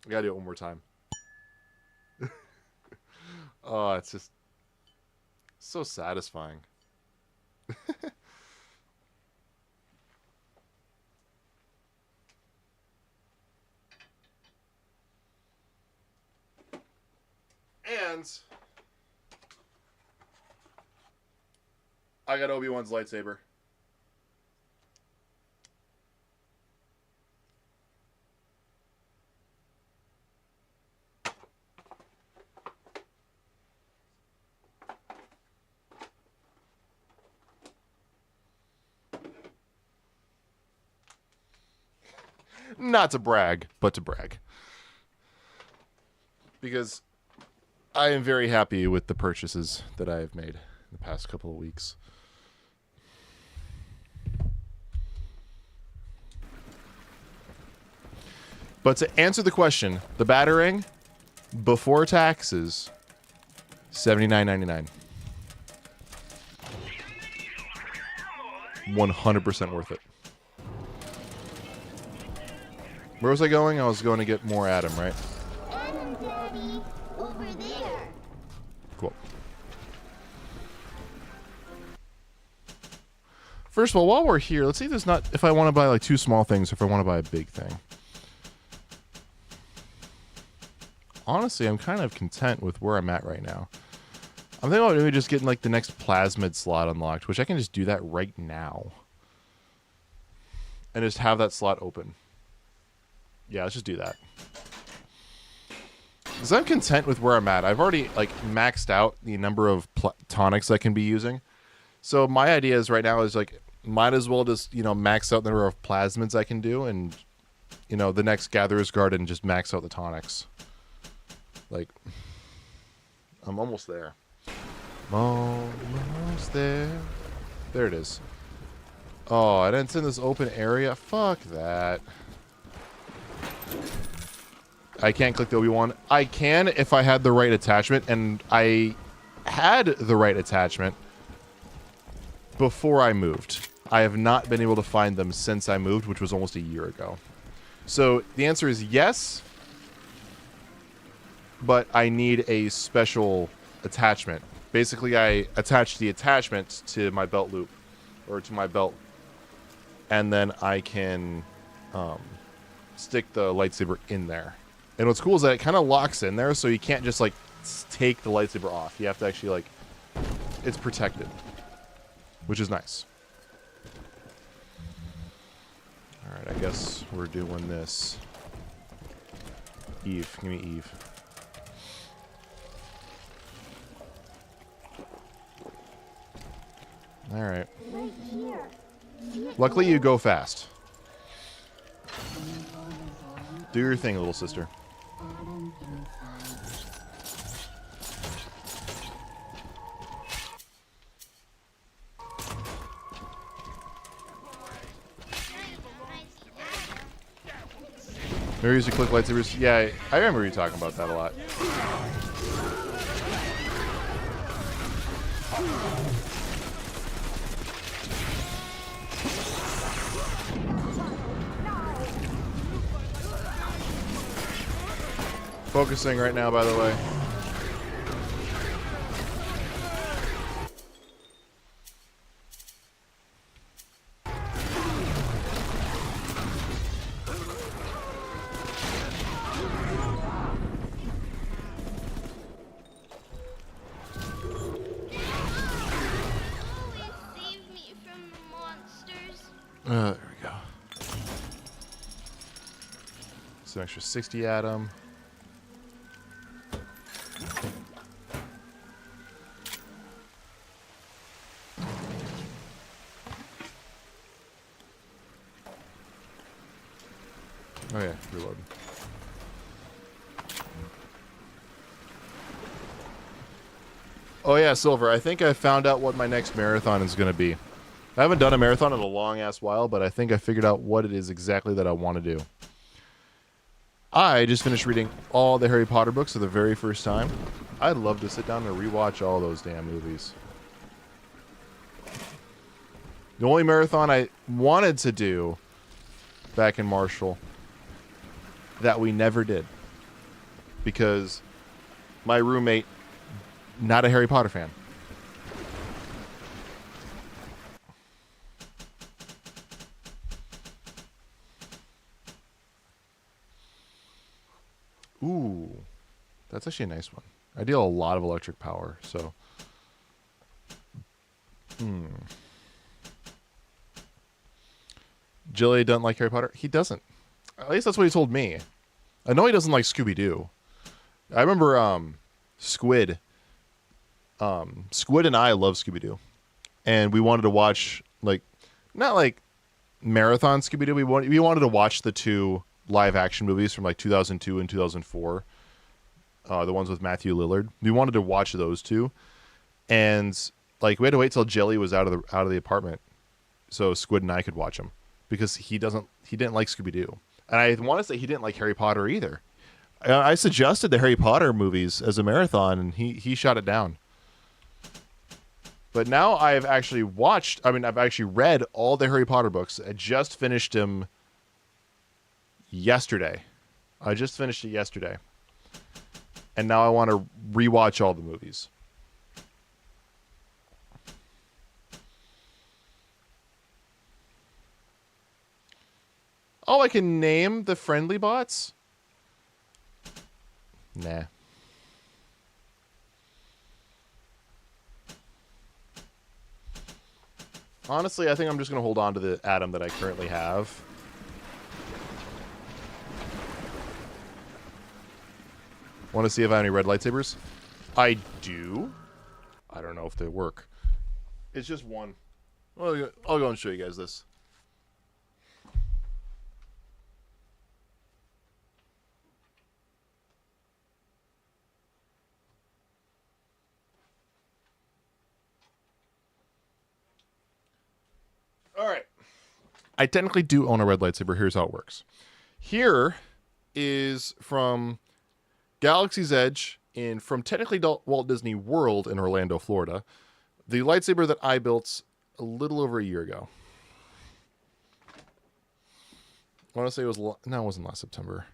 I gotta do it one more time. Oh, it's just so satisfying. And I got Obi-Wan's lightsaber. Not to brag, but to brag. Because I am very happy with the purchases that I have made in the past couple of weeks. But to answer the question, the Batarang, before taxes, $79.99. 100% worth it. Where was I going? I was going to get more Adam, right? Adam, Daddy, over there. Cool. First of all, while we're here, let's see if there's not, if I want to buy like two small things, or if I want to buy a big thing. Honestly, I'm kind of content with where I'm at right now. I'm thinking about maybe just getting like the next plasmid slot unlocked, which I can just do that right now. And just have that slot open. Yeah, let's just do that. Because I'm content with where I'm at. I've already like maxed out the number of tonics I can be using. So my idea is right now is like, might as well just, you know, max out the number of plasmids I can do, and, you know, the next Gatherer's Garden just max out the tonics. Like, I'm almost there. Almost there. There it is. Oh, and it's in this open area? Fuck that. I can't click the Obi-Wan. I can if I had the right attachment, and I had the right attachment before I moved. I have not been able to find them since I moved, which was almost a year ago. So the answer is yes, but I need a special attachment. Basically, I attach the attachment to my belt loop, or to my belt, and then I can stick the lightsaber in there. And what's cool is that it kind of locks in there, so you can't just like take the lightsaber off. You have to actually like, it's protected, which is nice. All right, I guess we're doing this. Eve, give me Eve. All right. Right here. Luckily, you go fast. Do your thing, little sister. Mirrors you click lightsabers. Yeah, I remember you talking about that a lot. Focusing right now, by the way. Save me from the monsters. There we go. So extra 60 Adam. Oh yeah, reloading. Oh yeah, Silver, I think I found out what my next marathon is going to be. I haven't done a marathon in a long-ass while, but I think I figured out what it is exactly that I want to do. I just finished reading all the Harry Potter books for the very first time. I'd love to sit down and rewatch all those damn movies. The only marathon I wanted to do back in Marshall that we never did because my roommate, not a Harry Potter fan. Ooh, that's actually a nice one. I deal a lot of electric power, so. Jilly doesn't like Harry Potter? He doesn't. At least that's what he told me. I know he doesn't like Scooby-Doo. I remember Squid. Squid and I love Scooby-Doo. And we wanted to watch, like, not like marathon Scooby-Doo. We wanted to watch the two live-action movies from, like, 2002 and 2004. The ones with Matthew Lillard. We wanted to watch those two. And, like, we had to wait till Jelly was out of the apartment so Squid and I could watch them. Because he didn't like Scooby-Doo. And I want to say he didn't like Harry Potter either. I suggested the Harry Potter movies as a marathon, and he shot it down. But now I've actually I've actually read all the Harry Potter books. I just finished them yesterday. I just finished it yesterday. And now I want to rewatch all the movies. Oh, I can name the friendly bots? Nah. Honestly, I think I'm just going to hold on to the Atom that I currently have. Want to see if I have any red lightsabers? I do. I don't know if they work. It's just one. Well, I'll go and show you guys this. All right. I technically do own a red lightsaber. Here's how it works. Here is from Galaxy's Edge from technically Walt Disney World in Orlando, Florida. The lightsaber that I built a little over a year ago. I want to say it was it wasn't last September.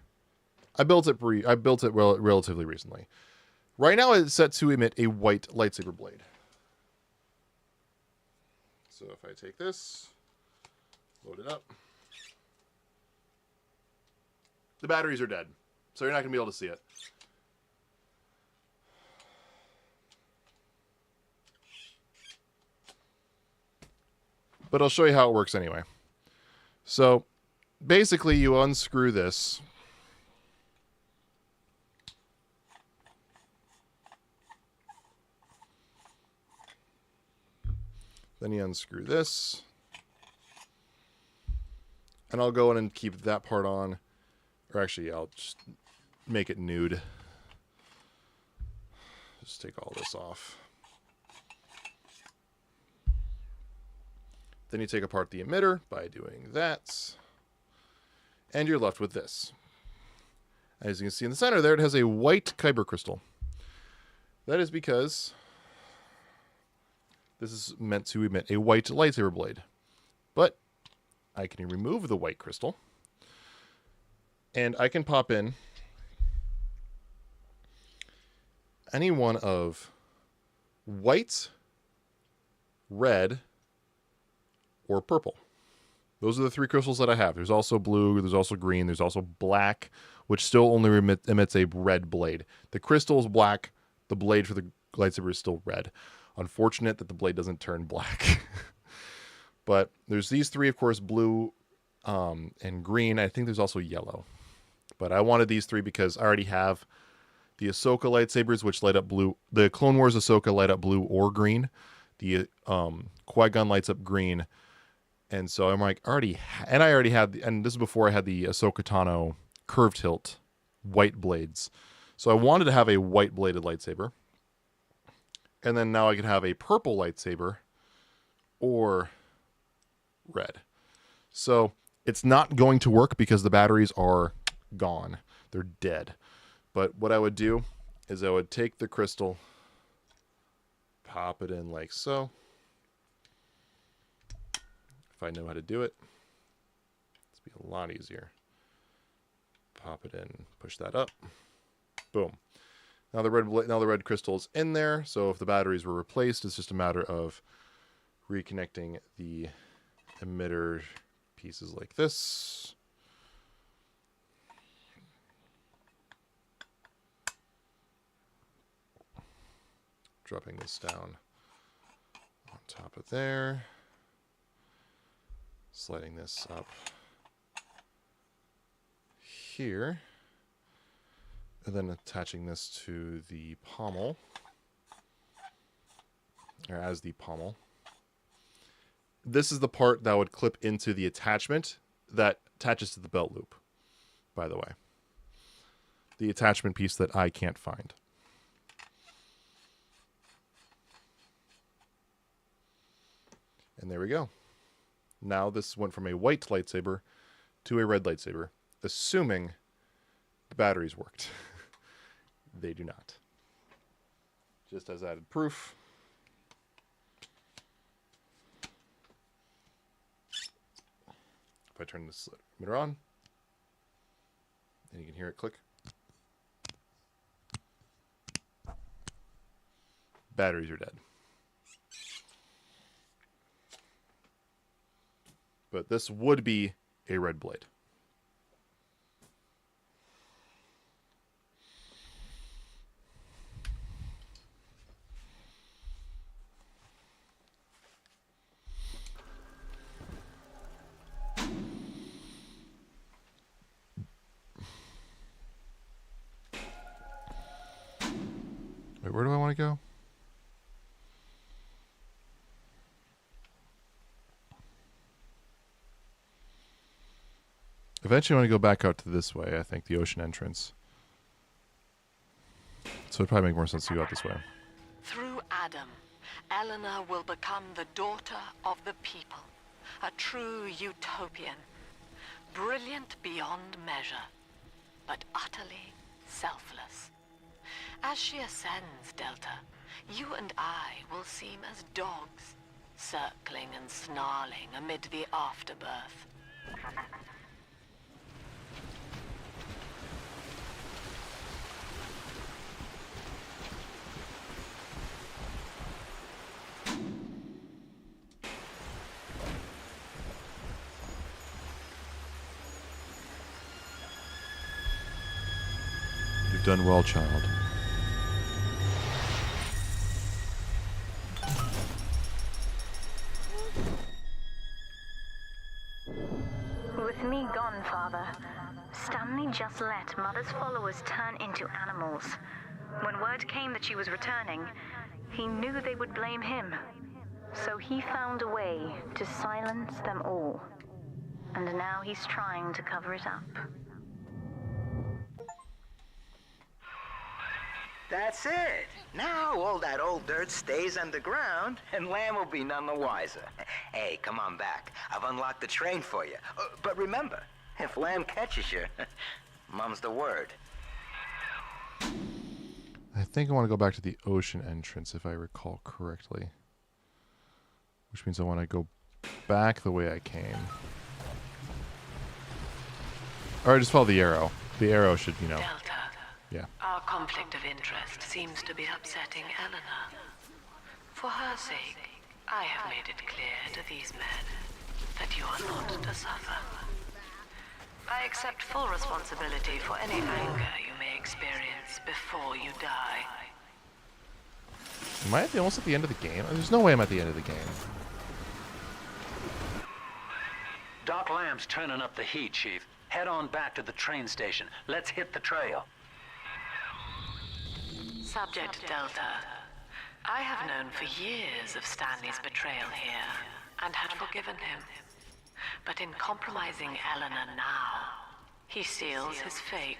I built it relatively recently. Right now it's set to emit a white lightsaber blade. So if I take this, load it up. The batteries are dead, so you're not going to be able to see it. But I'll show you how it works anyway. So basically you unscrew this. Then you unscrew this. And I'll go in and keep that part on. Or actually, I'll just make it nude. Just take all this off. Then you take apart the emitter by doing that. And you're left with this. As you can see in the center there, it has a white kyber crystal. That is because this is meant to emit a white lightsaber blade. But I can remove the white crystal, and I can pop in any one of white, red, or purple. Those are the 3 crystals that I have. There's also blue, there's also green, there's also black, which still only emits a red blade. The crystal is black, the blade for the lightsaber is still red. Unfortunate that the blade doesn't turn black. But there's these 3, of course, blue and green. I think there's also yellow. But I wanted these 3 because I already have the Ahsoka lightsabers, which light up blue. The Clone Wars Ahsoka light up blue or green. The Qui-Gon lights up green. And so I'm like, I already had, and this is before I had the Ahsoka Tano curved hilt white blades. So I wanted to have a white bladed lightsaber. And then now I can have a purple lightsaber or red. So it's not going to work because the batteries are gone. They're dead. But what I would do is I would take the crystal, pop it in like so. If I know how to do it, it's be a lot easier. Pop it in, push that up. Boom. Now the red crystal's in there, so if the batteries were replaced, it's just a matter of reconnecting the emitter pieces like this. Dropping this down on top of there. Sliding this up here. And then attaching this to the pommel, or as the pommel. This is the part that would clip into the attachment that attaches to the belt loop, by the way. The attachment piece that I can't find. And there we go. Now this went from a white lightsaber to a red lightsaber, assuming the batteries worked. They do not. Just as added proof. If I turn this emitter on, and you can hear it click. Batteries are dead. But this would be a red blade. Wait, where do I want to go? Eventually I want to go back out to this way, I think, the ocean entrance. So it'd probably make more sense to go out this way. Through Adam, Eleanor will become the daughter of the people, a true utopian, brilliant beyond measure, but utterly selfless. As she ascends, Delta, you and I will seem as dogs, circling and snarling amid the afterbirth. You've done well, child. With me gone, Father, Stanley just let Mother's followers turn into animals. When word came that she was returning, he knew they would blame him. So he found a way to silence them all. And now he's trying to cover it up. That's it. Now all that old dirt stays underground, and Lamb will be none the wiser. Hey, come on back. I've unlocked the train for you. But remember, if Lamb catches you, mum's the word. I think I want to go back to the ocean entrance, if I recall correctly. Which means I want to go back the way I came. Or just follow the arrow. The arrow should, you know. Delta, Yeah. our conflict of interest seems to be upsetting Eleanor. For her sake, I have made it clear to these men that you are not to suffer. I accept full responsibility for any anger you may experience before you die. Am I almost at the end of the game? There's no way I'm at the end of the game. Doc Lamb's turning up the heat, Chief. Head on back to the train station. Let's hit the trail. Subject Delta, I have known for years of Stanley's betrayal here, and had forgiven him. But in compromising Eleanor now, he seals his fate.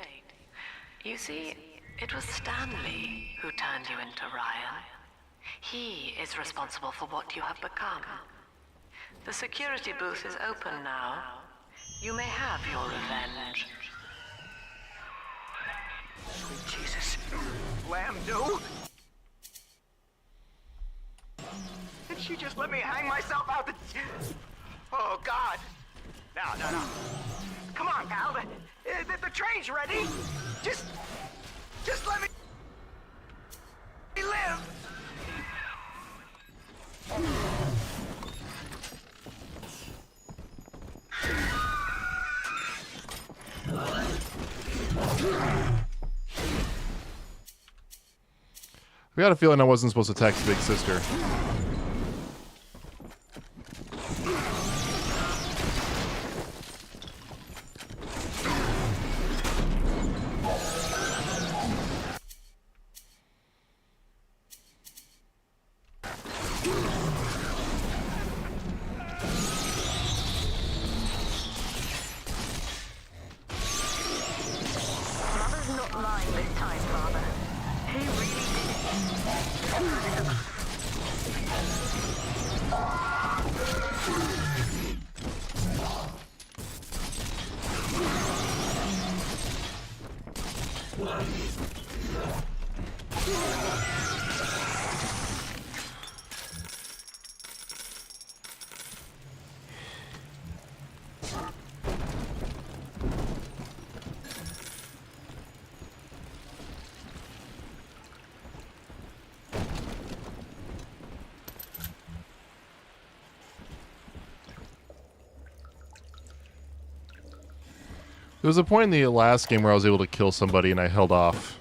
You see, it was Stanley who turned you into Ryan. He is responsible for what you have become. The security booth is open now. You may have your revenge. Sweet Jesus. Lamb do? Did she just let me hang myself out the... Oh, God. No. Come on, pal. The train's ready. Just let me live. I got a feeling I wasn't supposed to text Big Sister. Mother's not lying this time, Father. He really did it. There was a point in the last game where I was able to kill somebody and I held off.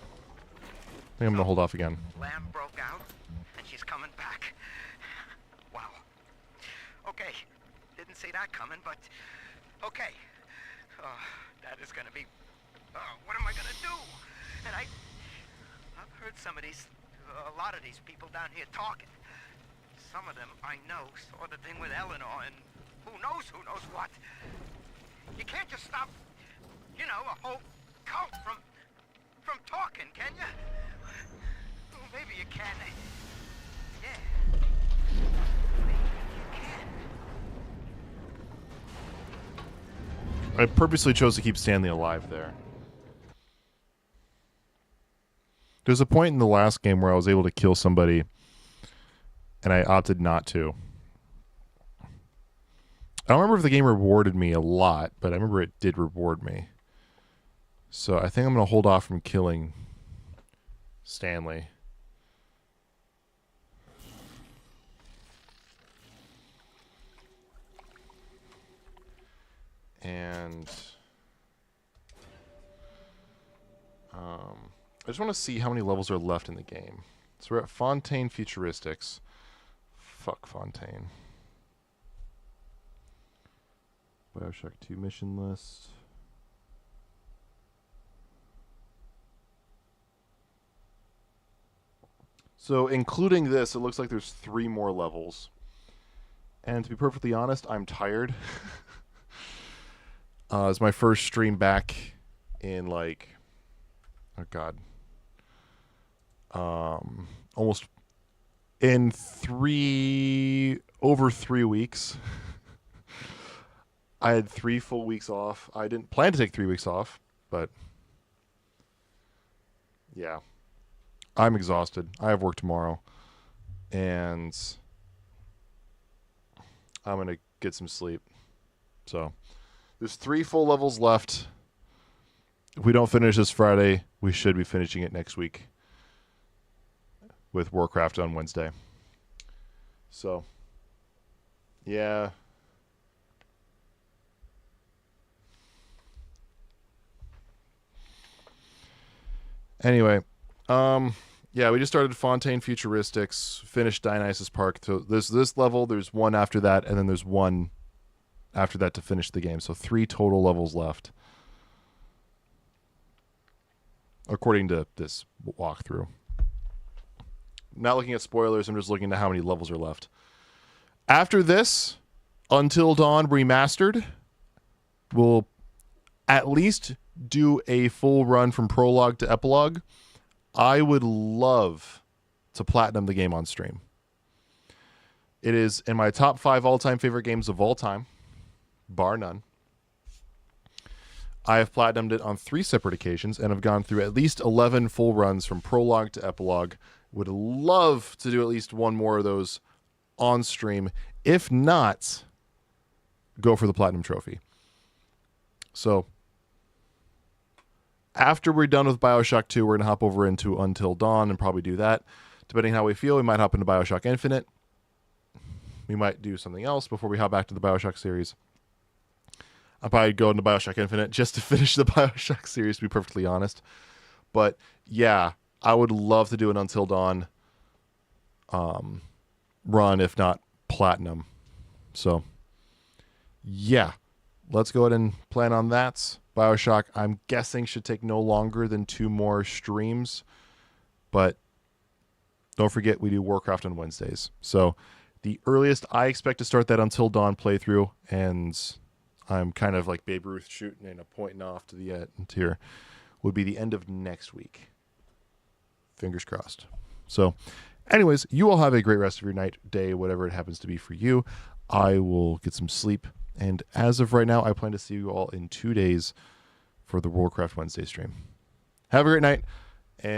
I think I'm gonna hold off again. Lamb broke out, and she's coming back. Wow. Okay. Didn't see that coming, but... Okay. That is gonna be... what am I gonna do? And I've heard some of these... a lot of these people down here talking. Some of them I know saw the thing with Eleanor, and who knows what. You can't just stop, you know, a whole cult from talking, can you? Well, maybe you can. Yeah. Maybe you can. I purposely chose to keep Stanley alive there. There's a point in the last game where I was able to kill somebody and I opted not to. I don't remember if the game rewarded me a lot, but I remember it did reward me. So I think I'm going to hold off from killing Stanley. And I just want to see how many levels are left in the game. So we're at Fontaine Futuristics. Fuck Fontaine. Bioshock 2 mission list. So including this, it looks like there's 3 more levels. And to be perfectly honest, I'm tired. It's my first stream back in like, oh god, almost in over 3 weeks. I had 3 full weeks off. I didn't plan to take 3 weeks off, but yeah, I'm exhausted. I have work tomorrow, and I'm gonna get some sleep. So there's 3 full levels left. If we don't finish this Friday, we should be finishing it next week with Warcraft on Wednesday. So, yeah. Anyway, yeah, we just started Fontaine Futuristics, finished Dionysus Park. So this level, there's one after that, and then there's one after that to finish the game. So 3 total levels left, according to this walkthrough. Not looking at spoilers, I'm just looking at how many levels are left. After this, Until Dawn Remastered, we'll at least do a full run from prologue to epilogue. I would love to platinum the game on stream. It is in my top 5 all-time favorite games of all time, bar none. I have platinumed it on 3 separate occasions and have gone through at least 11 full runs from prologue to epilogue. Would love to do at least one more of those on stream. If not, go for the platinum trophy. So, after we're done with Bioshock 2, we're going to hop over into Until Dawn and probably do that. Depending on how we feel, we might hop into Bioshock Infinite. We might do something else before we hop back to the Bioshock series. I'll probably go into Bioshock Infinite just to finish the Bioshock series, to be perfectly honest. But, yeah, I would love to do an Until Dawn run, if not platinum. So, yeah, let's go ahead and plan on that. Bioshock, I'm guessing, should take no longer than 2 more streams. But don't forget, we do Warcraft on Wednesdays. So the earliest I expect to start that Until Dawn playthrough, and I'm kind of like Babe Ruth shooting and pointing off to the end here, would be the end of next week. Fingers crossed. So anyways, you all have a great rest of your night, day, whatever it happens to be for you. I will get some sleep. And as of right now, I plan to see you all in 2 days for the Warcraft Wednesday stream. Have a great night.